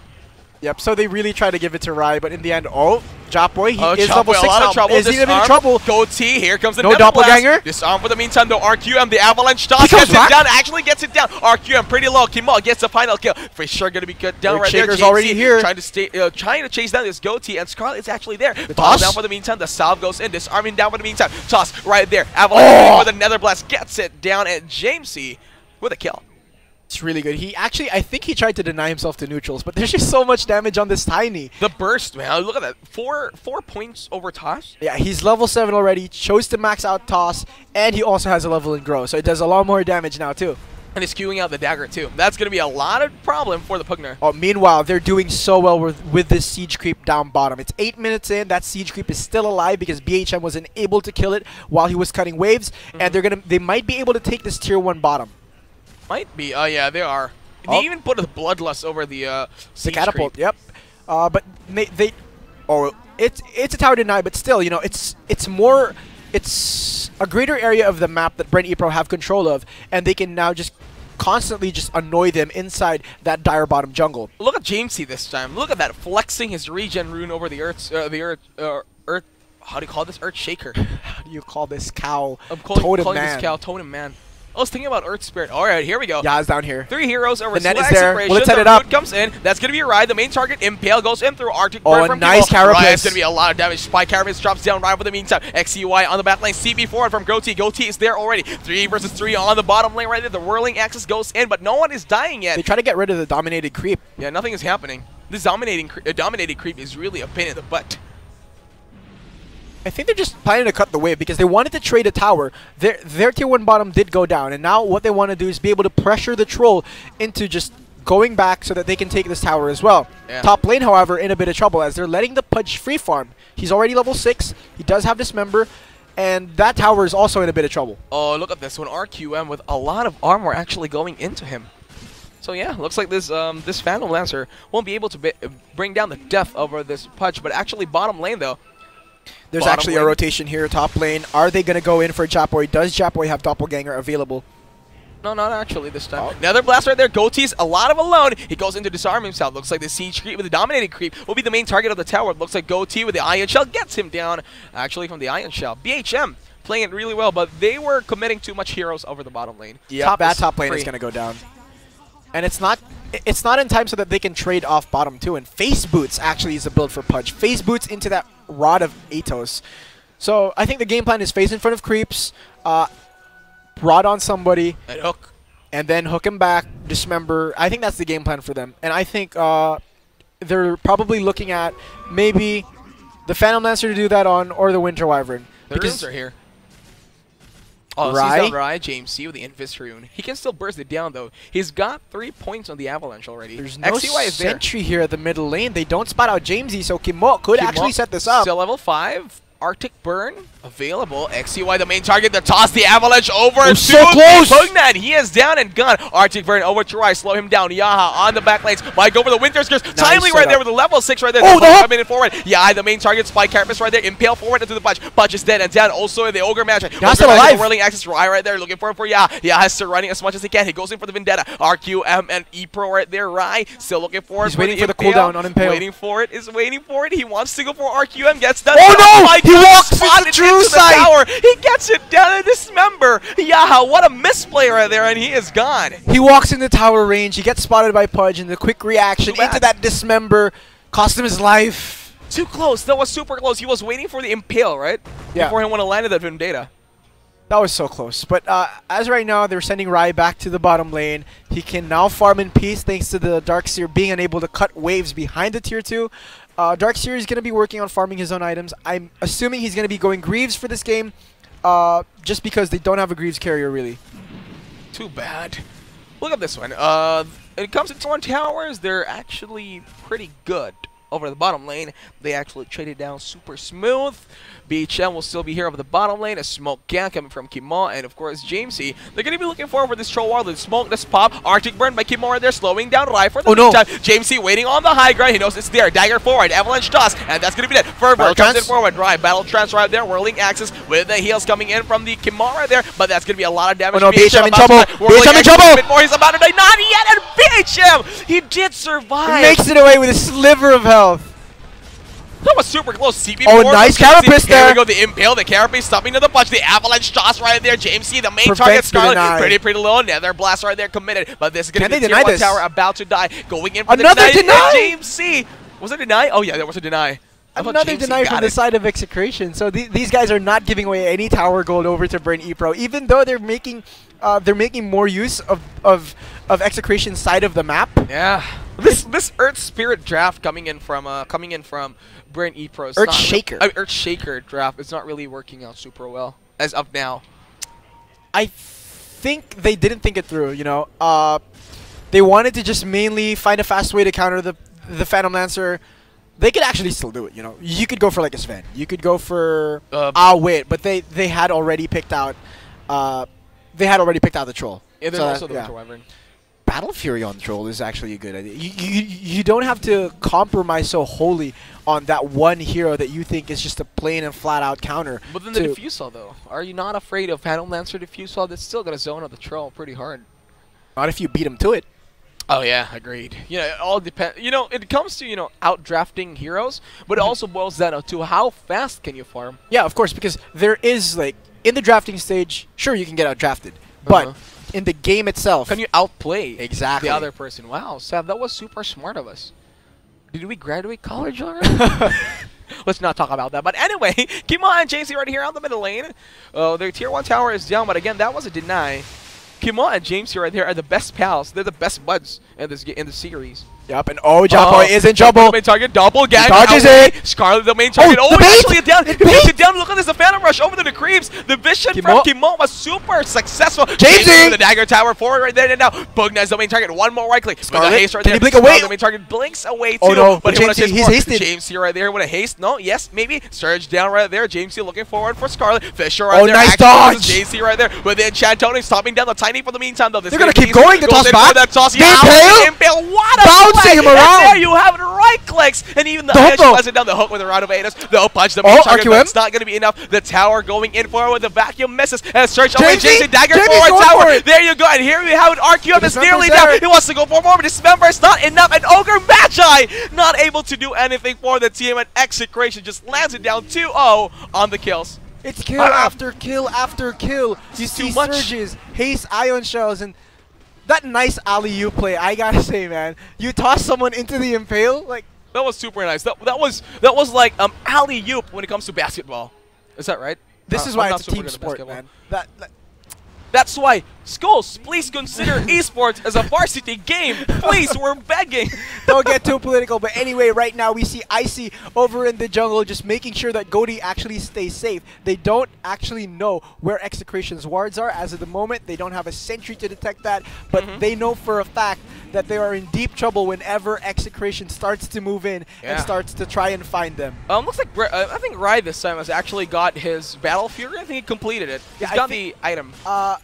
Yep. So they really try to give it to Rai, but in the end, Jopboy, he is Jopboy, level 6 a lot now. of trouble. Is he in Disarm. trouble? Goatee, here comes the No Nether doppelganger? Blast. Disarm for the meantime, though. RQ and the Avalanche toss He comes gets back? it down. Actually gets it down. RQ and pretty low. Kimo gets the final kill. For sure going to be cut down right there. Shaker's JC already here. Trying to chase down this Goatee, and Scarlet is actually there. The Falls toss? down for the meantime. The salve goes in. Disarming down for the meantime. Toss right there. Avalanche for the Nether Blast gets it down, and Jamesy with a kill. It's really good. He actually, I think he tried to deny himself to neutrals, but there's just so much damage on this Tiny. The burst, man. Look at that. 4 points over toss. Yeah, he's level 7 already, chose to max out toss, and he also has a level in grow, so it does a lot more damage now too. And he's queuing out the dagger too. That's going to be a lot of problem for the Pugner. Oh, meanwhile, they're doing so well with this Siege Creep down bottom. It's 8 minutes in. That Siege Creep is still alive because BHM wasn't able to kill it while he was cutting waves, and they might be able to take this tier 1 bottom. Might be. Oh, yeah, they are. They even put a Bloodlust over the Siege catapult. Creep. Yep. But it's a tower deny, but still, you know, it's a greater area of the map that Bren Epro have control of, and they can now just constantly just annoy them inside that dire bottom jungle. Look at Jamesy this time. Look at that, flexing his regen rune over the Earth. How do you call this? Earthshaker. How do you call this cow? I'm calling Totem this man. cow Totem Man. I was thinking about Earth Spirit. All right, here we go. Yeah, it's down here. 3 heroes over The net Suha is there. Execration. Well, let's set The it up. root comes in. That's going to be a ride. The main target, Impale, goes in through Arctic Oh, Burn a from nice Kimo. Carapace. It's going to be a lot of damage. Spy Carapace drops down right for the meantime. XCY on the back lane. CB forward from Goatee. Goatee is there already. 3 versus 3 on the bottom lane right there. The whirling axis goes in, but no one is dying yet. They try to get rid of the dominated creep. Yeah, nothing is happening. This dominated creep is really a pain in the butt. I think they're just planning to cut the wave because they wanted to trade a tower. Their tier 1 bottom did go down, and now what they want to do is be able to pressure the troll into just going back so that they can take this tower as well. Yeah. Top lane, however, in a bit of trouble as they're letting the Pudge free farm. He's already level 6. He does have Dismember, and that tower is also in a bit of trouble. Oh, look at this one. RQM with a lot of armor actually going into him. So yeah, looks like this this Phantom Lancer won't be able to bring down the death over this Pudge, but actually bottom lane though. There's Bottom actually lane. a rotation here, top lane. Are they going to go in for Japboy? Does Japboy have Doppelganger available? No, not actually this time. Oh. Another blast right there. Goatee's a lot of alone. He goes into disarm himself. Looks like the siege creep with the dominated creep will be the main target of the tower. Looks like Goatee with the Iron Shell gets him down actually from the Iron Shell. BHM playing it really well, but they were committing too much heroes over the bottom lane. Yeah, that is top lane free. is going to go down. And it's not in time so that they can trade off bottom too. And Face Boots actually is a build for Pudge. Face Boots into that Rod of Atos. So I think the game plan is face in front of creeps, Rod on somebody, And hook. and then hook him back, Dismember. I think that's the game plan for them. And I think they're probably looking at maybe the Phantom Lancer to do that on, or the Winter Wyvern. The runes are here. Oh, Rai? sees down Rai, James C with the Invis rune. He can still burst it down though. He's got 3 points on the Avalanche already. There's no XCY is there. sentry here at the middle lane. They don't spot out Jamesy, so Kimo could actually set this up. Still level 5. Arctic Burn available. XCY the main target to toss the Avalanche over to so close. Pugnan. He is down and gone. Arctic Burn over to Rai. Slow him down. Yaha on the back lanes. Mike over the Winter's Curse. Timely right there with the level 6 right there. Oh, the hook. Coming in forward. Yeah, the main target. Spy Carapace right there. Impale forward into the Pudge. Pudge is dead and down. Also in the Ogre match. Yaha's still alive. Whirling Axis Rai right there. Looking for Yaha. Yaha is still running as much as he can. He goes in for the Vendetta. RQM and Epro right there. Rai still looking forward. He's waiting for the cooldown on Impale. Waiting for it. Is waiting for it. He wants to go for RQM. Gets done. Oh no! My He God, walks spotted into True the Sight. tower. He gets it down to Dismember. Yaha, what a misplay right there, and he is gone. He walks in the tower range. He gets spotted by Pudge, and the quick reaction Too bad. into that Dismember cost him his life. Too close. That was super close. He was waiting for the Impale, right? Yeah. Before he would have landed that Vendetta. That was so close. But as right now, they're sending Rai back to the bottom lane. He can now farm in peace thanks to the Darkseer being unable to cut waves behind the tier 2. Darkseer is going to be working on farming his own items. I'm assuming he's going to be going Greaves for this game just because they don't have a Greaves carrier, really. Too bad. Look at this one. When it comes to Torn Towers, they're actually pretty good. Over the bottom lane, they actually traded down super smooth. BHM will still be here over the bottom lane. A smoke gang coming from Kimo and of course Jamesy. They're gonna be looking forward for this troll wall. The smoke, this pop. Arctic Burn by Kimo right there, slowing down Rai for the meantime. Jamesy waiting on the high ground. He knows it's there. Dagger forward, Avalanche toss, and that's gonna be that. Fervor comes in forward. Rai battle trance right there. Whirling axis with the heals coming in from the Kimo right there, but that's gonna be a lot of damage. Oh no, BHM in trouble. BHM in trouble. He's about to die. Not yet, and BHM, he did survive. He makes it away with a sliver of health. That was super close. CB Oh, nice Carapace there. Here we go, the Impale, the Carapace stopping to the punch, the Avalanche toss right there. James C, the main target, Scarlet, pretty low. Nether Blast right there, committed. But this is going to be the tier 1 tower about to die. Going in for another the deny. James C. Was it a deny? Oh, yeah, there was a deny. Another deny from the side of Execration. So these guys are not giving away any tower gold over to Bren Epro, even though they're making more use of Execration's side of the map. Yeah. This Earth Spirit draft coming in from Bren Epro. Earth Shaker draft is not really working out super well as of now. I think they didn't think it through. You know, they wanted to just mainly find a fast way to counter the Phantom Lancer. They could actually still do it. You know, you could go for like a Sven. You could go for wait, but they had already picked out the troll. Yeah, there's also the Winter Wyvern. Battle Fury on Troll is actually a good idea. You don't have to compromise so wholly on that one hero that you think is just a plain and flat out counter. But then the Diffusal though, are you not afraid of Phantom Lancer Diffusal? That's still gonna zone on the Troll pretty hard. Not if you beat him to it. Oh yeah, agreed. You know, it all depends. You know, it comes to out drafting heroes, but it also boils down to how fast can you farm. Yeah, of course, because there is like in the drafting stage, sure you can get out drafted. But in the game itself, can you outplay exactly the other person? Wow, Sav, that was super smart of us. Did we graduate college already? Let's not talk about that. But anyway, Kimo and JC right here on the middle lane. Their tier 1 tower is down, but again, that was a deny. Kimo and James here right there are the best pals. They're the best buds in the series. Yep, and Japoy is in trouble. The main target, double gang. Dodges it. Scarlet, the main target. Oh, actually down. He takes it down. Look at this, the Phantom Rush over the creeps. The vision from Kimo was super successful. Jamesy! The dagger tower forward right there and now. Bugna is the main target. One more right click. Scarlet, haste right can there. he blink away? The main target blinks away too. Oh no, but James, he's hasted. James here right there with a haste. No, yes, maybe. Surge down right there. James here looking forward for Scarlet. Fisher right there. Nice dodge. JC right there with the Enchantoni stopping down the Tiny for the meantime though. They're gonna keep going. The toss back. Impale. What a bouncing him around. There you have it, right clicks, and even the edge plays it down the hook with a round of Ados. The punch, the main target, but it's not going to be enough. The tower going in forward with the vacuum misses, and search away Jason dagger forward tower. There you go, and here we have it. RQM is nearly down. He wants to go for more, but Dismember is not enough, and Ogre Magi not able to do anything for the team, and Execration just lands it down 2-0 on the kills. It's kill after kill after kill. You see surges, haste, ion shells, and that nice alley-oop play, I gotta say, man. You toss someone into the impale, like that was super nice. That was like alley-oop when it comes to basketball. Is that right? This is why it's a team sport, man. That's why schools, please consider esports as a varsity game. Please, we're begging. Don't get too political, but anyway, right now we see Icy over in the jungle just making sure that Goaty actually stays safe. They don't actually know where Execration's wards are as of the moment. They don't have a sentry to detect that, but they know for a fact that they are in deep trouble whenever Execration starts to move in and starts to try and find them. Looks like I think Rai this time has actually got his Battle Fury. I think he completed it. He's got the item.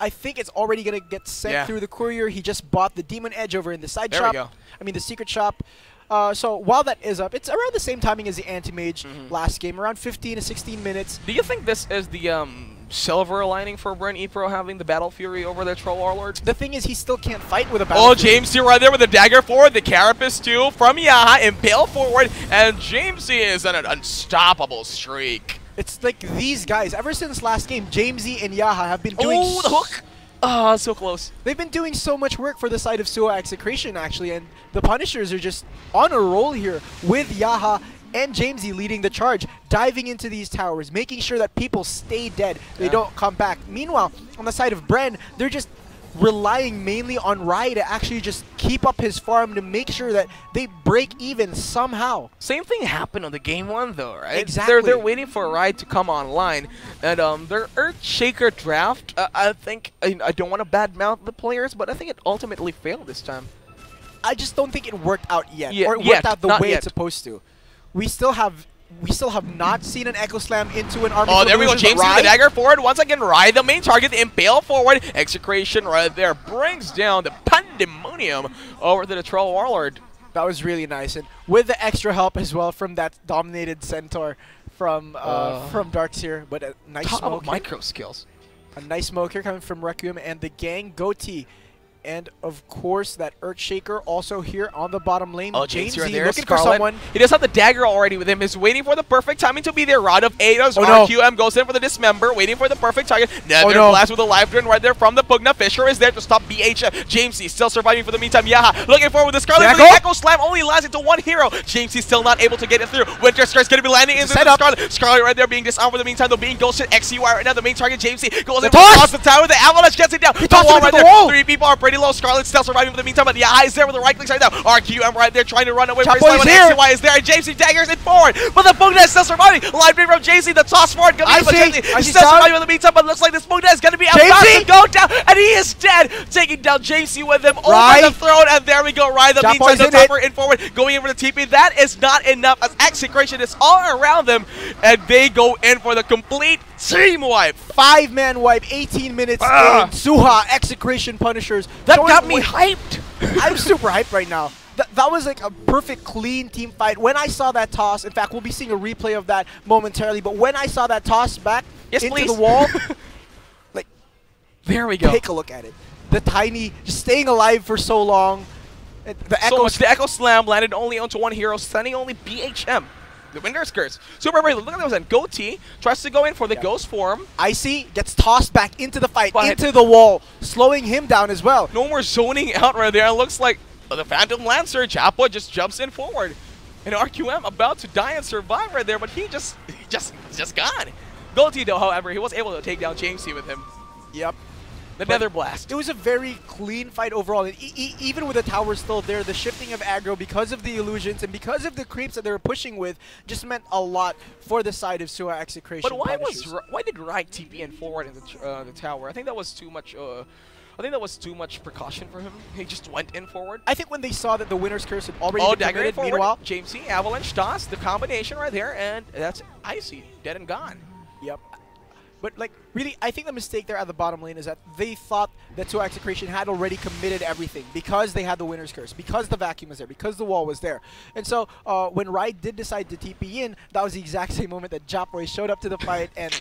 I think it's already going to get sent through the courier. He just bought the Demon Edge over in the side shop. There we go. I mean, the secret shop. So while that is up, it's around the same timing as the Anti-Mage last game, around 15 to 16 minutes. Do you think this is the silver lining for Bren Epro having the Battle Fury over the Troll Warlord? The thing is, he still can't fight with a Battle Fury. James here right there with the dagger forward, the Carapace too from Yaha, Impale forward, and Jamesy is on an unstoppable streak. It's like these guys, ever since last game, Jamesy and Yaha have been doing... Oh, the hook! Ah, so close. They've been doing so much work for the side of Suha Execration, actually, and the Punishers are just on a roll here with Yaha and Jamesy leading the charge, diving into these towers, making sure that people stay dead, they don't come back. Meanwhile, on the side of Bren, they're just relying mainly on Rai to actually just keep up his farm to make sure that they break even somehow. Same thing happened on the game 1 though, right? Exactly. They're waiting for Rai to come online, and their Earthshaker draft, I think, I don't want to badmouth the players, but I think it ultimately failed this time. I just don't think it worked out yet, or it yet, worked out the not way yet. it's supposed to. We still have not seen an Echo Slam into an army. Oh, there we go. James with the dagger forward. Once again, Rai, the main target, the Impale forward. Execration right there brings down the Pandemonium over to the Troll Warlord. That was really nice. And with the extra help as well from that dominated Centaur from Darks here. But a nice smoke. Micro skills. A nice smoke here coming from Requiem and the gang. Goatee. And of course, that Earthshaker also here on the bottom lane. Oh, James right there. Looking for someone. He does have the dagger already with him. He's waiting for the perfect timing to be there. Rod of Ados. RQM goes in for the Dismember, waiting for the perfect target. Nether blast with a life drain right there from the Pugna. Fisher is there to stop BHF. Jamesy still surviving for the meantime. Yaha looking forward with the Scarlet. The Echo Slam only lands into one hero. Jamesy still not able to get it through. Winter Scar's going to be landing into the Scarlet. Scarlet right there being disarmed for the meantime, though being ghosted. XUI right now, the main target. Jamesy goes in across the tower. The Avalanche gets it down. He tosses it right to there. the wall. 3 people are pretty low. Scarlet still surviving for the meantime, but the eyes there with the right clicks right now. RQM right there trying to run away. XY is there, and JC daggers it forward, but the Pugna is still surviving. Live from JC, the toss forward coming in, but JC still surviving in the meantime, but looks like this Pugna is going to be about to go down, and he is dead, taking down JC with him over the throne, and there we go. Rai, the meantime, the topper in forward, going in for the TP. That is not enough, as Execration is all around them, and they go in for the complete team wipe. 5-man wipe, 18 minutes in. Suha, Execration Punishers. That got me hyped. I'm super hyped right now. That was like a perfect, clean team fight. When I saw that toss, in fact, we'll be seeing a replay of that momentarily, but when I saw that toss back into the wall, like, there we go. Take a look at it. The Tiny just staying alive for so long. The Echo Slam landed only onto one hero, sending only BHM The Winner's Curse. Super Brave, look at those. And Goatee tries to go in for the Ghost form. Icy gets tossed back into the fight, into the wall, slowing him down as well. No more zoning out right there. It looks like the Phantom Lancer, Chapo, just jumps in forward. And RQM about to die and survive right there, but he just gone. Goatee, though, however, he was able to take down James C with him. Yep. The Nether Blast. It was a very clean fight overall. And even with the tower still there, the shifting of aggro because of the illusions and because of the creeps that they were pushing with just meant a lot for the side of Suha Execration. But why did Reich TP in forward in the tower? I think that was too much. I think that was too much precaution for him. He just went in forward. I think when they saw that the Winner's Curse had already been committed, meanwhile, James C, Avalanche toss, the combination right there, and that's Icy, dead and gone. Yep. But, like, really, I think the mistake there at the bottom lane is that they thought that Suha Execration had already committed everything because they had the Winner's Curse, because the vacuum was there, because the wall was there. And so, when Ride did decide to TP in, that was the exact same moment that Japoy showed up to the fight, and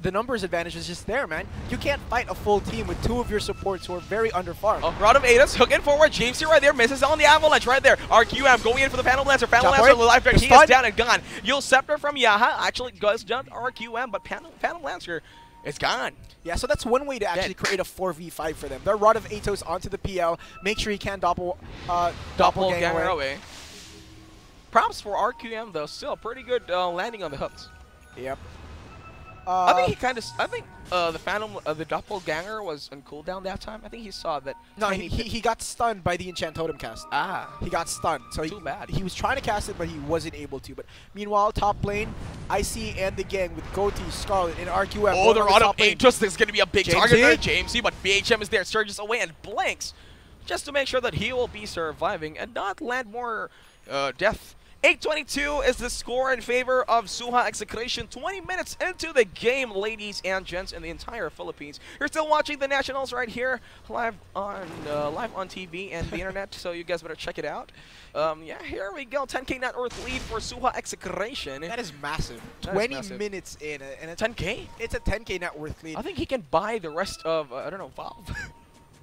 the numbers advantage was just there, man. You can't fight a full team with two of your supports who are very underfarmed. Oh, Rod of Adas, hooking forward. James here right there, misses on the Avalanche right there. RQM going in for the Phantom Lancer. Phantom Lancer, the life break, he is down and gone. You'll Scepter from Yaha actually goes down to RQM, but Phantom Lancer is gone. Yeah, so that's one way to actually create a 4v5 for them. Their Rod of Atos onto the PL, make sure he can doppelganger away. Props for RQM though, still pretty good landing on the hooks. Yep. I think the Phantom, the Doppelganger was on cooldown that time. I think he saw that. No, he got stunned by the Enchant Totem cast. Ah. He got stunned. So too bad. He was trying to cast it, but he wasn't able to. But meanwhile, top lane, Icy and the gang with Goatee, Scarlet, and RQM. Oh, they're on up 8. Just there's going to be a big target there, James C, but BHM is there, surges away and blinks just to make sure that he will be surviving and not land more death. 8:22 is the score in favor of Suha Execration. 20 minutes into the game, ladies and gents, in the entire Philippines. You're still watching the Nationals right here, live on TV and the internet, so you guys better check it out. Yeah, here we go. 10K net worth lead for Suha Execration. That is massive. 20 minutes in, and it's 10K. It's a 10K net worth lead. I think he can buy the rest of I don't know, Valve.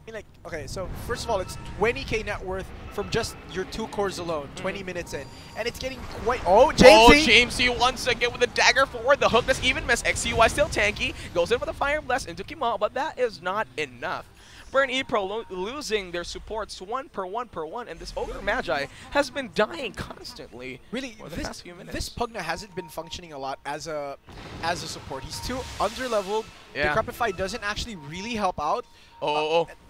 Like, okay, so first of all, it's 20K net worth from just your 2 cores alone, 20 minutes in. And it's getting quite... Oh, James C once again with a dagger forward. The hook doesn't even miss. XCUI still tanky. Goes in for the Fire Blast into Kima, but that is not enough. Bren Epro losing their supports one per one, and this Ogre Magi has been dying constantly for the past few minutes. This Pugna hasn't been functioning a lot as a support. He's too underleveled. Yeah. Decrepify doesn't actually really help out.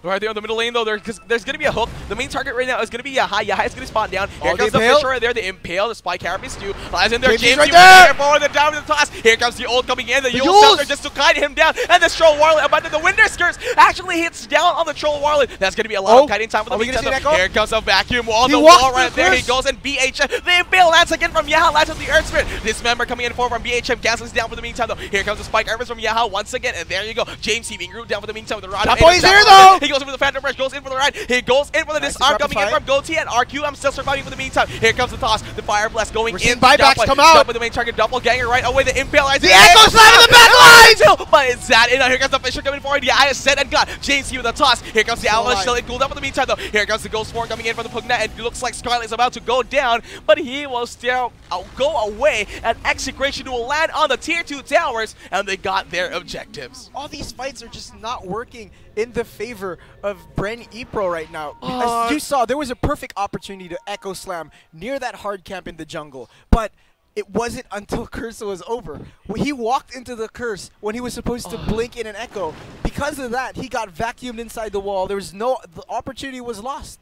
Right there on the middle lane though, there's going to be a hook. The main target right now is going to be Yaha. Yaha is going to spawn down. Here comes the Fisher right there, the Impale, the Spy Carapace too. Lies in there, James right there! Forward and down with the toss. Here comes the ult coming in, the Yule Shelter just to guide him down. And the Troll Warlet, but the Winner's Curse actually hits down on the Troll Warlet. That's going to be a lot of kiting time for the Nintendo. Here comes a vacuum on the wall right there. He goes and BHM. The Impale lands again from Yaha, lands with the Earth Spirit. This member coming in forward from BHM, cancels down for the meantime though. Here comes the Spike Carapace from Yaha once again, and there you go. James C being rooted down for the meantime with the Rod. That boy's here though! He goes in for the Phantom Rush, goes in for the ride. He goes in for the disarm coming in from Goatee, and RQM still surviving for the meantime. Here comes the toss. The Fire Blast going in. Buybacks come out. With the main target, Doppelganger right away. The Impale lines. The Echo Slam in the back line! But it's that. Here comes the Fisher coming forward. The Eye is set and got James C with the toss. Here comes the Avalanche still cooled up for the meantime though. Here comes the Ghost Form coming in from the Pugna, and it looks like Scarlet is about to go down, but he will still go away, and Execration will land on the tier 2 towers, and they got their objectives. All these fights are just not working in the favor of Bren Epro right now. As you saw, there was a perfect opportunity to Echo Slam near that hard camp in the jungle, but it wasn't until Curse was over. When he walked into the Curse when he was supposed to blink in an Echo. Because of that, he got vacuumed inside the wall. There was the opportunity was lost.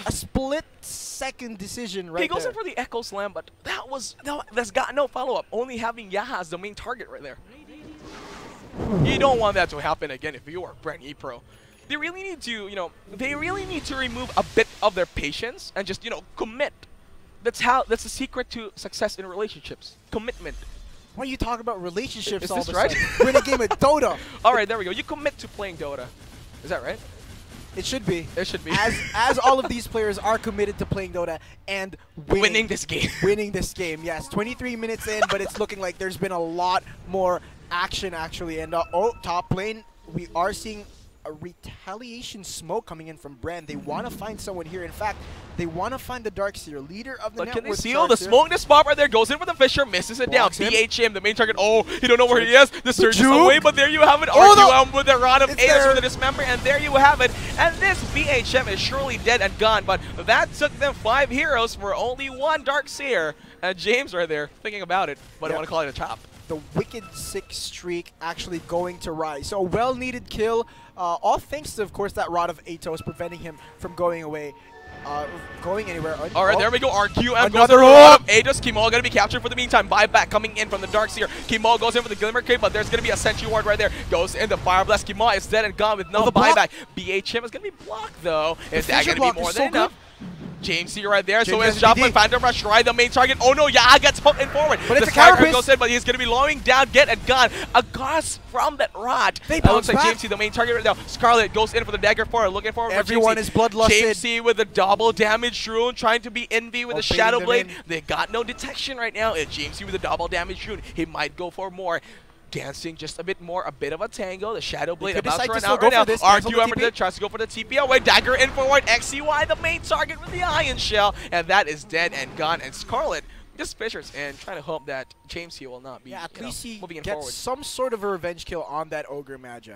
A split-second decision right there. He goes in for the Echo Slam, but that's got no follow-up. Only having Yaha as the main target right there. You don't want that to happen again if you are Bren Epro. They really need to, remove a bit of their patience and just, commit. That's the secret to success in relationships. Commitment. Why are you talking about relationships is all this of a right? sudden? We're in a game of Dota. All right, there we go. You commit to playing Dota. Is that right? It should be. It should be. As all of these players are committed to playing Dota and winning this game. Winning this game, yes. 23 minutes in, but it's looking like there's been a lot more action actually. And top lane, we are seeing a retaliation smoke coming in from Bren. They want to find someone here. In fact, they want to find the Darkseer, leader of the but network. can they seal the smoke? The spot right there goes in for the Fisher, misses it down. Him. BHM, the main target. Oh, you don't know where he is. The surge is juke. away, but there you have it. Oh, RQM with the rod of It's Ace there. with the dismember, and there you have it. And this BHM is surely dead and gone, but that took them 5 heroes for only 1 Darkseer. And James right there thinking about it, but I want to call it a chop. The wicked 6 streak actually going to rise. So a well-needed kill, all thanks to, of course, that Rod of Atos preventing him from going away, going anywhere. All right, there we go. RQM Another goes in for the Rod hook. of Atos. Kimal going to be captured for the meantime. Buyback coming in from the Darkseer. Kimal goes in for the Glimmer Cape, but there's going to be a Sentry Ward right there. Goes in the Fire Blast. Kimal is dead and gone with no the block. buyback. BHM is going to be blocked, though. Is that Fisher going to be block more is than so enough? James here right there. So James is has Joplin DD. Phantom Rush right the main target. Oh no, Yaha gets put in forward. But it's the a counter Skycrab piece. goes in, but he's going to be lowering down, get and gone. A gust from that rod. They That looks bounce like back. James C, the main target right now. Scarlet goes in for the dagger forward, looking forward for Everyone James is bloodlusted. James C with the double damage rune, trying to be envy with the baiting Shadow them Blade. in. They got no detection right now. And James C with the double damage rune. He might go for more. Dancing just a bit more, a bit of a tango. The Shadow Blade could about decide to to run still out go right now. for this, cancel the RQM TP. tries to go for the TP away. Dagger in forward. XCY, the main target with the Iron Shell. And that is dead and gone. And Scarlet just Fishers and trying to hope that James here will not be At least he moving in gets forward. some sort of a revenge kill on that Ogre Magi.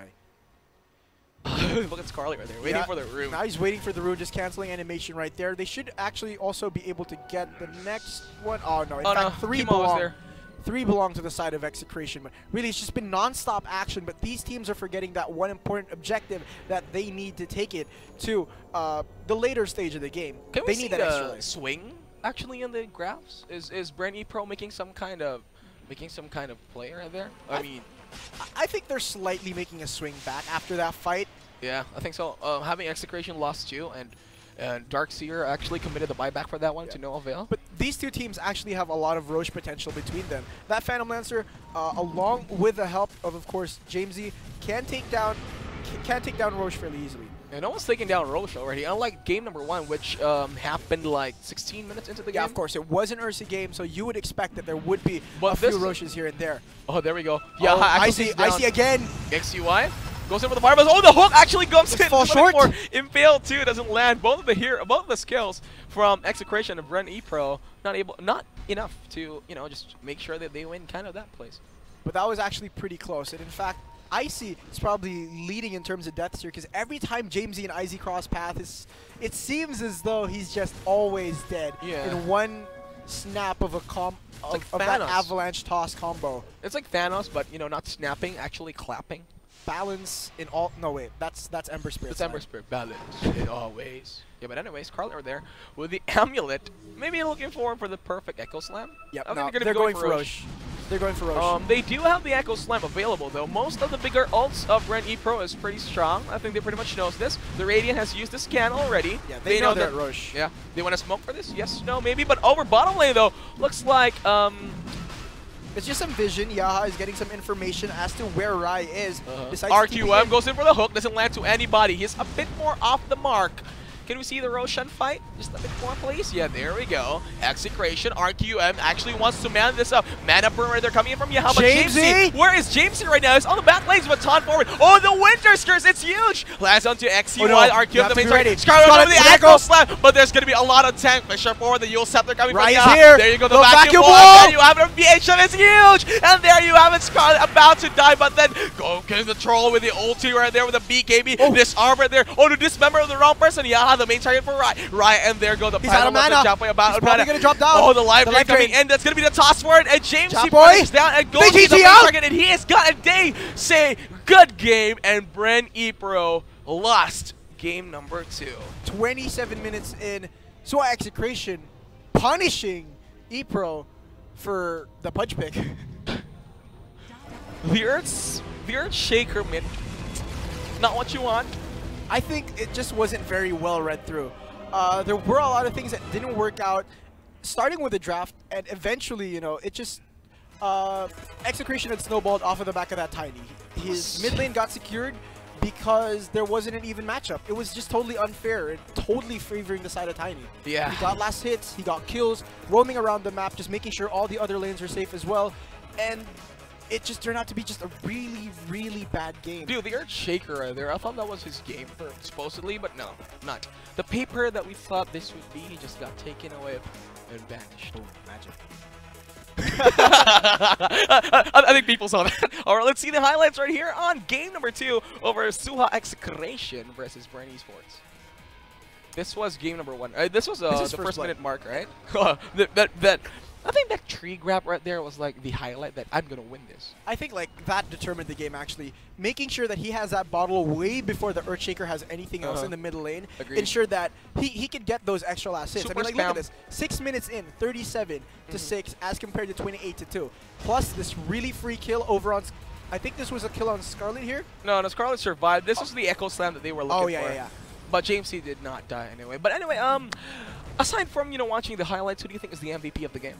Look at Scarlet right there, waiting for the rune. Now he's waiting for the rune, just canceling animation right there. They should actually also be able to get the next one. Oh no, in fact, 3 Kimo was belong. there. 3 belong to the side of Execration, but really it's just been non-stop action, but these teams are forgetting that one important objective that they need to take it to the later stage of the game. Can They we see need that extra the life. swing actually in the graphs? Is Bren Epro making some kind of play right there? I mean, I think they're slightly making a swing back after that fight. yeah, I think so. Having Execration lost 2 and Darkseer actually committed the buyback for that one to no avail. But these 2 teams actually have a lot of Roche potential between them. That Phantom Lancer, along with the help of course, Jamesy, can take down Roche fairly easily. And almost taking down Roche already, unlike game number 1, which happened like 16 minutes into the game. Yeah, of course, it was an Ursa game, so you would expect that there would be But a few this- Roches here and there. Oh, there we go. Yeah, I see again. XUI goes in for the fireball. Oh, the hook actually comes in. fall short. Impale 2 doesn't land. Both of the skills from Execration and Bren Epro not enough to just make sure that they win kind of that place. But that was actually pretty close, and in fact, Icy is probably leading in terms of deaths here because every time Jamesy and Icy cross paths, it seems as though he's just always dead in one snap of that avalanche toss combo. It's like Thanos, but not snapping, actually clapping. Balance in all. No wait, that's Ember Spirit. It's Ember Spirit balance in all ways. Yeah, but anyways, Scarlet are there with the amulet. Maybe looking forward for the perfect Echo Slam. Yep, I think no, they're going for Roche. They're going for Roche. They do have the Echo Slam available, though. Most of the bigger ults of Bren Epro is pretty strong. I think they pretty much knows this. The Radiant has used the scan already. Yeah, they know that Roche. Yeah, they want to smoke for this? Yes, no, maybe. But over bottom lane, though, looks like it's just some vision. Yaha is getting some information as to where Rai is. RQM goes in for the hook, doesn't land to anybody. He's a bit more off the mark. Can we see the Roshan fight? Just a bit more, please. Yeah, there we go. Execration. RQM actually wants to man this up. Mana burn right there coming in from Yaha. But Jamesy, where is Jamesy right now? He's on the back lanes, but Ton forward. Oh, the Winter Curse. It's huge. Lands onto XCY. Oh, no. RQM, the main target. Scarlet over the Echo Slam. But there's going to be a lot of tank pressure forward. The Yule Scepter coming from Yaha. Here. There you go. The vacuum wall. wall. There you have it. VHM is huge. And there you have it. Scarlet about to die, but then go get the troll with the ulti right there with the BKB. Oh. This arm right there. Oh, to dismember of the wrong person. Yaha, the main target for Rai. And there go the He's out of mana. He's probably going to drop down. Oh, the life drain coming in. That's going to be the toss for it. And James he boy. pushes down and goes to the main target. And he has got a day. Say good game. And Bren Epro lost game number 2. 27 minutes in. Suha Execration punishing Epro for the punch pick. The Earth Shaker mid. Not what you want. I think it just wasn't very well read through. There were a lot of things that didn't work out, starting with the draft, and eventually, it just Execration had snowballed off of the back of that Tiny. His mid lane got secured because there wasn't an even matchup. It was just totally unfair and totally favoring the side of Tiny. Yeah. He got last hits, he got kills, roaming around the map, just making sure all the other lanes are safe as well. And it just turned out to be just a really, really bad game. Dude, the Earthshaker right there, I thought that was his game, supposedly, but no, not. The paper that we thought this would be just got taken away and vanished. Oh, magic. I think people saw that. Alright, let's see the highlights right here on game number 2 over Suha Execration versus Bren Esports. This was game number 1. This was the first minute mark, right? I think that tree grab right there was like the highlight that I'm gonna win this. I think like that determined the game actually. Making sure that he has that bottle way before the Earthshaker has anything else in the middle lane. Agreed. Ensure that he could get those extra last hits. Super I mean, like, look at this. 6 minutes in, 37 to 6 as compared to 28 to 2. Plus this really free kill over on... I think this was a kill on Scarlet here. No, Scarlet survived. This was the Echo Slam that they were looking for. Yeah. But James C did not die anyway. But anyway, aside from, watching the highlights, who do you think is the MVP of the game?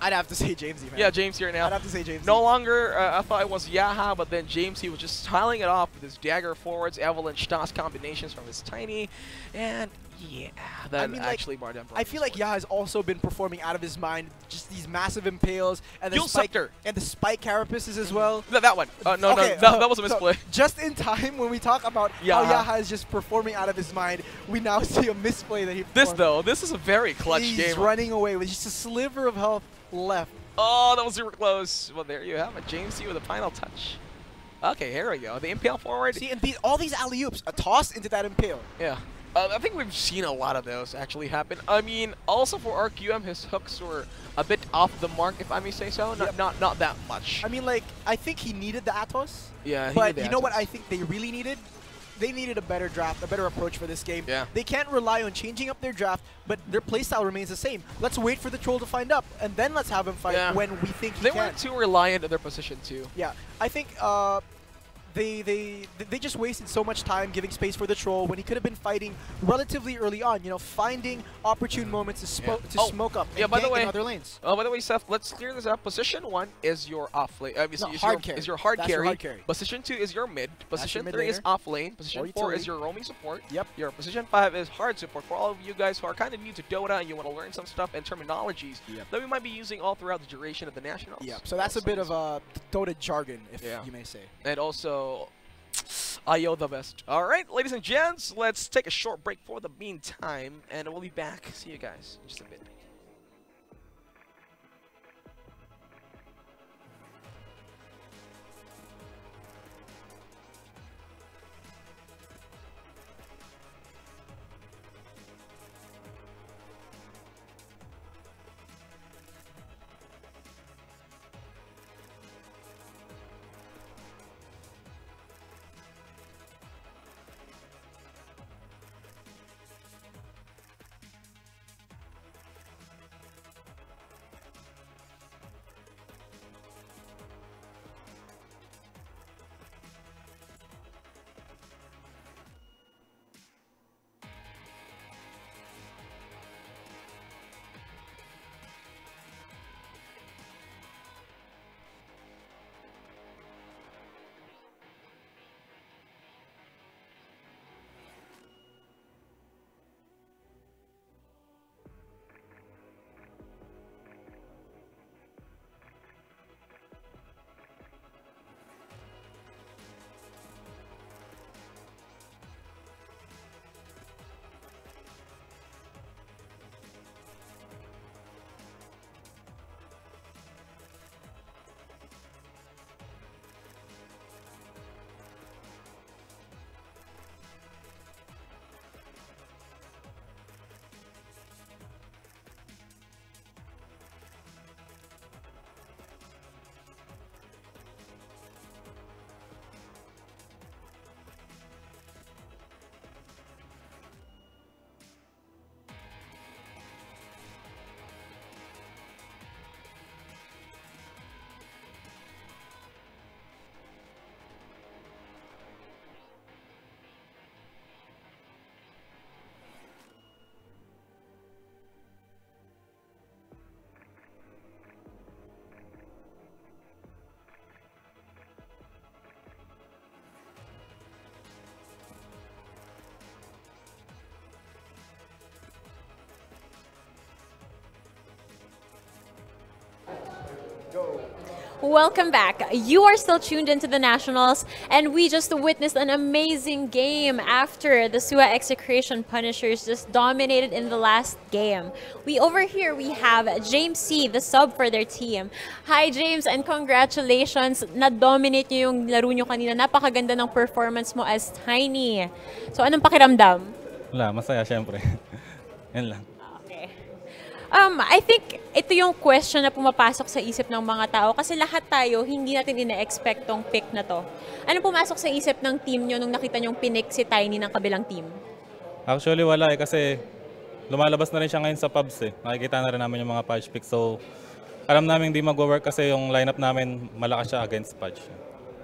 I'd have to say Jamesy, man. Yeah, James here now. I'd have to say Jamesy. No longer, I thought it was Yaha, but then James, he was just tiling it off with his dagger forwards, avalanche toss combinations from his tiny, and yeah, that actually brought down. I feel like Yaha has also been performing out of his mind. Just these massive impales and the spike carapaces as well. That one. No, that was a misplay. So just in time, when we talk about how Yaha is just performing out of his mind, we now see a misplay that he performed. This is a very clutch game. He's running away with just a sliver of health left. Oh, that was super close. Well, there you have it. James C with a final touch. Okay, here we go. The impale forward. See, and all these alley-oops, a toss into that impale. Yeah. I think we've seen a lot of those actually happen. I mean, also for RQM, his hooks were a bit off the mark, if I may say so. Not that much. I mean, like, I think he needed the Atos. Yeah, but you know what I think they really needed? They needed a better draft, a better approach for this game. Yeah. They can't rely on changing up their draft, but their playstyle remains the same. Let's wait for the troll to find up, and then let's have him fight when we think he can. They weren't too reliant on their position, too. Yeah, I think they just wasted so much time giving space for the troll when he could have been fighting relatively early on, finding opportune moments to smoke up and gank in other lanes. Oh, by the way, Seth, let's clear this up. Position 1 is your off lane. Is your hard carry. Position 2 is your mid. Position 3 is off lane. Position 4 is your roaming support. Yep. Your position 5 is hard support. For all of you guys who are kind of new to Dota and you want to learn some stuff and terminologies that we might be using all throughout the duration of the Nationals. Yeah, so that's a bit of Dota jargon, if you may say. And also, IO the best. Alright, ladies and gents, let's take a short break for the meantime, and we'll be back. See you guys in just a bit. Welcome back. You are still tuned into the Nationals, and we just witnessed an amazing game after the Suha Execration Punishers just dominated in the last game. Over here we have James C, the sub for their team. Hi James, and congratulations. Na-dominate nyo yung laro nyo kanina. Napakaganda ng performance mo as Tiny. So anong pakiramdam? Wala, masaya syempre. Yan lang. Okay. I think ito yung question na pumapasok sa isip ng mga tao kasi lahat tayo hindi natin ina-expect tong pick na to. Ano pumasok sa isip ng team nyo nung nakita nyong pinik si Tiny ng kabilang team? Actually wala kasi lumalabas na rin siya ngayon sa pubs Nakikita na rin namin yung mga Pudge picks. So alam namin hindi mag-work kasi yung lineup namin malakas siya against Pudge.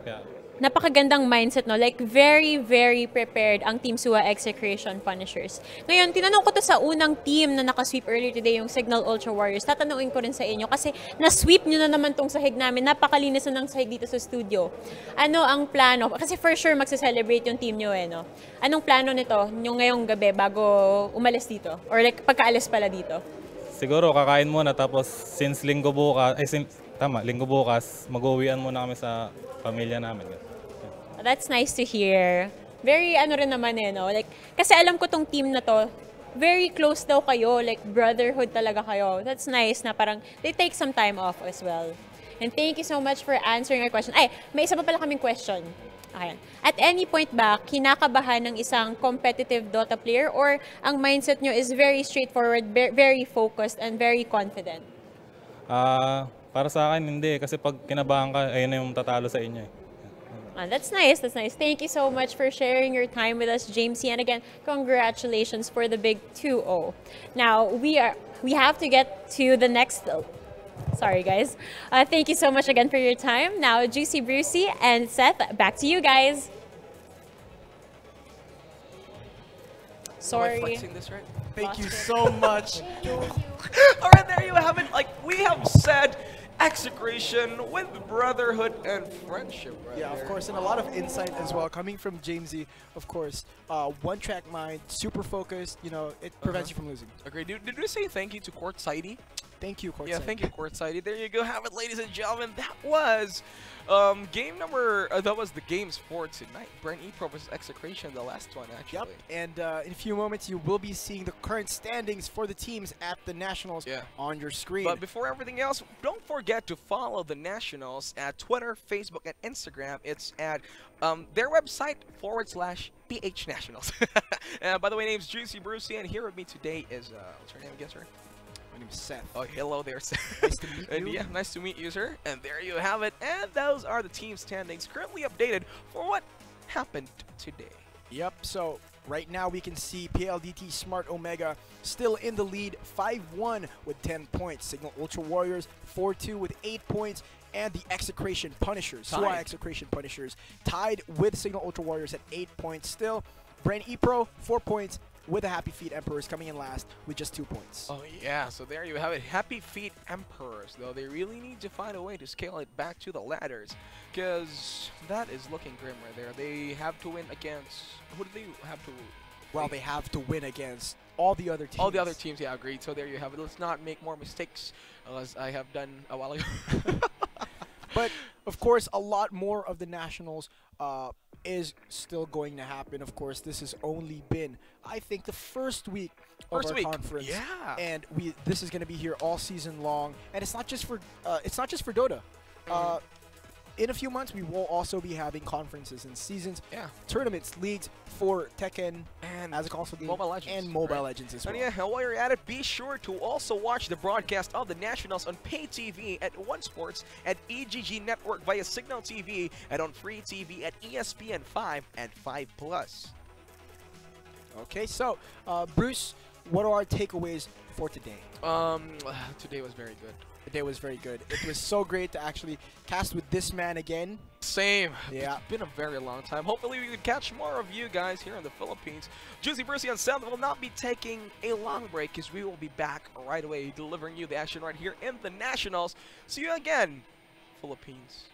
Kaya Napakagandang mindset, no? Like, very, very prepared ang Team Suha Execration Punishers. Ngayon, tinanong ko to sa unang team na nakasweep earlier today, yung Signal Ultra Warriors. Tatanungin ko rin sa inyo kasi na-sweep nyo na naman tong sahig namin. Napakalinis na ng sahig dito sa studio. Ano ang plano? Kasi for sure, magsa-celebrate yung team nyo, no? Anong plano nito yung ngayong gabi bago umalis dito? Or like, pagkaalis pala dito? siguro kakain muna tapos since linggo bukas, linggo bukas, mag-uwian muna kami sa pamilya namin. That's nice to hear. Very ano rin naman no? Like, kasi alam ko tong team na to, very close daw kayo, like brotherhood talaga kayo. That's nice na parang they take some time off as well. And thank you so much for answering our question. Ay, may isa pa pala kaming question. Ayan. At any point ba, kinakabahan ng isang competitive Dota player or ang mindset nyo is very straightforward, very focused, and very confident? Para sa akin, hindi. Kasi pag kinabahan ka, ayun na yung tatalo sa inyo That's nice. That's nice. Thank you so much for sharing your time with us, James. And again, congratulations for the big 2-0. Now, we have to get to the next... Sorry, guys. Thank you so much again for your time. Now, Juicy Brucey and Seth, back to you guys. Sorry. Am I flexing this right? Thank you so much. All right, there you have it. Like we have said, execration with brotherhood and friendship. Right Yeah, there. of course, and a lot of insight as well coming from Jamesy. Of course, one-track mind, super focused. You know, it prevents you from losing. Agreed. Did we say thank you to Courtside? Thank you, Courtside. Yeah, thank you, Courtside. There you go. Have it, ladies and gentlemen. That was game number. That was the games for tonight. Bren Epro versus Execration, the last one actually. Yep. And in a few moments, you will be seeing the current standings for the teams at the Nationals on your screen. But before everything else, don't forget to follow the Nationals at Twitter, Facebook, and Instagram. It's at their website /PH Nationals. By the way, name's Juicy Brucey, and here with me today is what's her name again, sir? My name is Seth. Oh, hello there, Seth. Nice to meet you. Yeah, nice to meet you, sir. And there you have it. And those are the team standings currently updated for what happened today. Yep, so right now we can see PLDT Smart Omega still in the lead, 5-1 with 10 points. Signal Ultra Warriors 4-2 with 8 points. And the Execration Punishers, Suha Execration Punishers, tied with Signal Ultra Warriors at 8 points still. Bren Epro, 4 points, with the Happy Feet Emperors coming in last with just 2 points. Oh yeah, so there you have it. Happy Feet Emperors, though they really need to find a way to scale it back to the ladders, because that is looking grim right there. They have to win against, who do they have to? Well, they have to win against all the other teams. All the other teams, yeah, agreed. So there you have it. Let's not make more mistakes, as I have done a while ago. But of course, a lot more of the Nationals is still going to happen. Of course, this has only been, I think, the first week of our conference. Yeah. And this is going to be here all season long. And it's not just for Dota. In a few months, we will also be having conferences and seasons, tournaments, leagues for Tekken and as a console game Mobile Legends, and Mobile Legends as well. And yeah, while you're at it, be sure to also watch the broadcast of the Nationals on pay TV at One Sports, at EGG Network via Signal TV, and on free TV at ESPN 5 and 5+. Okay, so Bruce, what are our takeaways for today? Today was very good. The day was very good. It was so great to actually cast with this man again. Same. Yeah. It's been a very long time. Hopefully we can catch more of you guys here in the Philippines. Juicy Brucey and Seth will not be taking a long break because we will be back right away delivering you the action right here in the Nationals. See you again, Philippines.